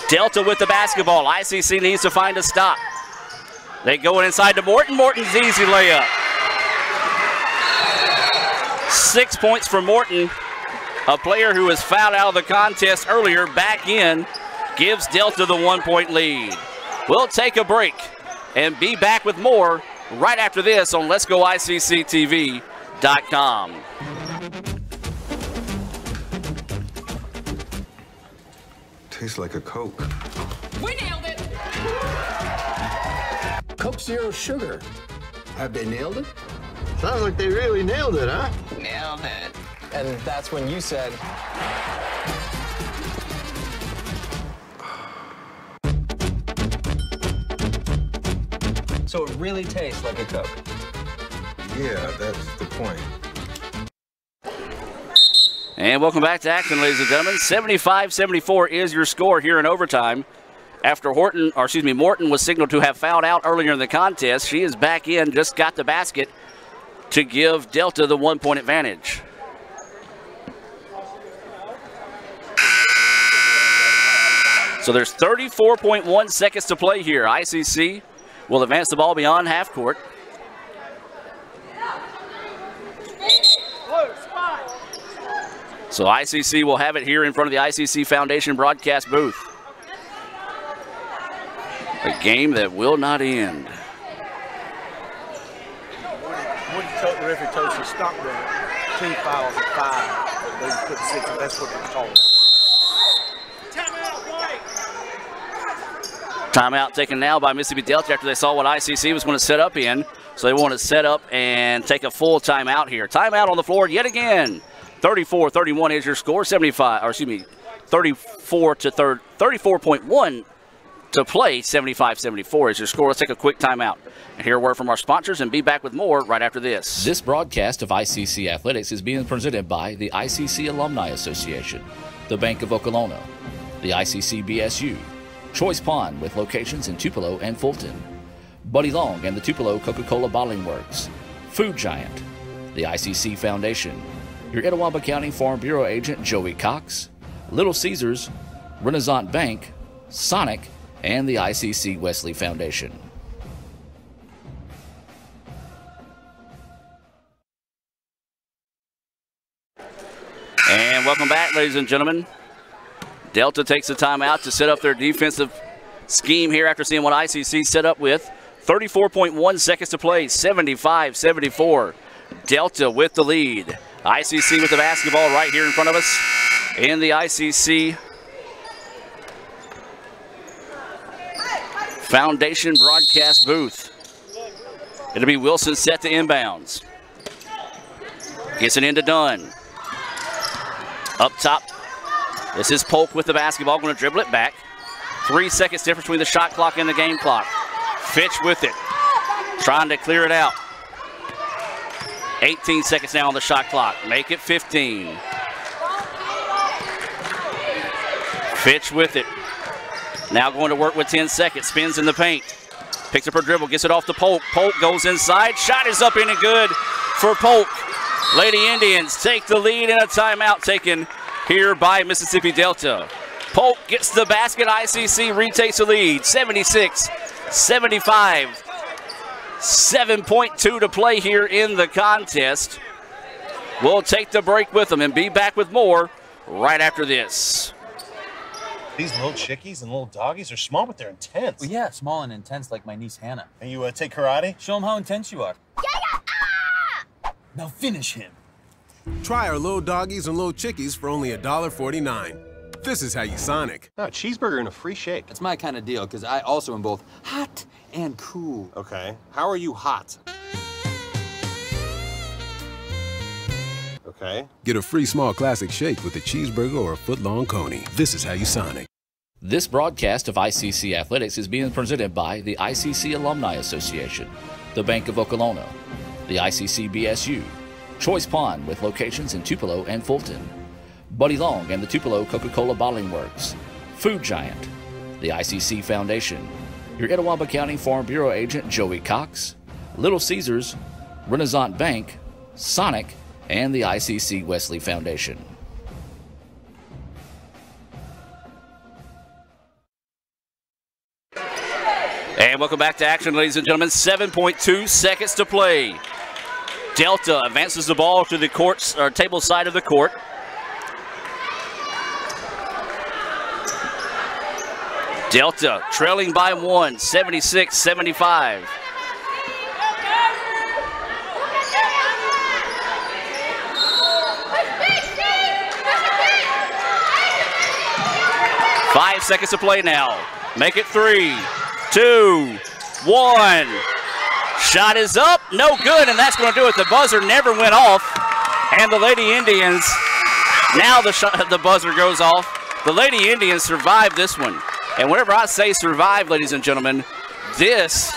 Delta with the basketball. ICC needs to find a stop. They go inside to Morton. Morton's easy layup. 6 points for Morton. A player who was fouled out of the contest earlier, back in, gives Delta the 1-point lead. We'll take a break and be back with more right after this on Let'sGoICCTV.com. Tastes like a Coke. We nailed it. Coke Zero Sugar. Have they nailed it? Sounds like they really nailed it, huh? Nailed it. And that's when you said... So it really tastes like a Coke. Yeah, that's the point. And welcome back to action, ladies and gentlemen. 75-74 is your score here in overtime. After Morton was signaled to have fouled out earlier in the contest, she is back in, just got the basket to give Delta the 1-point advantage. So there's 34.1 seconds to play here. ICC will advance the ball beyond half court. So ICC will have it here in front of the ICC Foundation broadcast booth. A game that will not end. Woody told the referee told she stopped there. 2 fouls at 5. They put 6. That's what they told. Timeout taken now by Mississippi Delta after they saw what ICC was going to set up in. So they want to set up and take a full timeout here. Timeout on the floor yet again. 34-31 is your score. 34.1 to play. 75-74 is your score. Let's take a quick timeout and hear a word from our sponsors and be back with more right after this. This broadcast of ICC Athletics is being presented by the ICC Alumni Association, the Bank of Okolona, the ICC BSU, Choice Pond with locations in Tupelo and Fulton, Buddy Long and the Tupelo Coca-Cola Bottling Works, Food Giant, the ICC Foundation, your Etowah County Farm Bureau agent Joey Cox, Little Caesars, Renaissance Bank, Sonic, and the ICC Wesley Foundation. And welcome back, ladies and gentlemen. Delta takes the timeout to set up their defensive scheme here after seeing what ICC set up with. 34.1 seconds to play, 75-74. Delta with the lead. ICC with the basketball right here in front of us in the ICC Foundation broadcast booth. It'll be Wilson set to inbounds. Gets it into Dunn. Up top, this is Polk with the basketball, going to dribble it back. 3 seconds difference between the shot clock and the game clock. Fitch with it, trying to clear it out. 18 seconds now on the shot clock. Make it 15. Fitch with it. Now going to work with 10 seconds. Spins in the paint. Picks up her dribble, gets it off to Polk. Polk goes inside. Shot is up in and good for Polk. Lady Indians take the lead in a timeout taken here by Mississippi Delta. Polk gets the basket. ICC retakes the lead. 76-75. 7.2 to play here in the contest. We'll take the break with them and be back with more right after this. These little chickies and little doggies are small, but they're intense. Well, yeah, small and intense like my niece Hannah. And you take karate? Show them how intense you are. Now finish him. Try our little doggies and little chickies for only $1.49. This is how you Sonic. No, cheeseburger and a free shake. That's my kind of deal, because I also am both hot and cool. Okay. How are you hot? Okay. Get a free small classic shake with a cheeseburger or a foot-long coney. This is how you Sonic. This broadcast of ICC Athletics is being presented by the ICC Alumni Association, the Bank of Okolona, the ICC BSU, Choice Pond with locations in Tupelo and Fulton, Buddy Long and the Tupelo Coca-Cola Bottling Works, Food Giant, the ICC Foundation, your Etowah County Farm Bureau agent Joey Cox, Little Caesars, Renaissance Bank, Sonic, and the ICC Wesley Foundation. And welcome back to action, ladies and gentlemen. 7.2 seconds to play. Delta advances the ball to the court's or table side of the court. Delta trailing by 1, 76-75. Five seconds to play now. Make it 3, 2, 1. Shot is up, no good, and that's going to do it. The buzzer never went off, and the Lady Indians, now the buzzer goes off. The Lady Indians survived this one. And whenever I say survive, ladies and gentlemen, this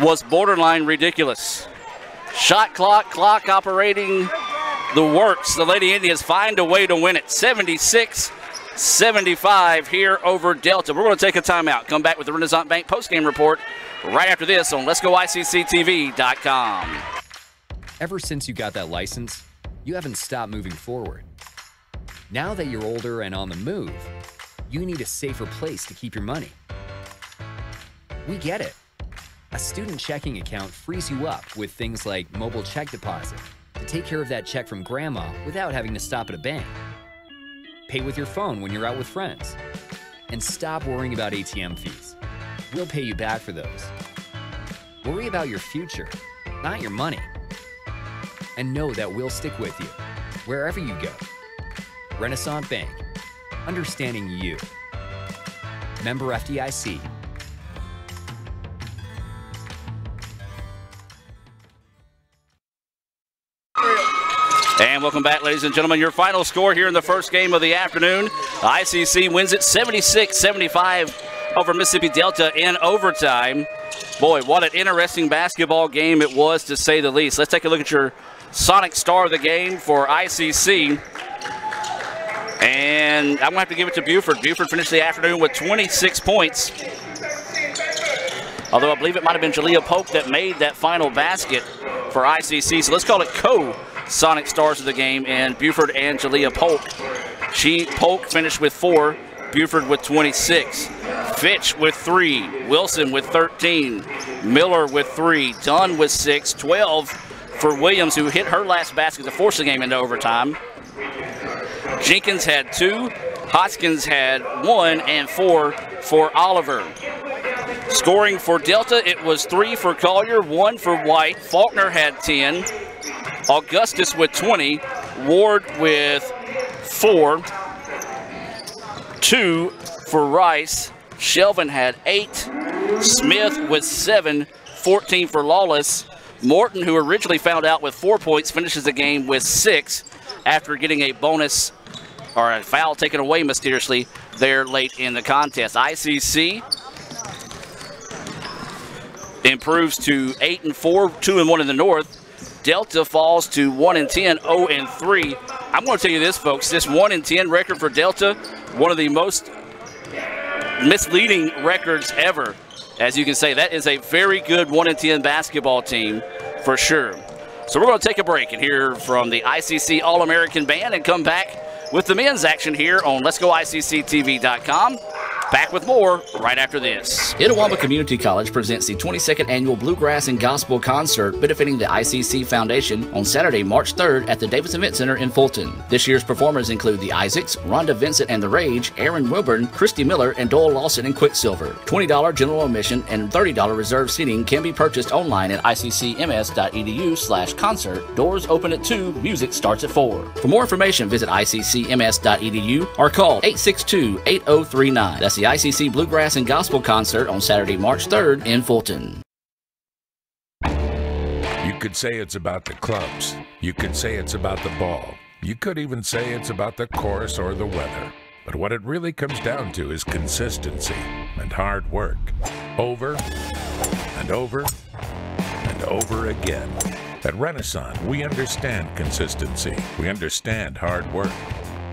was borderline ridiculous. Shot clock operating the works. The Lady Indians find a way to win it. 76-75 here over Delta. We're going to take a timeout. Come back with the Renaissance Bank postgame report right after this on Let'sGoICCTV.com. Ever since you got that license, you haven't stopped moving forward. Now that you're older and on the move, you need a safer place to keep your money. We get it. A student checking account frees you up with things like mobile check deposit to take care of that check from grandma without having to stop at a bank. Pay with your phone when you're out with friends. And stop worrying about ATM fees. We'll pay you back for those. Worry about your future, not your money. And know that we'll stick with you, wherever you go. Renaissance Bank, understanding you. Member FDIC. And welcome back, ladies and gentlemen. Your final score here in the first game of the afternoon. ICC wins it 76-75 over Mississippi Delta in overtime. Boy, what an interesting basketball game it was, to say the least. Let's take a look at your Sonic star of the game for ICC. And I'm going to have to give it to Buford. Buford finished the afternoon with 26 points. Although I believe it might have been Jalea Polk that made that final basket for ICC. So let's call it co-Sonic stars of the game, and Buford and Jalea Polk. Polk finished with 4, Buford with 26. Fitch with 3, Wilson with 13, Miller with 3, Dunn with 6, 12 for Williams, who hit her last basket to force the game into overtime. Jenkins had 2, Hoskins had 1, and 4 for Oliver. Scoring for Delta, it was 3 for Collier, 1 for White. Faulkner had 10, Augustus with 20, Ward with 4, 2 for Rice. Shelvin had 8, Smith with 7, 14 for Lawless. Morton, who originally fouled out with 4 points, finishes the game with 6 after getting a bonus or a foul taken away mysteriously there late in the contest. ICC improves to 8-4, 2-1 in the North. Delta falls to 1-10, 0-3. I'm going to tell you this, folks. This 1-10 record for Delta, one of the most misleading records ever. As you can say, that is a very good 1-10 basketball team for sure. So we're going to take a break and hear from the ICC All-American Band and come back with the men's action here on Let'sGoICCTV.com. Back with more right after this. Itawamba Community College presents the 22nd Annual Bluegrass and Gospel Concert benefiting the ICC Foundation on Saturday, March 3rd at the Davis Event Center in Fulton. This year's performers include the Isaacs, Rhonda Vincent and the Rage, Aaron Wilburn, Christy Miller, and Doyle Lawson and Quicksilver. $20 general admission and $30 reserved seating can be purchased online at iccms.edu/concert. Doors open at 2, music starts at 4. For more information, visit iccms.edu or call 862-8039. That's the ICC Bluegrass and Gospel Concert on Saturday, March 3rd in Fulton. You could say it's about the clubs. You could say it's about the ball. You could even say it's about the course or the weather. But what it really comes down to is consistency and hard work. Over and over and over again. At Renaissance, we understand consistency. We understand hard work.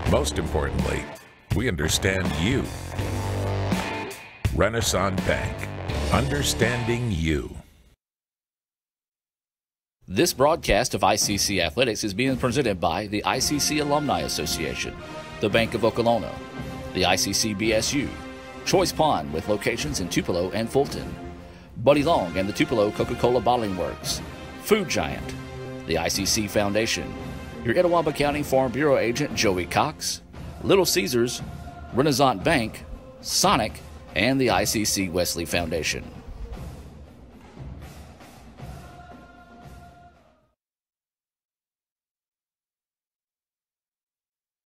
Most importantly, we understand you. Renaissance Bank, understanding you. This broadcast of ICC Athletics is being presented by the ICC Alumni Association, the Bank of Okolona, the ICC BSU, Choice Pond with locations in Tupelo and Fulton, Buddy Long and the Tupelo Coca-Cola Bottling Works, Food Giant, the ICC Foundation, your Itawamba County Farm Bureau agent Joey Cox, Little Caesars, Renaissance Bank, Sonic, and the ICC Wesley Foundation.